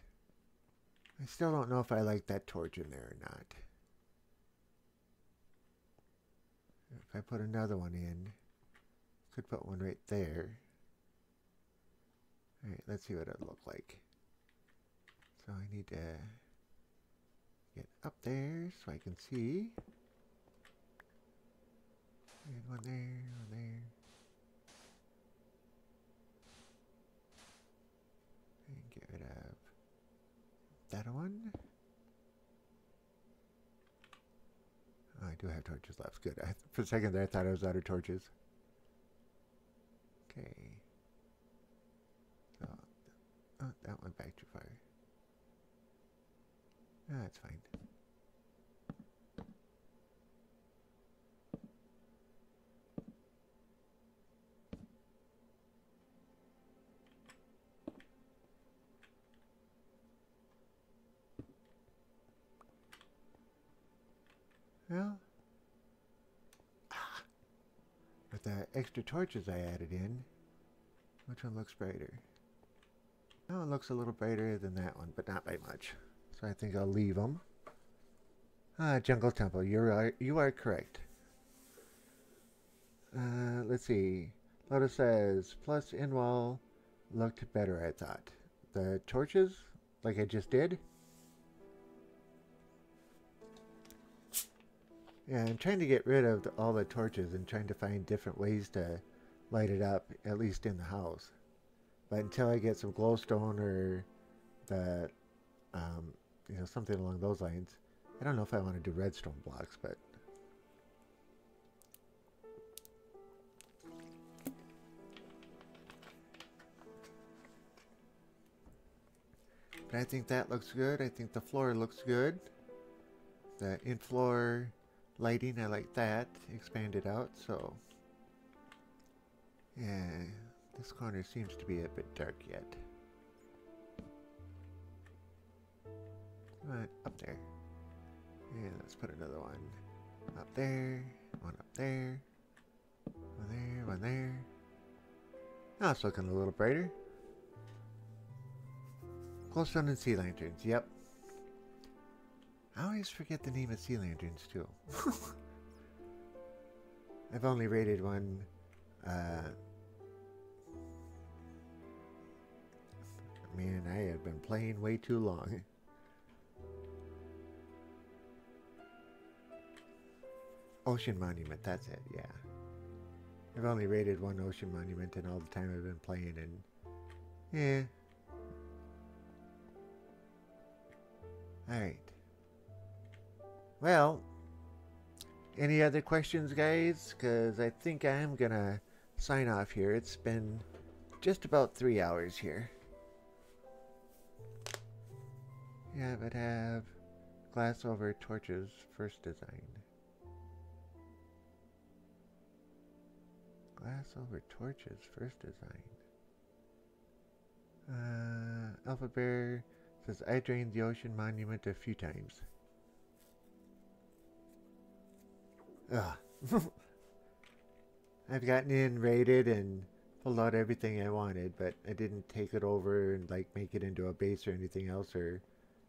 I still don't know if I like that torch in there or not. If I put another one in, could put one right there. Alright, let's see what it'll look like. So I need to get up there so I can see. And one there, one there. do have torches left. Good. For a second there, I thought I was out of torches. Okay. So, oh, that went back too far. That's fine. Well, with the extra torches I added in, which one looks brighter? Oh, it looks a little brighter than that one, but not by much. So I think I'll leave them. Jungle Temple, you are correct. Let's see. Lotus says, plus in-wall looked better, I thought. The torches, like I just did? Yeah, I'm trying to get rid of all the torches and trying to find different ways to light it up, at least in the house. But until I get some glowstone or the, you know, something along those lines, I don't know if I want to do redstone blocks, but... But I think that looks good. I think the floor looks good. The in-floor lighting, I like that. Expanded out, so... Yeah, this corner seems to be a bit dark yet. Come on, up there. And let's put another one up there, one up there, one there, one there. Now it's looking a little brighter. Glowstone and sea lanterns, yep. I always forget the name of sea lanterns too. I've only rated one, man, I have been playing way too long. Ocean Monument, that's it, yeah. I've only rated one Ocean Monument in all the time I've been playing, and yeah. Alright. Well, any other questions, guys? Because I think I'm gonna sign off here. It's been just about 3 hours here. Yeah, but have glass over torches first design. Glass over torches first design. Alpha Bear says, I drained the Ocean Monument a few times. Ugh. I've gotten in, raided, and pulled out everything I wanted, but I didn't take it over and like make it into a base or anything else or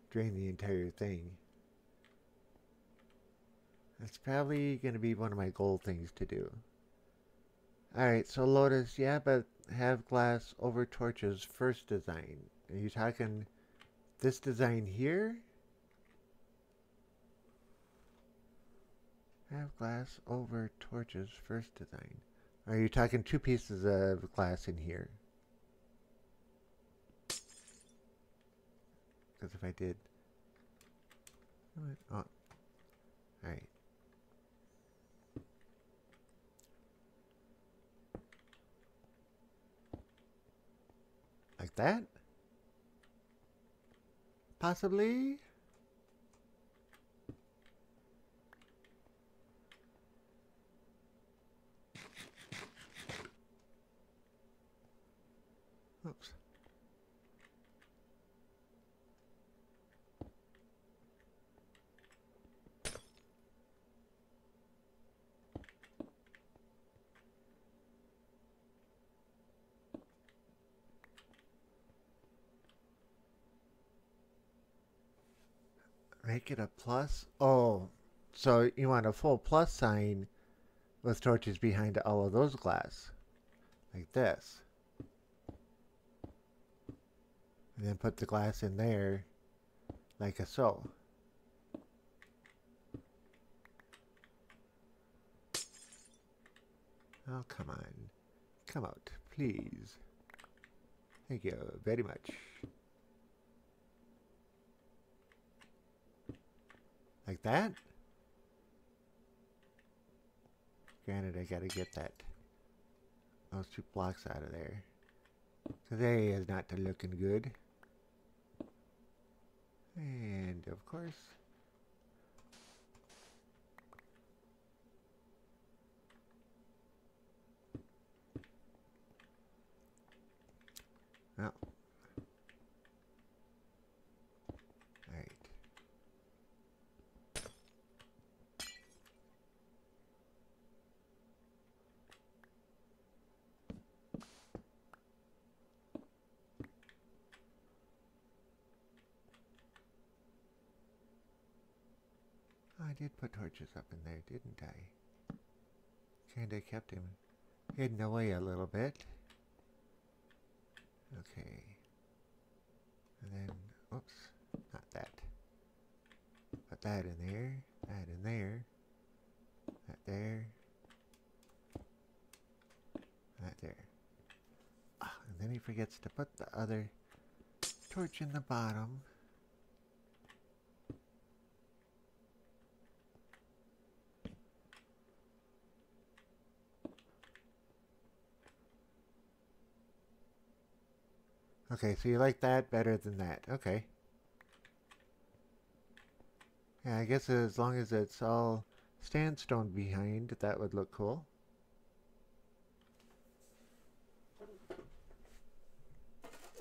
drain the entire thing. That's probably going to be one of my goal things to do. Alright, so Lotus, yeah, but have glass over torches first design. Are you talking this design here? Have glass over torches first design. Are you talking 2 pieces of glass in here? Because if I did... Oh. Alright. Like that? Possibly? Oops. Make it a plus? Oh, so you want a full plus sign with torches behind all of those glass. Like this. And then put the glass in there like a so. Oh, come on. Come out, please. Thank you very much. Like that? Granted, I gotta get those 2 blocks out of there. Today is not looking good. And of course, well, alright. I did put torches up in there, didn't I? Kinda kept him hidden away a little bit. Okay. And then, oops, not that. Put that in there, that in there, that there, that there. Ah, and then he forgets to put the other torch in the bottom. Okay, so you like that better than that. Okay. Yeah, I guess as long as it's all sandstone behind, that would look cool.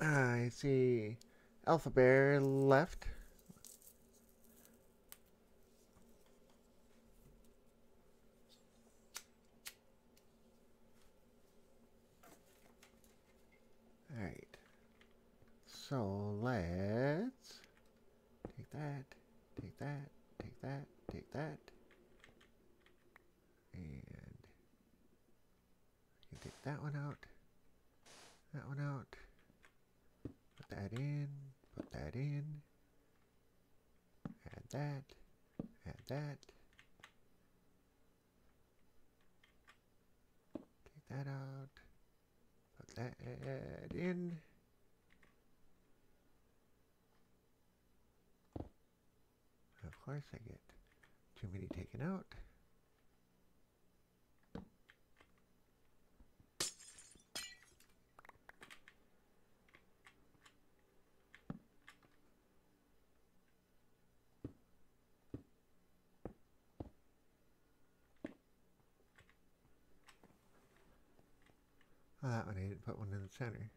I see Alpha Bear left. Alright. So let's take that, take that, take that, take that. And you take that one out, that one out. Put that in, put that in. Add that, add that. Take that out. Put that in. Of course I get too many taken out. Oh, that one I didn't put one in the center.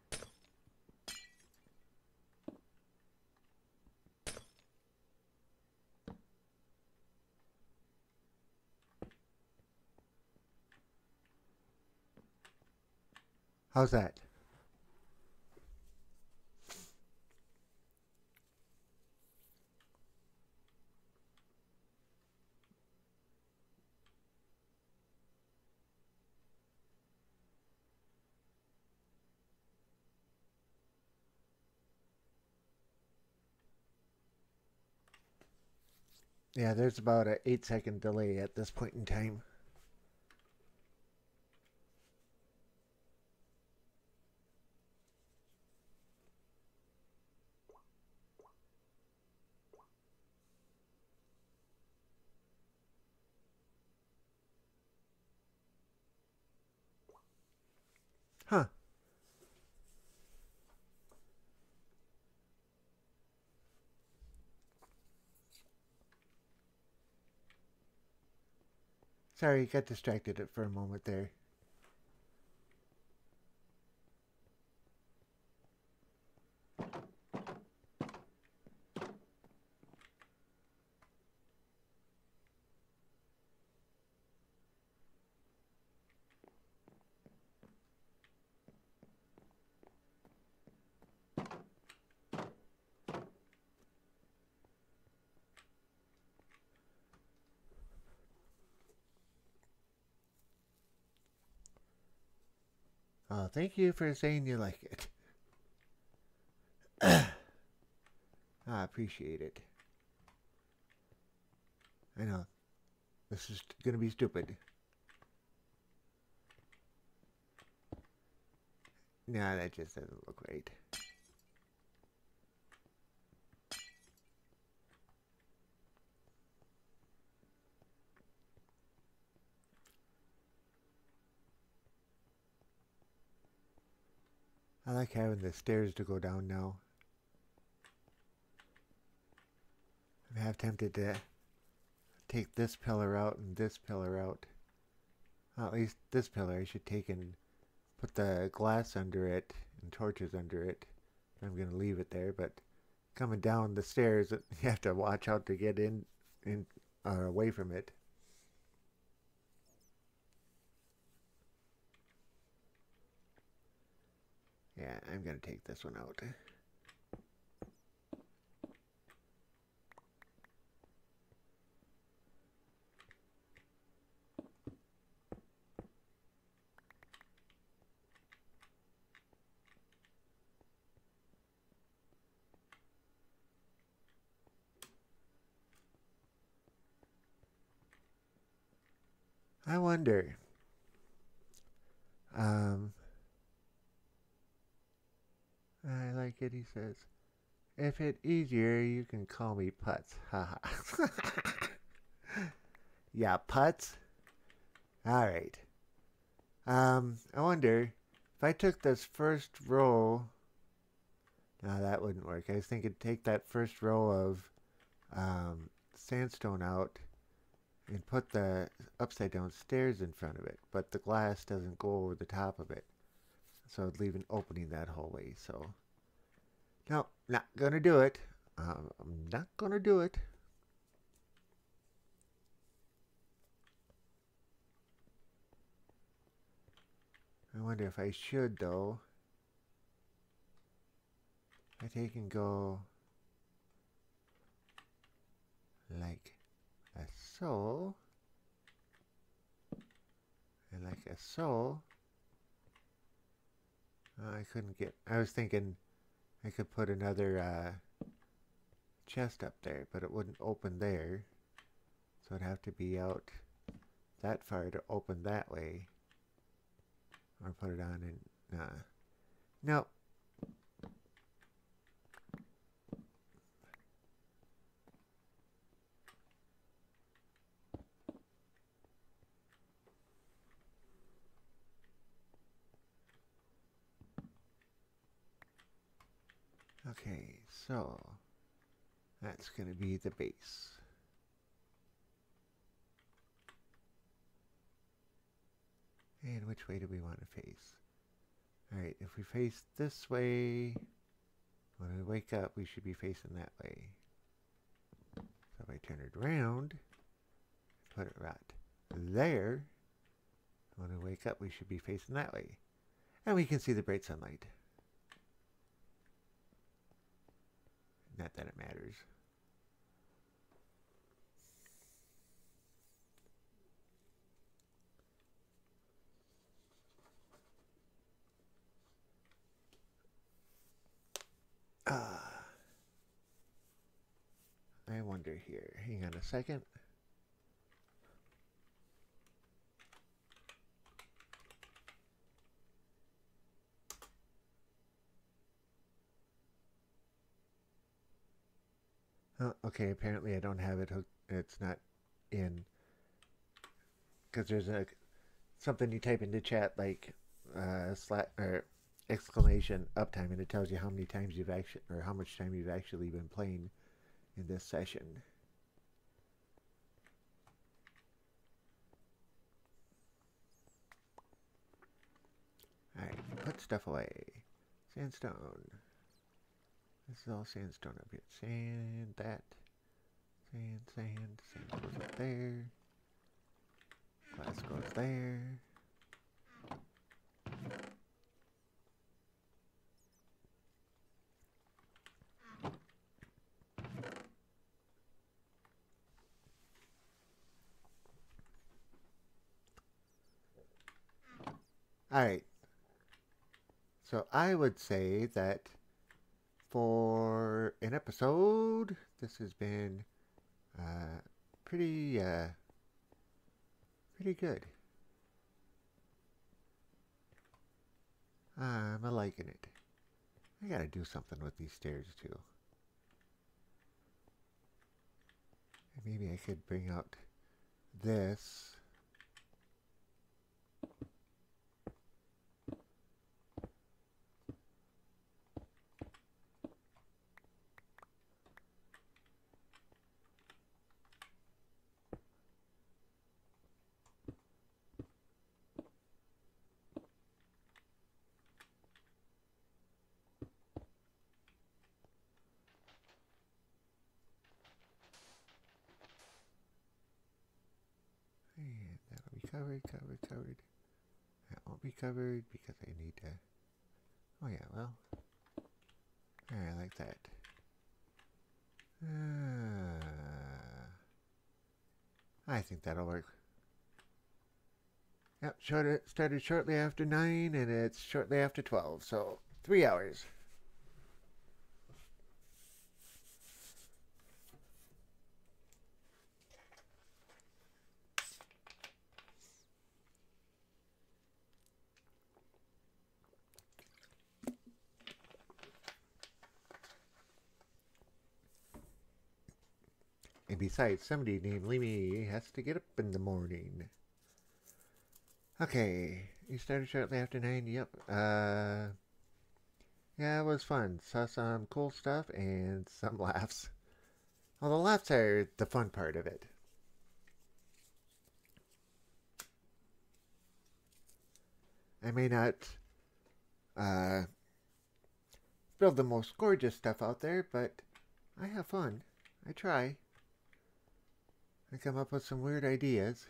How's that? Yeah, there's about an 8-second delay at this point in time. Huh. Sorry, got distracted for a moment there. Oh, thank you for saying you like it. I appreciate it. I know. This is going to be stupid. Nah, that just doesn't look right. I like having the stairs to go down now. I'm half tempted to take this pillar out and this pillar out. Well, at least this pillar I should take and put the glass under it and torches under it. I'm going to leave it there, but coming down the stairs, you have to watch out to get in away from it. Yeah, I'm going to take this one out. I wonder. I like it, he says. If it easier, you can call me Putz. Haha. Yeah, Putz? Alright. I wonder if I took this first row. No, that wouldn't work. I was thinking take that first row of sandstone out and put the upside down stairs in front of it, but the glass doesn't go over the top of it. So I'd leave an opening that whole way. So, no, not gonna do it. I'm not gonna do it. I wonder if I should, though. I take and go like so, and like so. I couldn't get. I was thinking I could put another chest up there, but it wouldn't open there. So it'd have to be out that far to open that way. Or put it on in. Nope. Okay, so that's going to be the base. And which way do we want to face? Alright, if we face this way, when we wake up, we should be facing that way. So if I turn it around, put it right there, when we wake up, we should be facing that way. And we can see the bright sunlight. Not that it matters. I wonder here. Hang on a second. Oh, okay, apparently I don't have it hooked. It's not in. Because there's something you type into chat like or exclamation uptime, and it tells you how many times you've actually, or how much time you've actually been playing in this session. Alright, put stuff away. Sandstone. This is all sandstone up here. Sand, that. Sand, sand. Sand goes up there. Glass goes there. Alright. So I would say that for an episode, this has been pretty good. I'm liking it. I gotta do something with these stairs too. Maybe I could bring out this. covered, covered, covered. That won't be covered because I need to... Oh yeah, well. I like that. I think that'll work. Yep, started shortly after 9 and it's shortly after 12, so 3 hours. And besides, somebody named Lemmy has to get up in the morning. Okay, you started shortly after 9, yep. Yeah, it was fun. Saw some cool stuff and some laughs. Well, the laughs are the fun part of it. I may not build the most gorgeous stuff out there, but I have fun. I try. I come up with some weird ideas.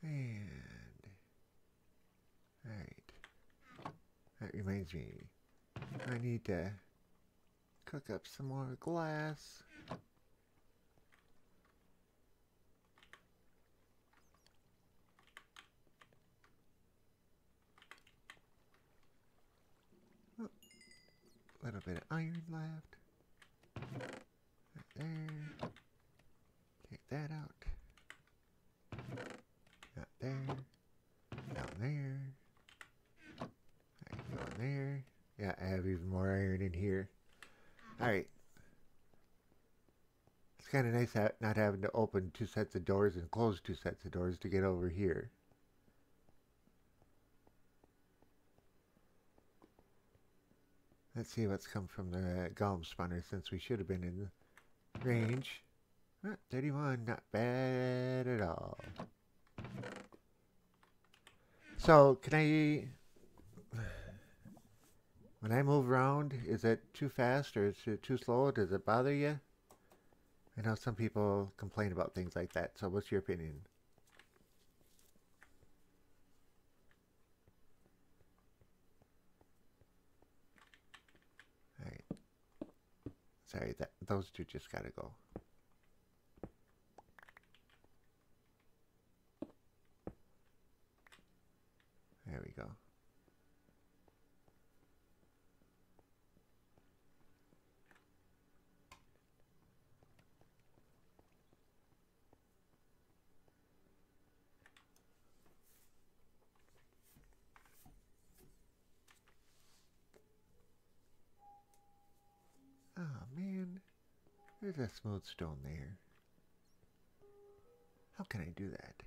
And... Alright. That reminds me. I need to cook up some more glass. Oh, a little bit of iron left. Right there. Take that out. Not there. Down there. Right, go in there. Yeah, I have even more iron in here. Alright. It's kind of nice not having to open 2 sets of doors and close 2 sets of doors to get over here. Let's see what's come from the golem spawner since we should have been in the range. 31, not bad at all. So, can I... When I move around, is it too fast or is it too slow? Does it bother you? I know some people complain about things like that, so what's your opinion? Alright. Sorry, those 2 just gotta go. There we go. Oh man, there's a smooth stone there. How can I do that?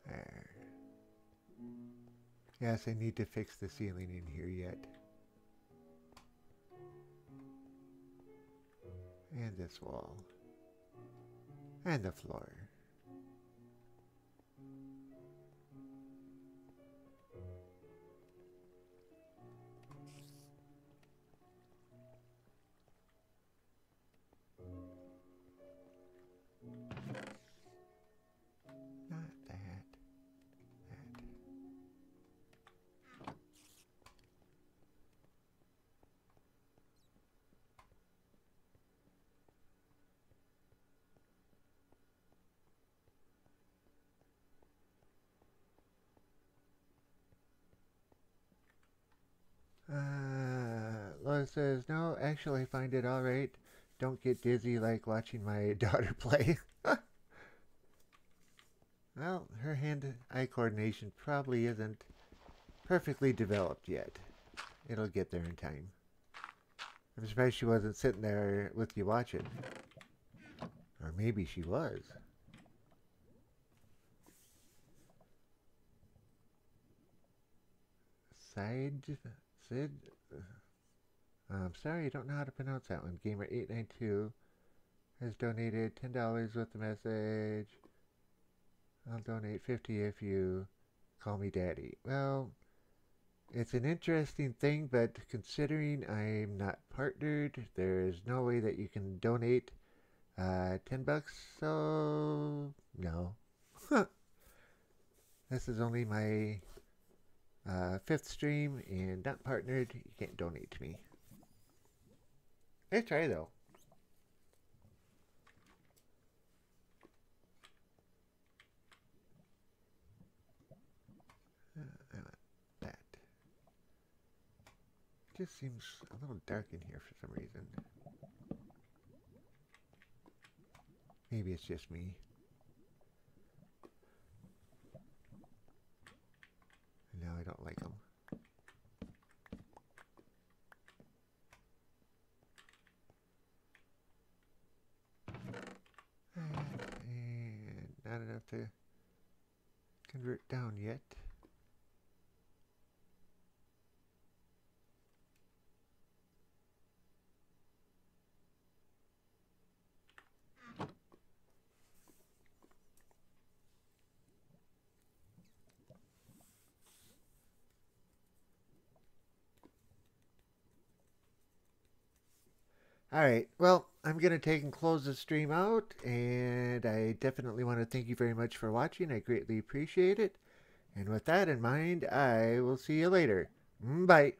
There. Yes, I need to fix the ceiling in here yet. And this wall. And the floor. Not that. That. Laura says, no, actually I find it alright. Don't get dizzy like watching my daughter play. Well, her hand-eye coordination probably isn't perfectly developed yet. It'll get there in time. I'm surprised she wasn't sitting there with you watching. Or maybe she was. Sid? I'm sorry, I don't know how to pronounce that one. Gamer892 has donated $10 with the message. I'll donate 50 if you call me daddy. Well, it's an interesting thing, but considering I'm not partnered, there's no way that you can donate 10 bucks, so no. This is only my fifth stream and not partnered. You can't donate to me. Let's try though. I want that. It just seems a little dark in here for some reason. Maybe it's just me. No, I don't like them. And not enough to convert down yet. Alright, well, I'm going to take and close the stream out, and I definitely want to thank you very much for watching. I greatly appreciate it. And with that in mind, I will see you later. Bye.